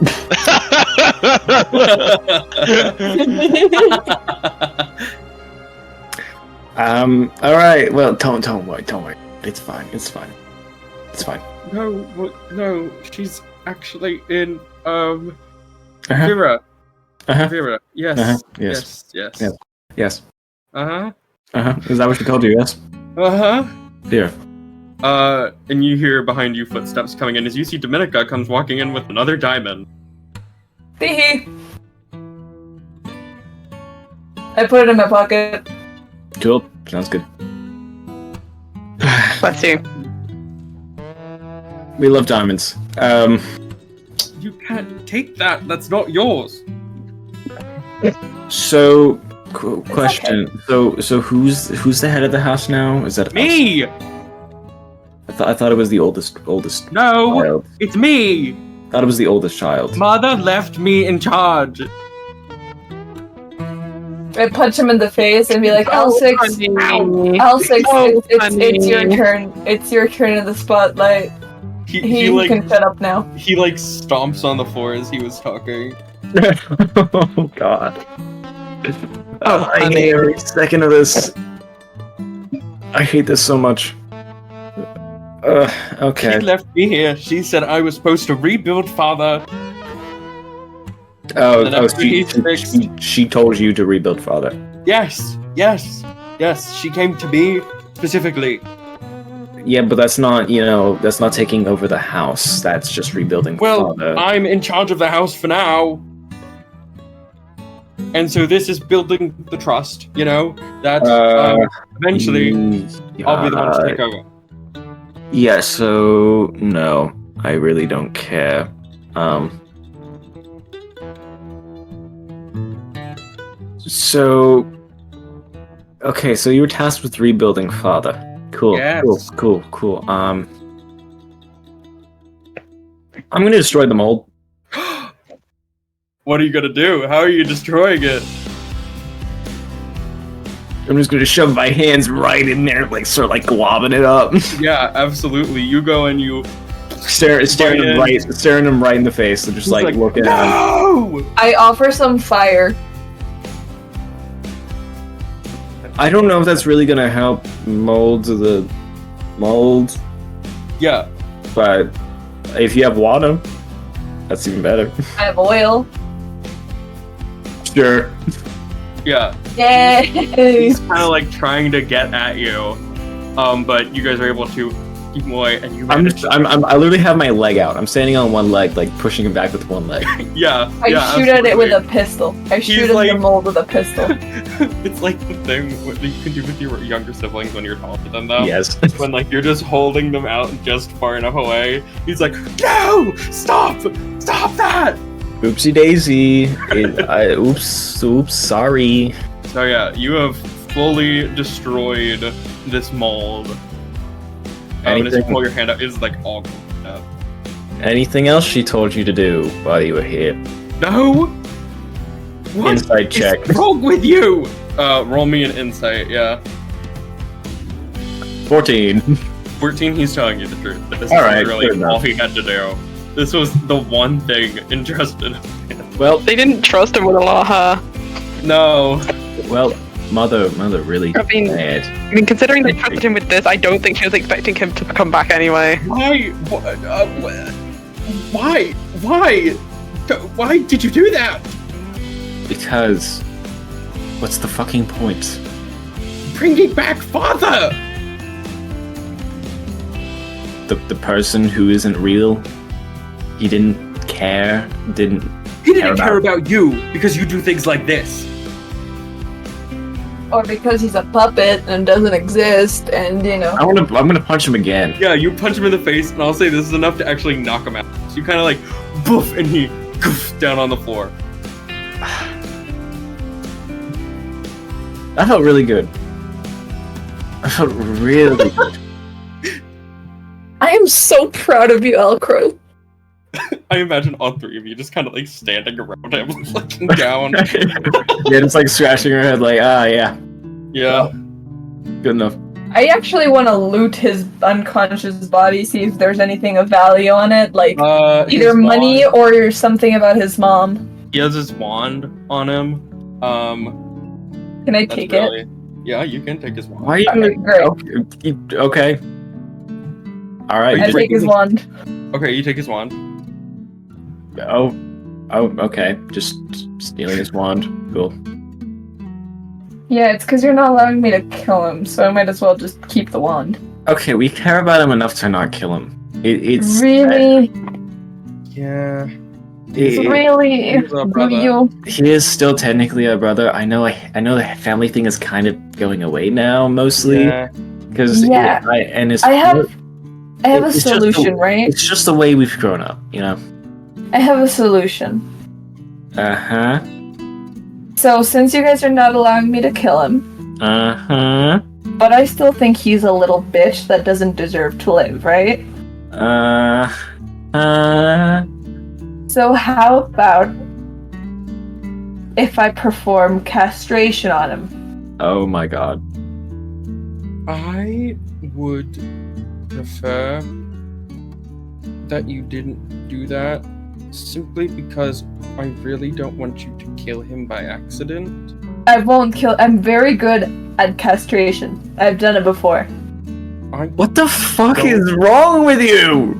All right. Well, don't worry. It's fine. No, she's actually in Vera. Vera. Yes. Yes. Uh-huh. Is that what she called you? Yes. Here. And you hear behind you footsteps coming in as you see Dominica comes walking in with another diamond. Tee. I put it in my pocket. Cool. Sounds good. Bless you. We love diamonds. You can't take that. That's not yours. So, question. Okay. So who's the head of the house now? Is that me? Us? I thought it was the oldest. No, child. It's me. Thought it was the oldest child. Mother left me in charge. I punch him in the face and be like, L6, it's your turn. It's your turn in the spotlight. He like, can shut up now. He like stomps on the floor as he was talking. Oh God. I hate every second of this. I hate this so much. Okay. She left me here. She said I was supposed to rebuild father. She told you to rebuild father. Yes. She came to me specifically. Yeah, but that's not taking over the house. That's just rebuilding father. Well, I'm in charge of the house for now. And so this is building the trust, that eventually I'll be the one to take over. Yeah, so no, I really don't care. So you were tasked with rebuilding father. Cool. Yes. Cool. I'm gonna destroy the mold. What are you gonna do? How are you destroying it? I'm just gonna shove my hands right in there, like globbing it up. Yeah, absolutely. You go and you staring him right in the face, and just like looking at him. I offer some fire. I don't know if that's really gonna help mold the mold. Yeah. But if you have water, that's even better. I have oil. Sure. Yeah. Yay! He's kind of like trying to get at you, but you guys are able to keep him away, and you. I literally have my leg out. I'm standing on one leg, like pushing him back with one leg. Yeah. I shoot at it with a pistol. I shoot at the mold with a pistol. It's like the thing that you can do with your younger siblings when you're taller than them. Yes. When like you're just holding them out just far enough away. He's like, no! Stop that! Oopsie daisy. Oops, sorry. So yeah, you have fully destroyed this mold. And as you pull your hand out, it's like all gone up. Anything else she told you to do while you were here? No! What insight check. What's wrong with you? Roll me an insight, yeah. 14. 14, he's telling you the truth. This all right, is really all he had to do. This was the one thing entrusted. Well, they didn't trust him with a lot, huh? No. Well, mother really bad. I mean, considering they trusted him with this, I don't think she was expecting him to come back anyway. Why? Why did you do that? Because what's the fucking point? Bringing back father. The person who isn't real. He didn't care. He didn't care about you because you do things like this. Or because he's a puppet and doesn't exist, and I'm gonna punch him again. Yeah, you punch him in the face, and I'll say this is enough to actually knock him out. So you kind of like, boof, and he goof, down on the floor. That felt really good. I felt really good. I am so proud of you, ALCROW. I imagine all three of you just kind of like standing around him, looking down. Yeah, just like scratching your head, like, yeah. Yeah. Good enough. I actually want to loot his unconscious body, see if there's anything of value on it, like either his money wand- or something about his mom. He has his wand on him. Can I That's take really- it? Yeah, you can take his wand. Why are you Okay, great. Okay. Alright. I take his wand. Okay, you take his wand. Oh, okay. Just stealing his wand. Cool. Yeah, it's because you're not allowing me to kill him, so I might as well just keep the wand. Okay, we care about him enough to not kill him. It's Really? Yeah. Really? He's our brother. You? He is still technically a brother. I know the family thing is kind of going away now, mostly. Yeah. Because Yeah. I have a it's just solution, right? It's just the way we've grown up, you know. I have a solution. Uh-huh. So, since you guys are not allowing me to kill him, Uh-huh. but I still think he's a little bitch that doesn't deserve to live, right? So how about if I perform castration on him? Oh my god. I would prefer that you didn't do that simply because I really don't want you to kill him by accident. I won't kill. I'm very good at castration. I've done it before. What the fuck is wrong with you?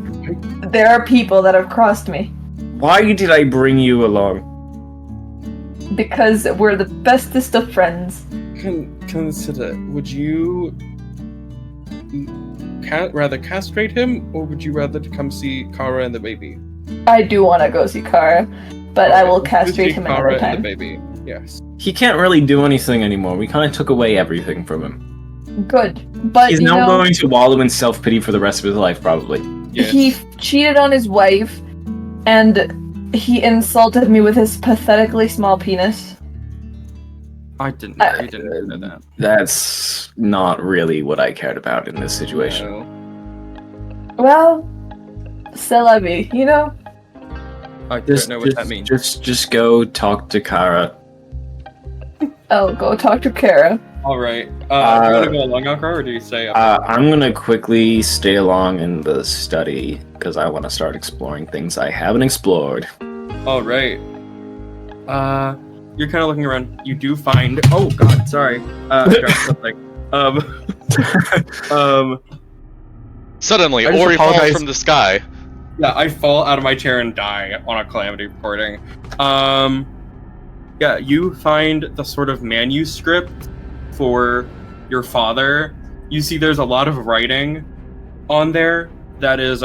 There are people that have crossed me Why did I bring you along? because we're the bestest of friends. Consider, would you rather castrate him, or would you rather come see Kara and the baby? I do want to go see Kara, but I will Let's castrate see him Kara another and the time. baby. Yes. He can't really do anything anymore. We kind of took away everything from him. Good, but He's you now know, going to wallow in self-pity for the rest of his life, probably. Yes. he cheated on his wife, and he insulted me with his pathetically small penis. I didn't know. You didn't know that. That's not really what I cared about in this situation. No. Well, c'est la vie, you know? I don't know what that means. Just go talk to Kara. I'll go talk to Kara. All right. Do you want to go along, Alcrow, or do you stay up? I'm gonna quickly stay along in the study because I want to start exploring things I haven't explored. All right. You're kind of looking around. You do find. Oh God, sorry. I dropped something. Suddenly, I just Ori falls apologize. from the sky. Yeah, I fall out of my chair and die on a calamity recording. Yeah, you find the sort of manuscript for your father. You see there's a lot of writing on there that is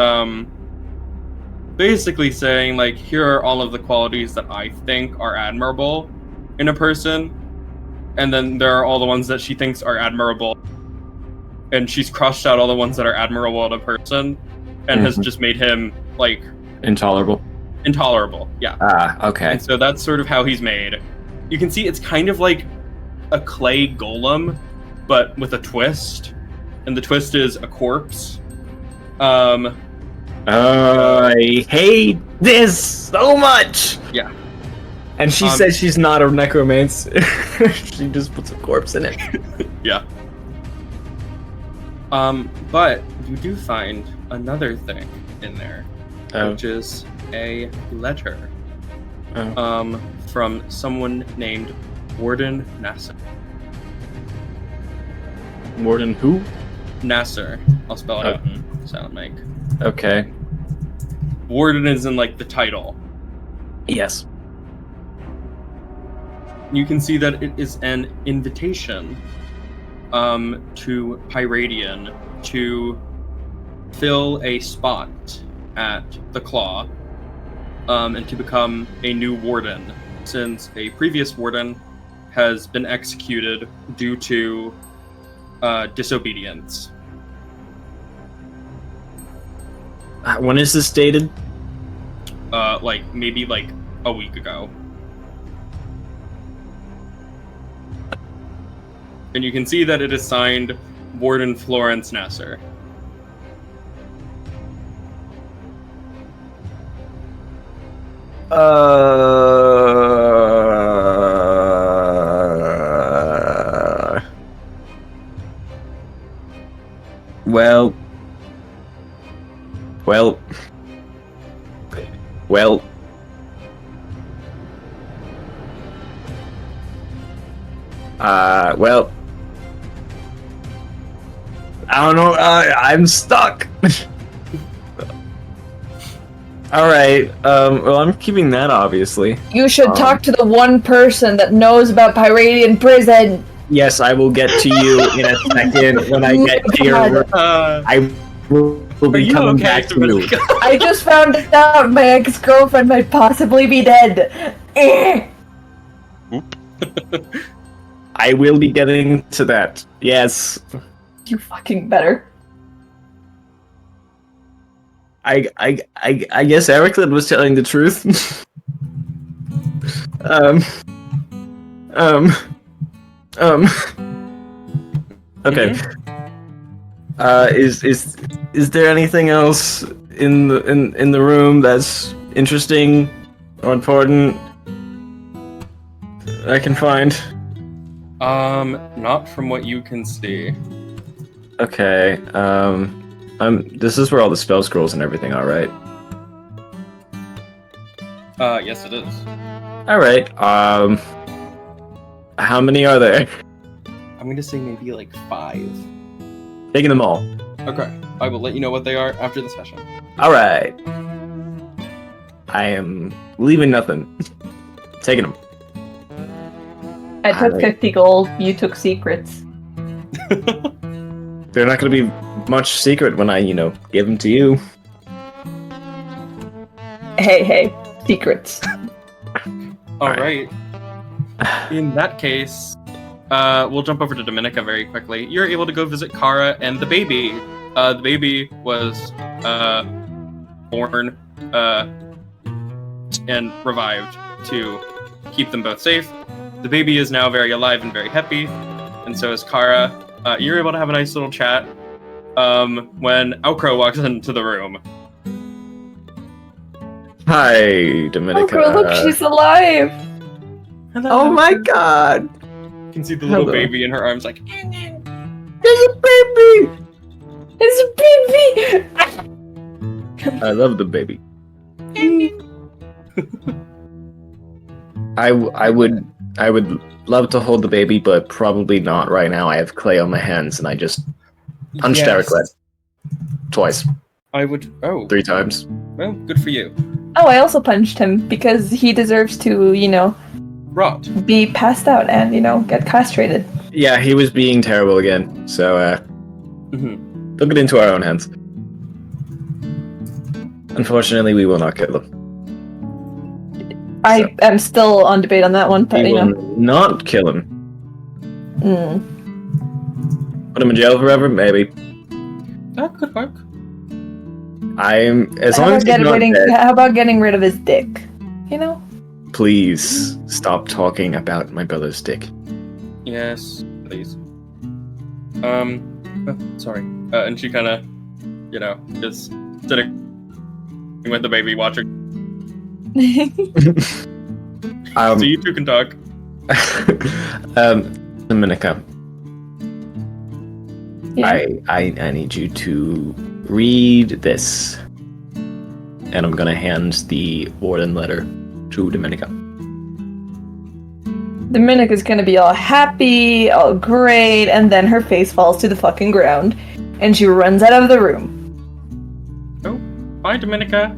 basically saying, like, here are all of the qualities that I think are admirable in a person, and then there are all the ones that she thinks are admirable, and she's crossed out all the ones that are admirable in a person and has just made him, like, Intolerable. Yeah. Okay. And so that's sort of how he's made. You can see it's kind of like a clay golem, but with a twist. And the twist is a corpse. I hate this so much! Yeah. And she says she's not a necromancer. She just puts a corpse in it. Yeah. But you do find another thing in there, which is a letter from someone named Warden Nasser. Warden who? Nasser. I'll spell it out in silent make. Okay. Warden is in, like, the title. Yes. You can see that it is an invitation to Pyradian to fill a spot at the Claw and to become a new warden, since a previous warden has been executed due to disobedience. When is this dated? Like maybe like a week ago. And you can see that it is signed Warden Florence Nasser. Well. Well. I don't know. I'm stuck. All right. Well, I'm keeping that, obviously. You should talk to the one person that knows about Pyradian prison. Yes, I will get to you in a second when I get to your room. I will be coming back to you. I just found out my ex-girlfriend might possibly be dead. Oop. I will be getting to that. Yes. You fucking better. I guess Ericlid was telling the truth. Okay. Is there anything else in the room that's interesting or important I can find? Not from what you can see. Okay. This is where all the spell scrolls and everything are, right? Yes it is. All right. How many are there? I'm gonna say maybe like 5. Taking them all. Okay. I will let you know what they are after the session. All right. I am leaving nothing. Taking them. I took 50 gold, you took secrets. They're not going to be much secret when I, give them to you. Hey, secrets. Alright. In that case, we'll jump over to Dominica very quickly. You're able to go visit Kara and the baby. The baby was born and revived to keep them both safe. The baby is now very alive and very happy, and so is Kara. You're able to have a nice little chat when ALCROW walks into the room. Hi, Dominica. Oh, look, she's alive! Hello. Oh my god! You can see the little Hello. baby in her arms like, There's a baby! It's a baby! I love the baby. I would love to hold the baby, but probably not right now. I have clay on my hands, and I just punched yes. Ericlid. Twice. I would, 3 times. well, good for you. Oh, I also punched him because he deserves to, Rot. be passed out and, get castrated. Yeah, he was being terrible again, so took it into our own hands. Unfortunately, we will not kill him. I am still on debate on that one, but, We will not kill him. Put him in jail forever? Maybe. That could work. As long as he's not dead. How about getting rid of his dick? Please stop talking about my brother's dick. Yes, please. Sorry. And she kind of, is sitting with the baby watching. So you two can talk. Dominica. Yeah. I need you to read this. And I'm gonna hand the warden letter to Dominica. Dominica's gonna be all happy, all great, and then her face falls to the fucking ground, and she runs out of the room. Oh, bye, Dominica.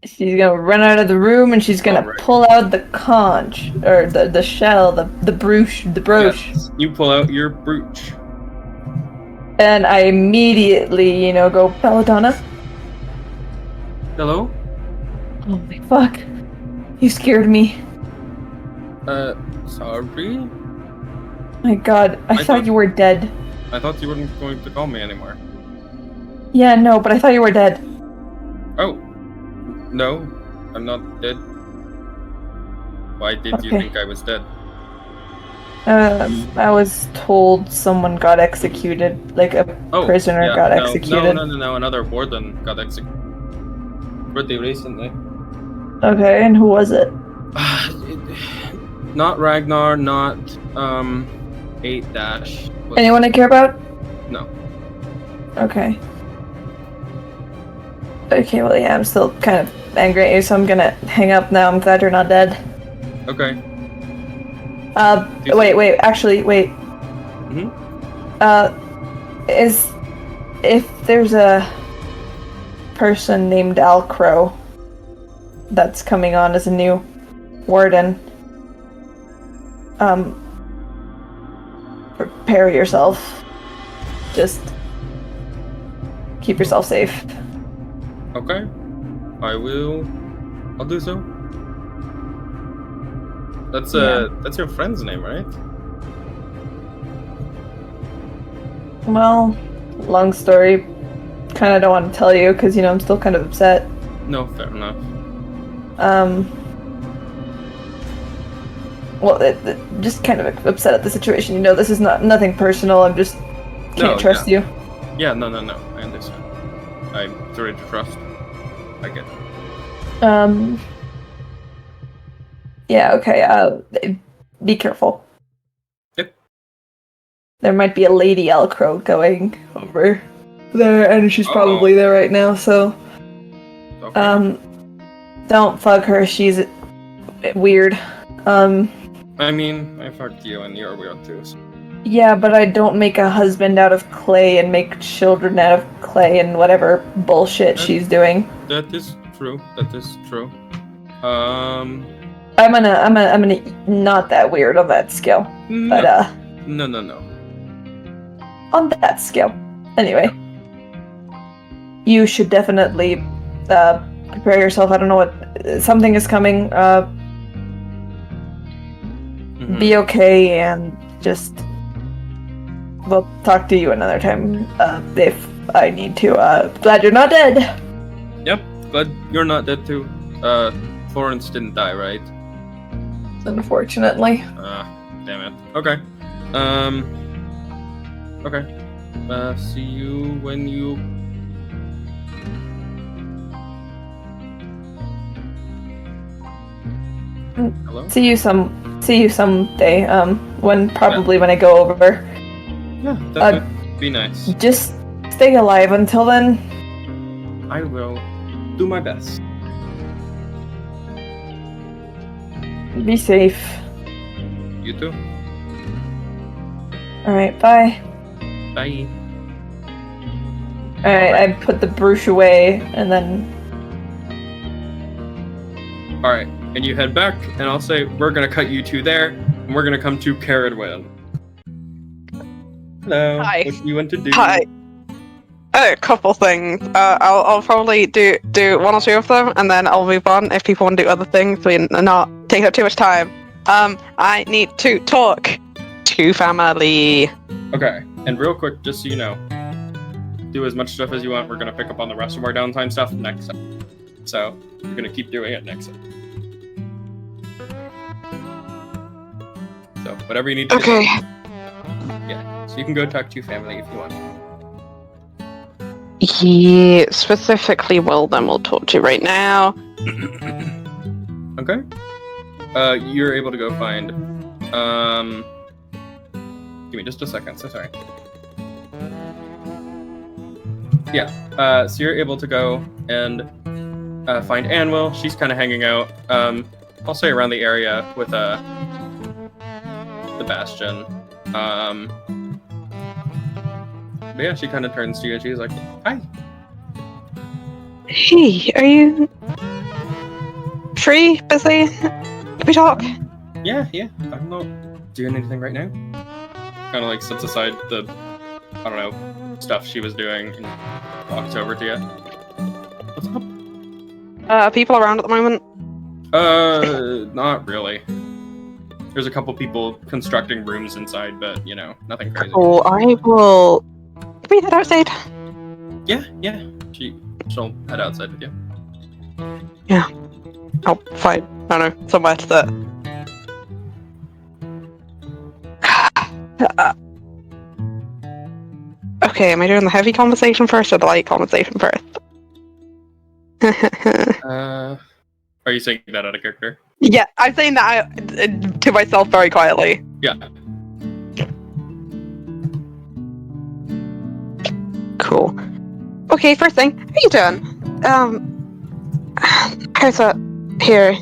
She's gonna run out of the room, and she's gonna Alright. pull out the conch, or the shell, the brooch. Yes, you pull out your brooch. And I immediately, go, Belladonna. Hello? Oh my fuck. You scared me. Sorry? My god, I thought you were dead. I thought you weren't going to call me anymore. Yeah, no, but I thought you were dead. Oh, no, I'm not dead. Why did you Okay. think I was dead? I was told someone got executed, like a prisoner got executed. No, another warden got executed. Pretty recently. Okay, and who was it? Not Ragnar, not 8-. Anyone I care about? No. Okay. Okay, well, yeah, I'm still kind of angry at you, so I'm gonna hang up now. I'm glad you're not dead. Okay. Wait, actually, wait. Mhm. If there's a person named ALCROW that's coming on as a new warden, prepare yourself. Just keep yourself safe. Okay. I'll do so. That's your friend's name, right? Well, long story. Kind of don't want to tell you because, I'm still kind of upset. No, fair enough. Well, just kind of upset at the situation. This is nothing personal. I'm just can't trust you. Yeah, no. I understand. I'm sorry to trust. I get it. Yeah, okay, be careful. Yep. There might be a Lady ALCROW going over there, and she's probably there right now, so... Okay. Don't fuck her, she's weird. I mean, I fucked you and you're weird too. So. Yeah, but I don't make a husband out of clay and make children out of clay and whatever bullshit she's doing. That is true. I'm gonna not that weird on that scale. No. But No. On that scale. Anyway. You should definitely prepare yourself. I don't know what something is coming. Be okay and just we'll talk to you another time if I need to. Glad you're not dead. Yep, glad you're not dead too. Florence didn't die, right? Unfortunately. Damn it. Okay. Okay. See you when you... Hello? See you someday. When I go over. Yeah, that would be nice. Just stay alive until then. I will do my best. Be safe. You too. Alright, bye. Bye. Alright, I put the brooch away and then... Alright, and you head back, and I'll say we're gonna cut you two there, and we're gonna come to CERIDWEN. Hello. Hi. What do you want to do? Hi. A couple things. I'll probably do one or two of them, and then I'll move on if people want to do other things. We're not taking up too much time. I need to talk to family. Okay, and real quick, just so you know, do as much stuff as you want. We're gonna pick up on the rest of our downtime stuff next time. So we're gonna keep doing it next time. So whatever you need to do. Okay. Yeah. So you can go talk to your family if you want. Yeah, specifically, well, then we'll talk to you right now. Okay. You're able to go find. Give me just a second. So sorry. Yeah. So you're able to go and find Anwil. She's kind of hanging out. I'll say around the area with the Bastion. But yeah, she kind of turns to you and she's like, "Hi." Hey, are you free? Busy? Can we talk? Yeah. I'm not doing anything right now. Kind of like sets aside the, I don't know, stuff she was doing and walks over to you. What's up? Are people around at the moment? Not really. There's a couple people constructing rooms inside, but, nothing crazy. Cool, I will... Can we head outside? Yeah. She'll head outside with you. Oh, fine. I don't know. Somewhere to that. Okay, am I doing the heavy conversation first or the light conversation first? Are you saying that out of character? Yeah, I'm saying that to myself very quietly. Yeah. Cool. Okay, first thing, how you doing? How's that here?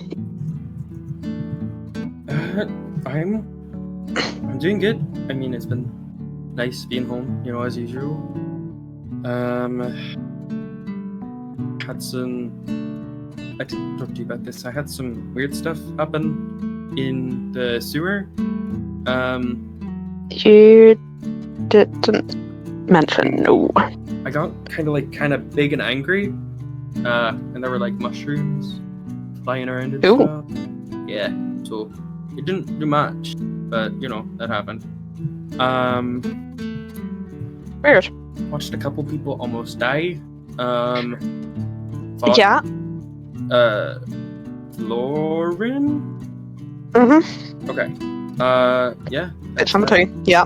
I'm doing good. I mean, it's been nice being home, as usual. Had some. I didn't talk to you about this. I had some weird stuff happen in the sewer. You didn't mention, no. I got kind of big and angry, and there were like mushrooms flying around and Ooh. stuff. Yeah, so it didn't do much, but that happened. Weird. Watched a couple people almost die. Thought, Yeah. Lauren? Mm-hmm. Okay. Yeah. It's on the two. Yeah.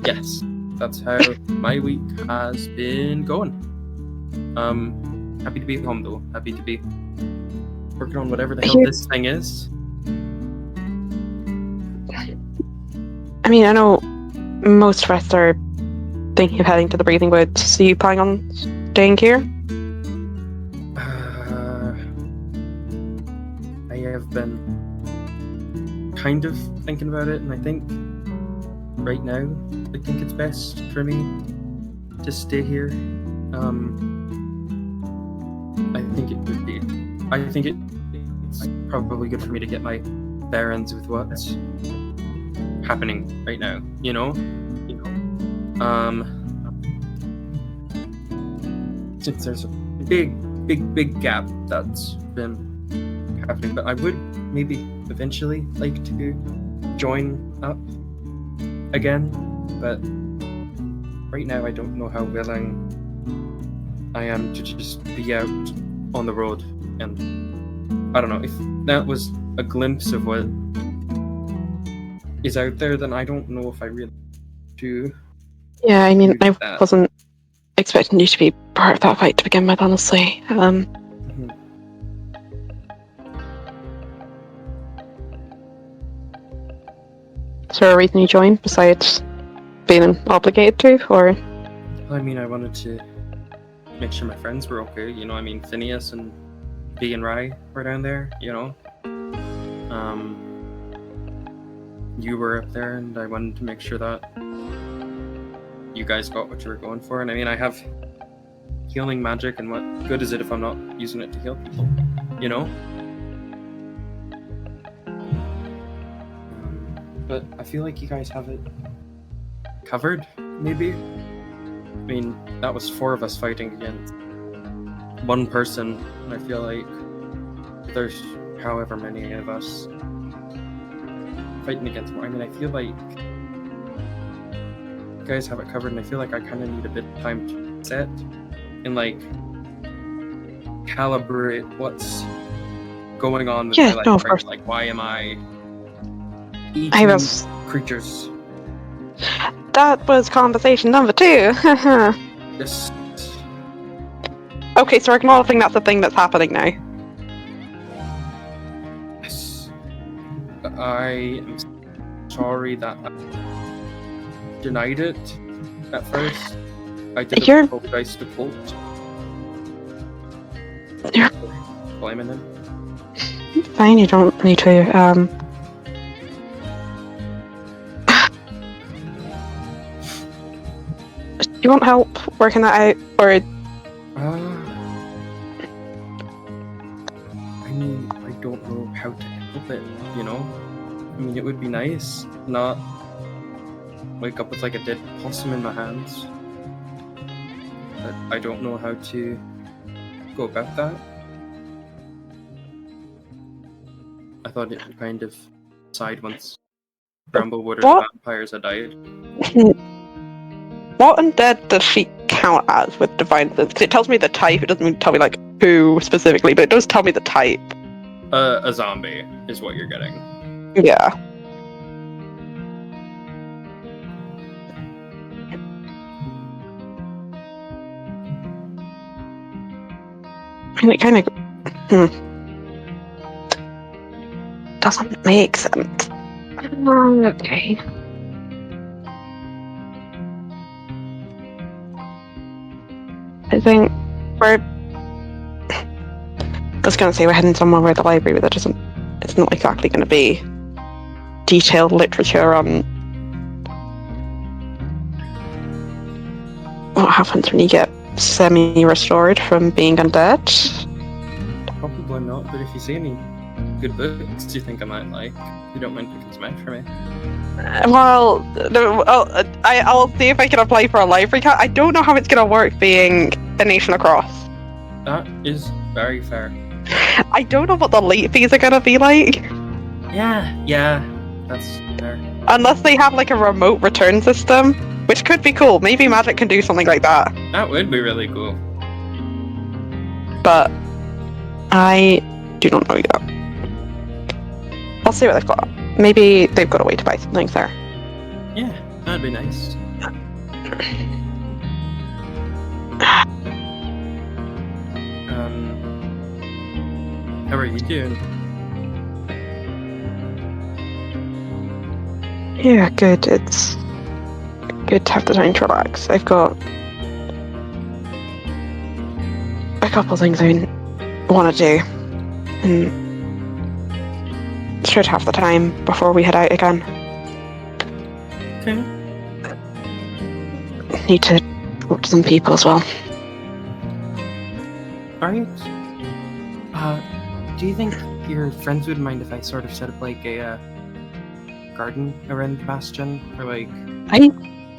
Yes. That's how my week has been going. Happy to be home though. Happy to be working on whatever the hell this thing is. I mean, I know most of us are thinking of heading to the Breathing Woods. So you planning on staying here? I have been kind of thinking about it, and I think right now, I think it's best for me to stay here. I think it's probably good for me to get my bearings with what's happening right now. Since there's a big gap that's been happening, but I would maybe eventually like to join up again, but right now I don't know how willing I am to just be out on the road, and I don't know if that was a glimpse of what is out there, then I don't know if I really do. Yeah, I mean, I that. wasn't expecting you to be part of that fight to begin with, honestly. Is there a reason you joined besides being obligated to, or? I mean, I wanted to make sure my friends were okay. I mean, Phineas and B and Rye were down there. You were up there, and I wanted to make sure that you guys got what you were going for. And I mean, I have healing magic, and what good is it if I'm not using it to heal people? But I feel like you guys have it covered, maybe? I mean, that was 4 of us fighting against one person, and I feel like there's however many of us fighting against more. I mean, I feel like you guys have it covered, and I feel like I kind of need a bit of time to set and, calibrate what's going on with my life. No, of course. Like, why am I eating creatures? That was conversation number 2. Yes. Okay, so we're acknowledging that's the thing that's happening now. Yes. I am sorry that I denied it at first. I did apologize to Colt. You're blaming him. fine, you don't need to, you want help working that out, or? I mean, I don't know how to help it, I mean, it would be nice not wake up with a dead possum in my hands. But I don't know how to go about that. I thought it would kind of side once Bramblewood or the vampires had died. What undead defeat count as with divine sense? Because it tells me the type. It doesn't tell me like who specifically, but it does tell me the type. A zombie is what you're getting. Yeah. And it kind of doesn't make sense. Okay. I think we're. I was going to say we're heading somewhere where the library, but that doesn't. It's not exactly going to be detailed literature on what happens when you get semi-restored from being undead. Probably not, but if you see any good books you think I might like, you don't mind picking some out for me. Well, no, I'll see if I can apply for a library card. I don't know how it's going to work being a nation across. That is very fair. I don't know what the late fees are going to be like. Yeah, that's fair. Unless they have like a remote return system, which could be cool. Maybe Magic can do something like that. That would be really cool. But I do not know yet. I'll see what they've got. Maybe they've got a way to buy something there. Yeah, that'd be nice. How are you doing? Yeah, good. It's good to have the time to relax. I've got a couple things I want to do, and should have the time before we head out again. Okay. Need to talk to some people as well. Alright. Do you think your friends would mind if I sort of set up like a garden around the bastion, or like I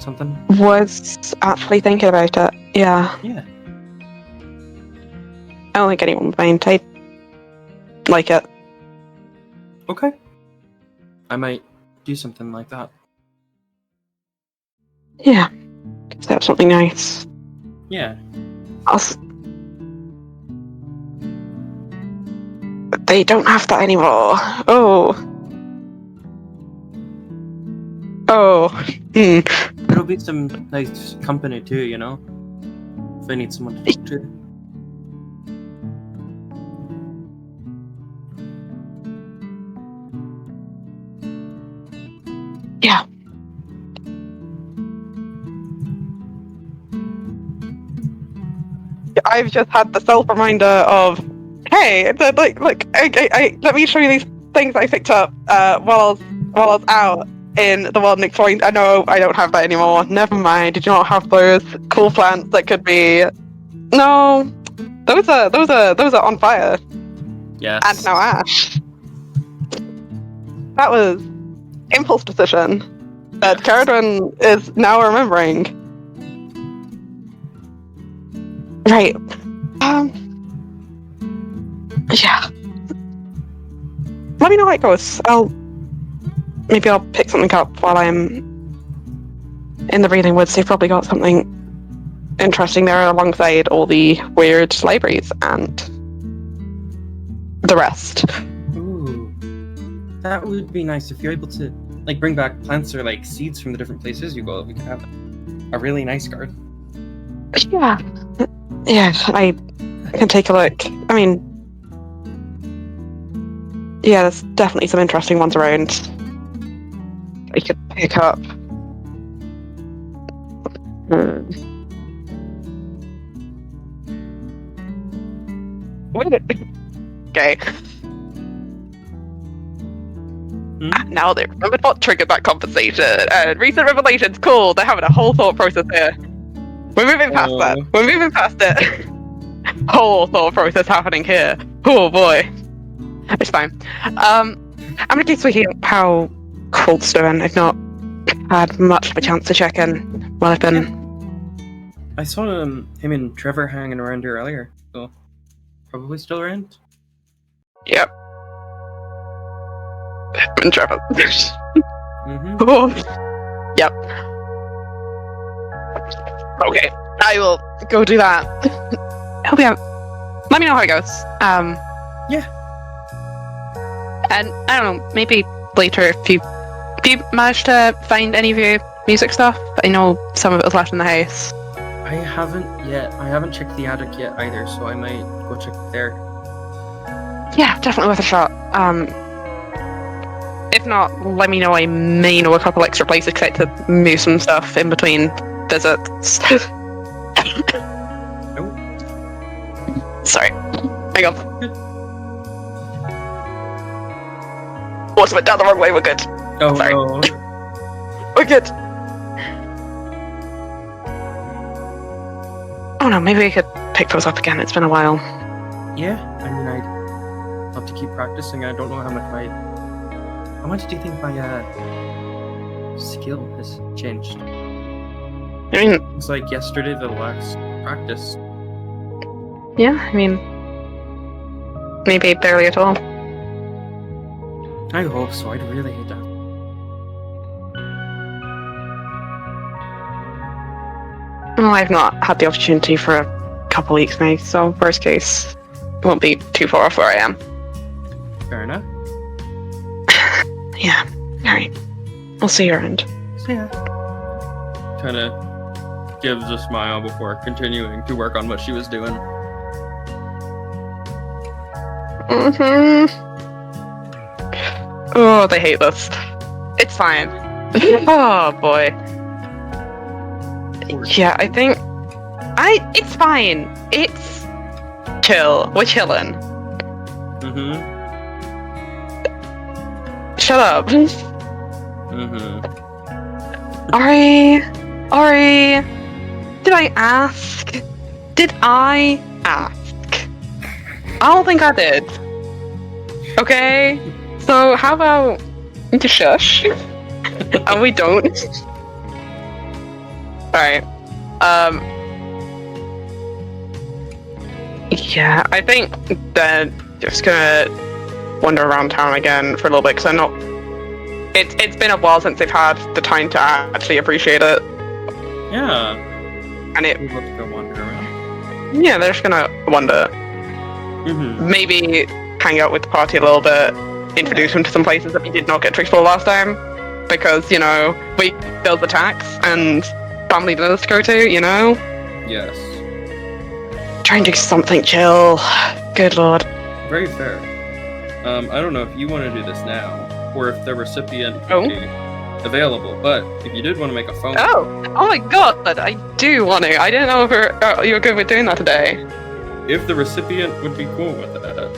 something? was actually thinking about it. Yeah. Yeah. I don't think anyone would mind. I like it. Okay. I might do something like that. Yeah. Set up something nice. Yeah. They don't have that anymore. Oh. It'll be some nice company too, you know? If I need someone to talk to. Yeah. I've just had the self-reminder of, hey, let me show you these things I picked up while I was out in the world and exploring. I know I don't have that anymore. Never mind. Did you not have those cool plants that could be? No, those are on fire. Yes. And now ash. That was impulse decision that CERIDWEN is now remembering. Right. Yeah. Let me know how it goes. Maybe I'll pick something up while I'm in the Breathing Woods. They've probably got something interesting there alongside all the weird libraries and the rest. Ooh. That would be nice if you're able to like bring back plants or like seeds from the different places you go. We could have a really nice garden. Yeah. Yeah, I can take a look. I mean, yeah, there's definitely some interesting ones around I could pick up. Okay. Now they remembered what triggered that conversation. Recent revelations, cool. They're having a whole thought process here. We're moving past that. We're moving past it. Whole thought process happening here. Oh boy. It's fine. I'm gonna keep speaking how Colt's doing. I've not had much of a chance to check in while I've been. I saw him and Trevor hanging around here earlier, so probably still around. Yep. And Trevor. Mm-hmm. Oh. Yep. Okay. I will go do that. Hope you have. Let me know how it goes. Yeah. And I don't know, maybe later if you manage to find any of your music stuff. I know some of it was left in the house. I haven't yet. I haven't checked the attic yet either, so I might go check there. Yeah, definitely worth a shot. If not, let me know. I may know a couple extra places to move some stuff in between visits. Oh. Sorry. Hang on. What's went down the wrong way? We're good. Oh Sorry. no. We're good. Oh no, maybe we could pick those up again. It's been a while. Yeah, I mean, I'd love to keep practicing. I don't know how much do you think my skill has changed? I mean, It's like yesterday the last practice. yeah, I mean, maybe barely at all. I hope so. I'd really hate that. Well, I've not had the opportunity for a couple weeks now, so worst case, it won't be too far off where I am. Fair enough. Yeah, alright. I'll see you around. So yeah. Kind of gives a smile before continuing to work on what she was doing. Oh, they hate this. It's fine. Oh boy. Yeah, I think it's fine. It's chill. We're chilling. Mm-hmm. Shut up. Mm-hmm. Ari, did I ask? Did I ask? I don't think I did. Okay? So how about you just shush? And we don't. Alright. Yeah, I think that just gonna wander around town again for a little bit because I know it's been a while since they've had the time to actually appreciate it. Yeah. And it We'd love to go wander around. yeah, they're just gonna wander. Mm-hmm. Maybe hang out with the party a little bit, introduce them to some places that we did not get to explore last time. Because, you know, we build the tax and family dinners to go to, you know? Yes. Try and do something chill. Good lord. Very fair. I don't know if you want to do this now, or if the recipient would Oh. be available, but if you did want to make a phone Oh my god, I do want to. I didn't know if you were good with doing that today. if the recipient would be cool with that.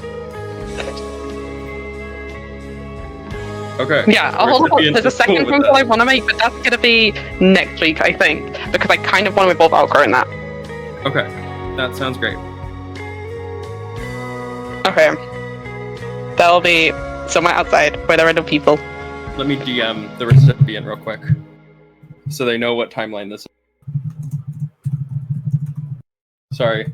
Okay. Yeah, hold on. Recipient There's a is cool second with phone call I that. want to make, but that's going to be next week, I think. Because I kind of want to involve ALCROW in that. Okay. That sounds great. Okay. That'll be somewhere outside where there are no people. Let me DM the recipient real quick, so they know what timeline this is. Sorry.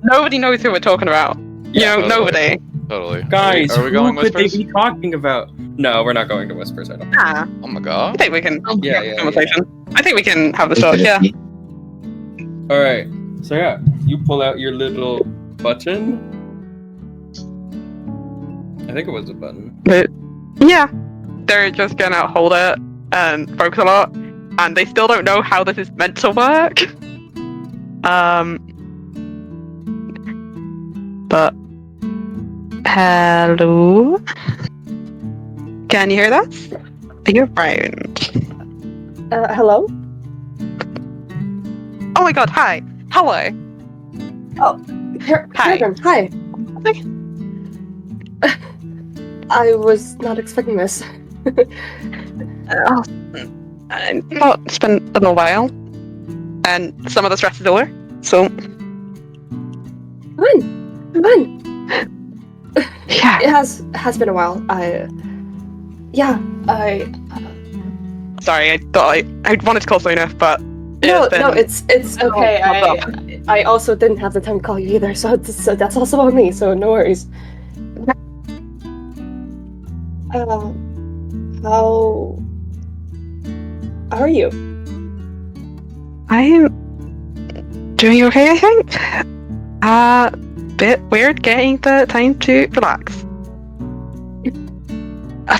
Nobody knows who we're talking about. Yeah, You know, totally. nobody. Totally. Guys, are we going who could whispers? they be talking about? No, we're not going to whispers. I don't. Ah, Oh my I god. think we can have Yeah, a yeah, conversation. I think we can have the talk, yeah. All right. So yeah, you pull out your little button. I think it was a button. But yeah, they're just gonna hold it and focus a lot, and they still don't know how this is meant to work. But hello, can you hear us? Are you around? Hello? Oh my god! Hi, hello. Hi. Heroforge, hi. I was not expecting this. Well, it's been a little while, and some of the stress is over. So Fine. yeah. It has been a while. Sorry, I thought I wanted to call soon enough, but No, been- no, it's okay. what's up? I also didn't have the time to call you either, so that's also on me. So no worries. How are you? I'm Doing okay, I think. Bit weird getting the time to relax.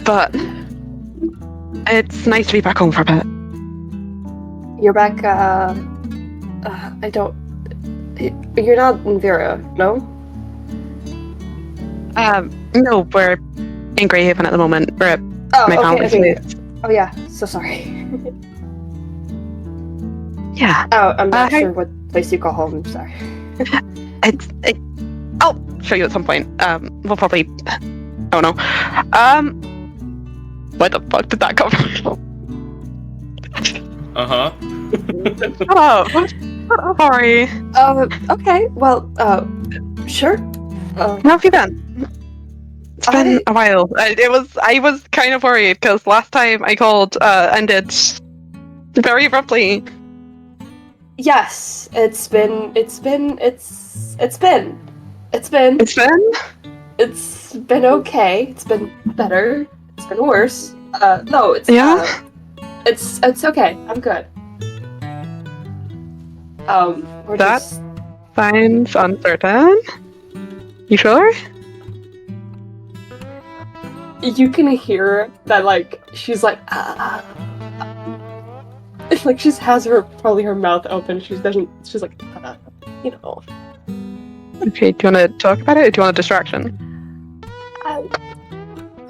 But it's nice to be back home for a bit. You're back, I don't... You're not in Vera, no? No, we're in Greyhaven at the moment. We're at my family's place. Oh yeah, so sorry. Yeah. Oh, I'm not Hey. sure what place you call home, sorry. I'll show you at some point. We'll probably... Oh no. Where the fuck did that come from? Uh-huh. Oh, sorry. Okay, well, sure. How have you been? It's been a while. I was kind of worried because last time I called ended very abruptly. Yes, it's been okay. It's been better. It's been worse. No, it's Yeah? it's okay. I'm good. We're That- just Signs uncertain. You sure? you can hear that like she's like it's like she has probably her mouth open. She's like you know. Okay, do you want to talk about it or do you want a distraction?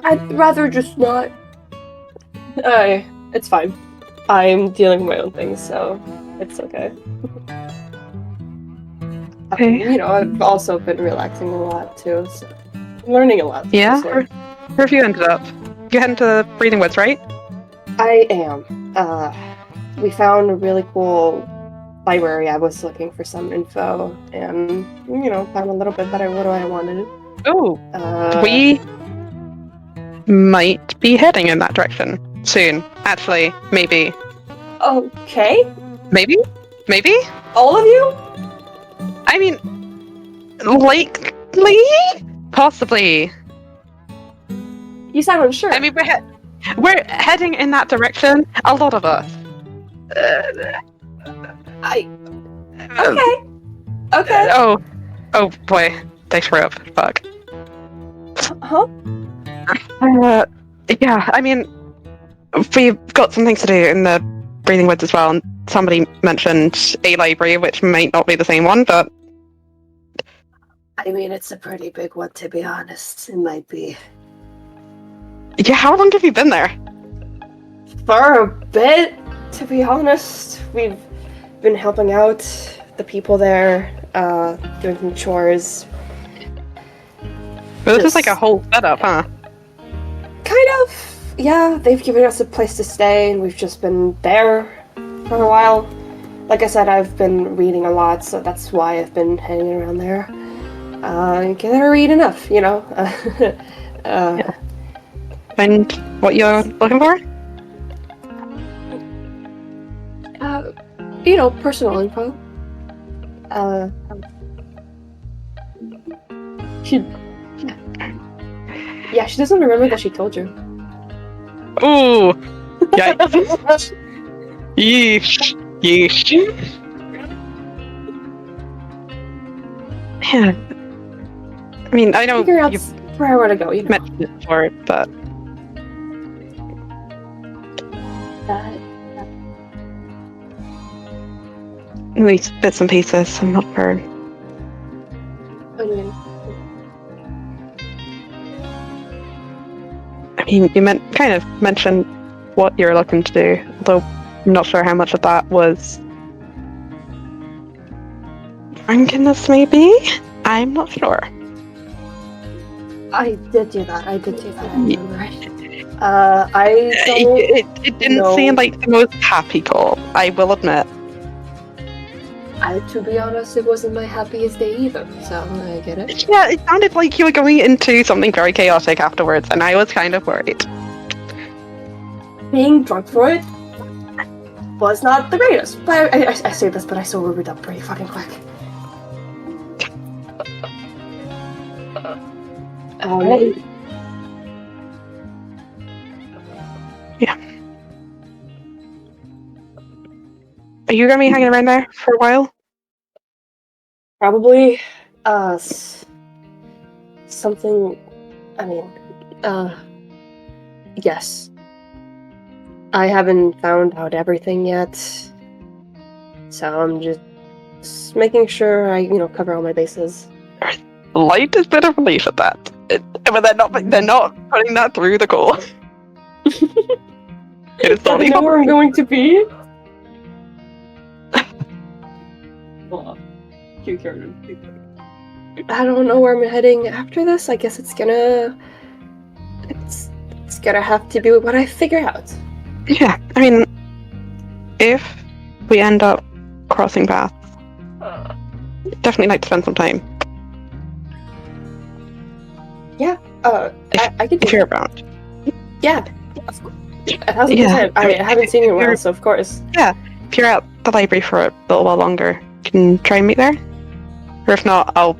I'd rather just not. It's fine. I'm dealing with my own things, so it's okay. Okay. You know, I've also been relaxing a lot too, so I'm learning a lot. Yeah? So. Where have you ended up? You heading to the Breathing Woods, right? I am. We found a really cool library. I was looking for some info, and you know, found a little bit that what I wanted. Oh, Uh, we might be heading in that direction soon. Actually, maybe. Okay. Maybe? All of you? I mean, likely? Possibly. You sound unsure. I mean, we're heading in that direction. A lot of us. Okay. Oh boy. Thanks for up. Fuck. Huh? Yeah, I mean, we've got some things to do in the Breathing Woods as well, and somebody mentioned a library, which might not be the same one, but... I mean, it's a pretty big one, to be honest. It might be. Yeah, how long have you been there? For a bit, to be honest. We've been helping out the people there, doing some chores. Well, this is like a whole setup, huh? Kind of. Yeah, they've given us a place to stay, and we've just been there for a while. Like I said, I've been reading a lot, so that's why I've been hanging around there. Can't read enough, you know. Yeah. Find what you're looking for? You know, personal info. She doesn't remember that she told you. Ooh! Yikes. Yeesh. Yeah. I mean, I know Figure out you've where I want to go, you know. mentioned it before, but... At least bits and pieces, I'm not sure. I mean, you kind of mentioned what you're looking to do, although I'm not sure how much of that was drunkenness, maybe? I'm not sure. I did do that. I remember. I don't It didn't know. seem like the most happy call, I will admit. To be honest, it wasn't my happiest day either, so I get it. Yeah, it sounded like you were going into something very chaotic afterwards, and I was kind of worried. Being drunk for it was not the greatest, but I say this, but I still remembered up pretty fucking quick. Yeah. Are you gonna be hanging around there for a while? Probably, something. I mean, yes. I haven't found out everything yet, so I'm just making sure I, cover all my bases. Light is bit of relief at that. But they're not putting that through the core. It is Do not you know where I'm going to be? I don't know where I'm heading after this. I guess it's gonna have to be what I figure out. Yeah, I mean, if we end up crossing paths, definitely like to spend some time. Yeah, I could do If you're that. around. Yeah, of course. 1,000%. I haven't seen you in a while, so of course. If you're at the library for a little while longer, you can try and meet there. Or if not, I'll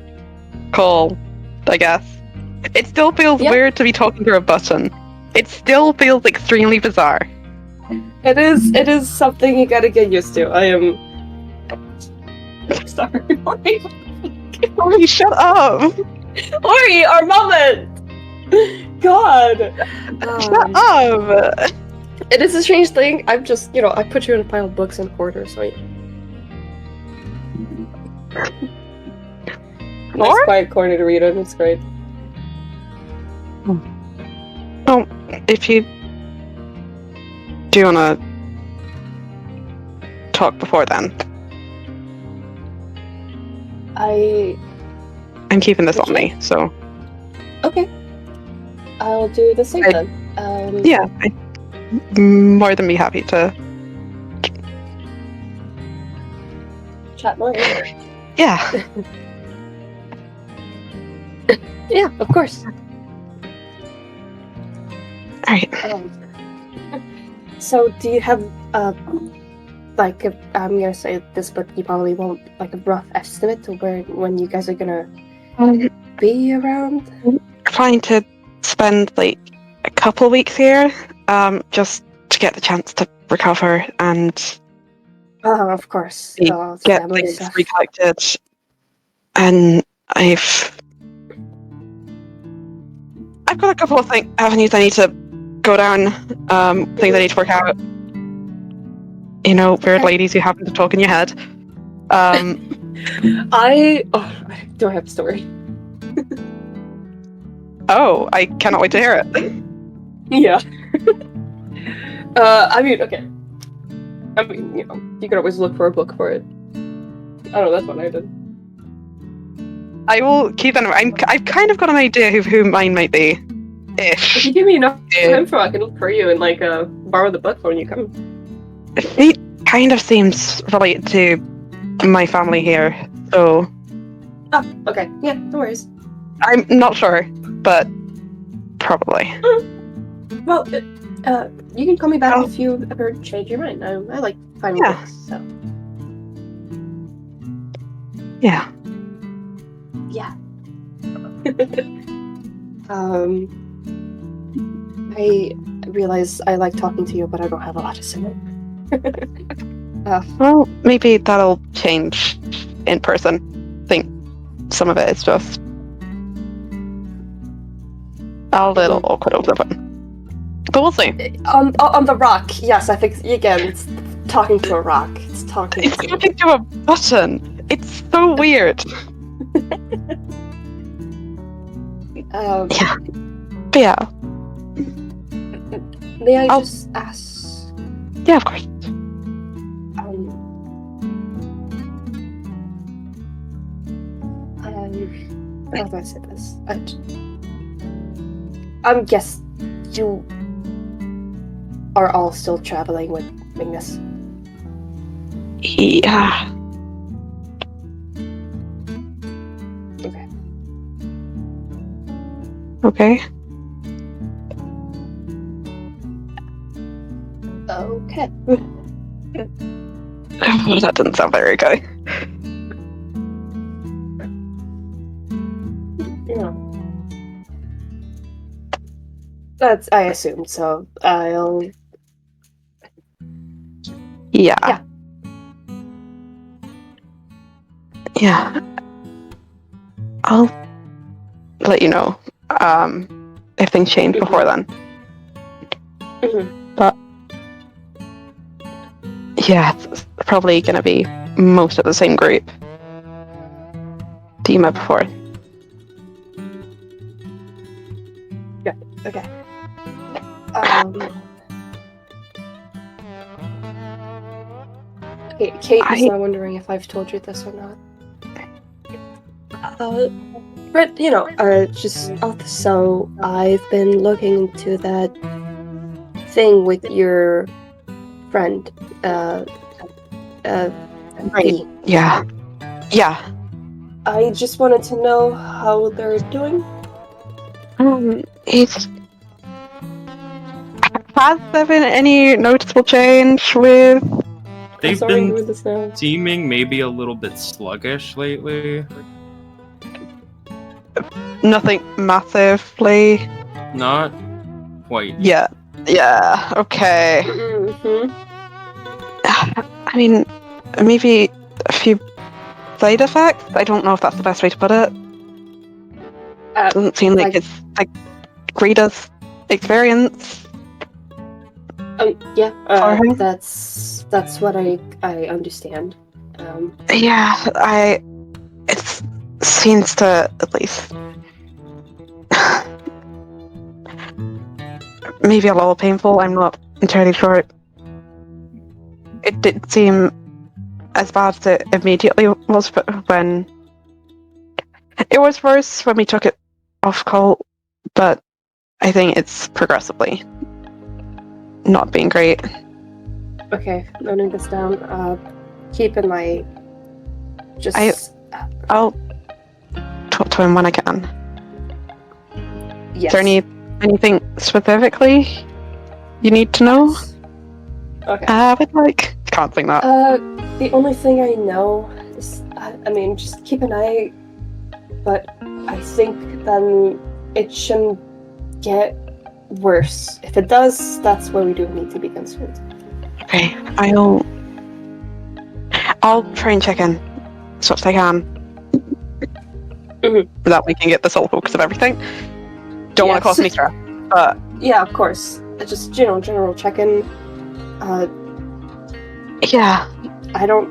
call, I guess. It still feels weird to be talking through a button. It still feels extremely bizarre. It is something you gotta get used to. I am... Sorry, Ori. Ori, shut up! Ori, our moment! God! Shut up! It is a strange thing. I've just, I put you in a pile of books and quarters, so... Nice quiet corner to read in, it's great. Oh, if you do want to talk before then, I'm keeping this on me, so... Okay. I'll do the same then. Yeah, I'm more than be happy to... Chat more. Yeah. Yeah, of course. Alright. So, do you have, like, I'm gonna say this, but you probably won't, like, a rough estimate of when you guys are gonna be around? Trying to spend, like, a couple weeks here, just to get the chance to recover and... of course. Get things recollected. And I've got a couple of avenues I need to go down, things I need to work out. Weird ladies who happen to talk in your head. Do I have a story? Oh, I cannot wait to hear it. Yeah. I mean, okay. I mean, you could always look for a book for it. I don't know, that's what I did. I will keep that in mind. I've kind of got an idea who mine might be. If you give me enough time for, I can look for you and, like, borrow the book for when you come. It kind of seems related to my family here, so... Oh, okay. Yeah, no worries. I'm not sure, but probably. Well, you can call me back if you ever change your mind. I like finding books, so... Yeah. Yeah. I realize I like talking to you, but I don't have a lot to say. Well, maybe that'll change in person. I think some of it is just a little awkward over the phone. But we'll see. On the rock, yes, I think, again, it's talking to a rock. It's talking to a button. It's so weird. Yeah. But yeah. May I just ask? Yeah, of course. How do I say this? I guess you are all still traveling with Magnus. Yeah. Okay. Okay. That doesn't sound very okay. Yeah. That's, I assumed, so I'll... Yeah. Yeah. I'll let you know if things change before then. Mhm. But yeah, it's probably gonna be most of the same group that you met before. Okay. Okay, Kate is now wondering if I've told you this or not. But just so I've been looking into that thing with your friend, Dee. Yeah. I just wanted to know how they're doing. Has there been any noticeable change with? They've sorry I'm been doing this now. seeming maybe a little bit sluggish lately. Nothing massively. Not quite. Yeah. Okay. Mm-hmm. I mean, maybe a few side effects. I don't know if that's the best way to put it. Doesn't seem like it's like greatest experience. Yeah. For her? That's what I understand. Yeah, it seems to at least maybe a little painful. I'm not entirely sure. It didn't seem as bad as it immediately was, but when it was worse when we took it off cult. But I think it's progressively not being great. Okay, noting this down. Keep in my I'll talk to him when I can. Yes. Is there anything specifically you need to know? Okay. I would like. Can't think that. The only thing I know is, just keep an eye. But I think then it shouldn't get worse. If it does, that's where we do need to be concerned. Okay, I'll try and check in as much as I can. Mhm. That we can get the sole focus of everything. Don't want to cause any stress, but Yeah, of course. Just general check-in. yeah. I don't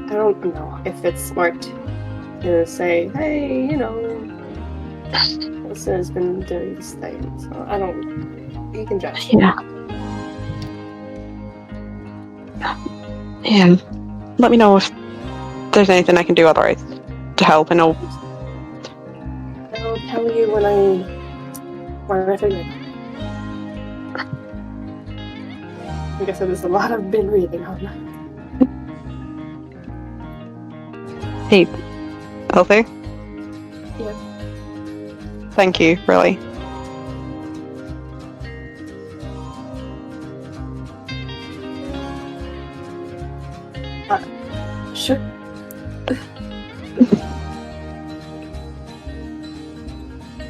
know if it's smart to say, hey, Elsa has been doing this thing, so you can judge. Yeah. Yeah. Let me know if there's anything I can do otherwise to help. I know. I'll tell you when I figure it out. Like I said, there's a lot I've been reading on that. Hey, HELSEI? Yeah. Thank you, really. Sure.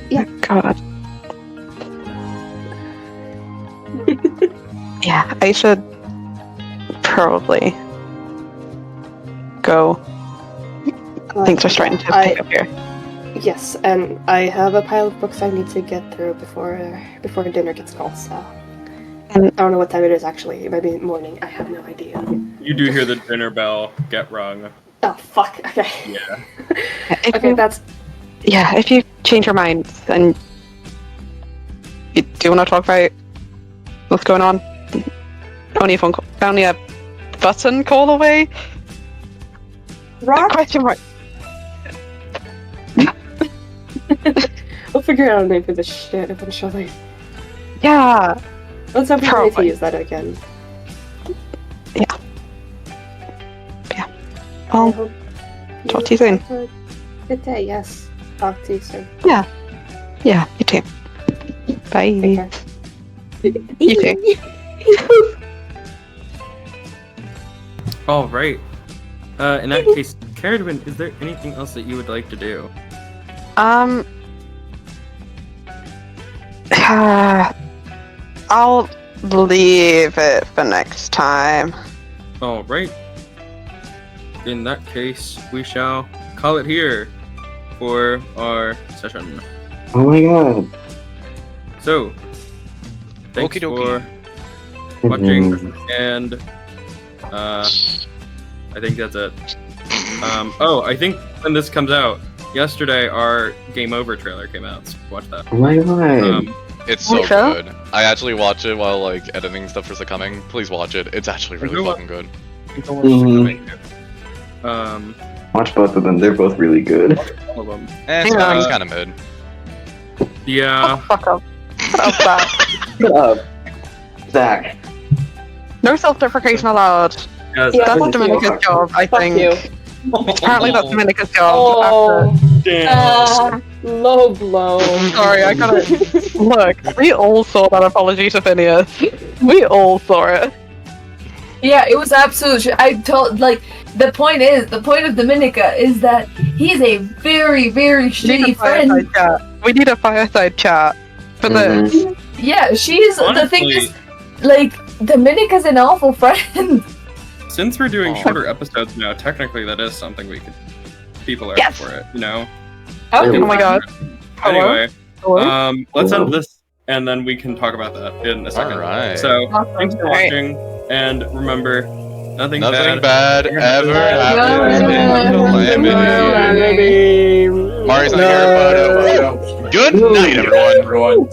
Yeah. God. Yeah, I should probably go. Things are starting to pick up here. Yes, and I have a pile of books I need to get through before dinner gets called, so... And I don't know what time it is, actually. It might be morning. I have no idea. You do hear the dinner bell get rung. Oh, fuck. Okay. Yeah. Okay, that's... Yeah, if you change your mind and you do want to talk about what's going on, only a button call away. Rock? Question mark. We'll figure out a name for this shit eventually. Yeah. Let's have to Probably. use that again. Yeah. I Well, hope talk to you soon. have a good day, yes. Talk to you soon. Yeah, you too. Bye. Take care. You too. All right. In that case, CERIDWEN, is there anything else that you would like to do? I'll leave it for next time. All right. In that case, we shall call it here for our session. Oh my god. So, thanks Okie dokie. for watching, and I think that's it. I think when this comes out, yesterday our Game Over trailer came out, so watch that. Oh my god. It's so Sure. good. I actually watch it while like editing stuff for the coming. Please watch it. It's actually really fucking good. Watch both of them. They're both really good. All of them. It's Yeah. kind of mid. Yeah. Fuck up. Shut up, Zach. Shut up. Zach. No self-deprecation allowed. Yeah, Yeah. That's Fuck Dominica's you. job, I Fuck think. you. Apparently that's Dominica's job. Oh, Damn. low blow. Sorry, I gotta... Look, we all saw that apology to Phineas. We all saw it. Yeah, it was absolute shit. I told, like, the point of Dominica is that he is a very, very We need shitty a fireside friend. chat. We need a fireside chat for this. Mhm. Yeah, she's, the thing Honestly, is, like, Dominica's an awful friend. since we're doing Oh. shorter episodes now, technically that is something we could. People are Yes! up for it, you know. Oh my god. Anyway, Hello? let's Hello? end this, and then we can talk about that in a second. Alright. So, thanks for Alright. watching, and remember, nothing Nothing bad. bad ever No, happens in Calamity. Mari's not here, but good night, everyone.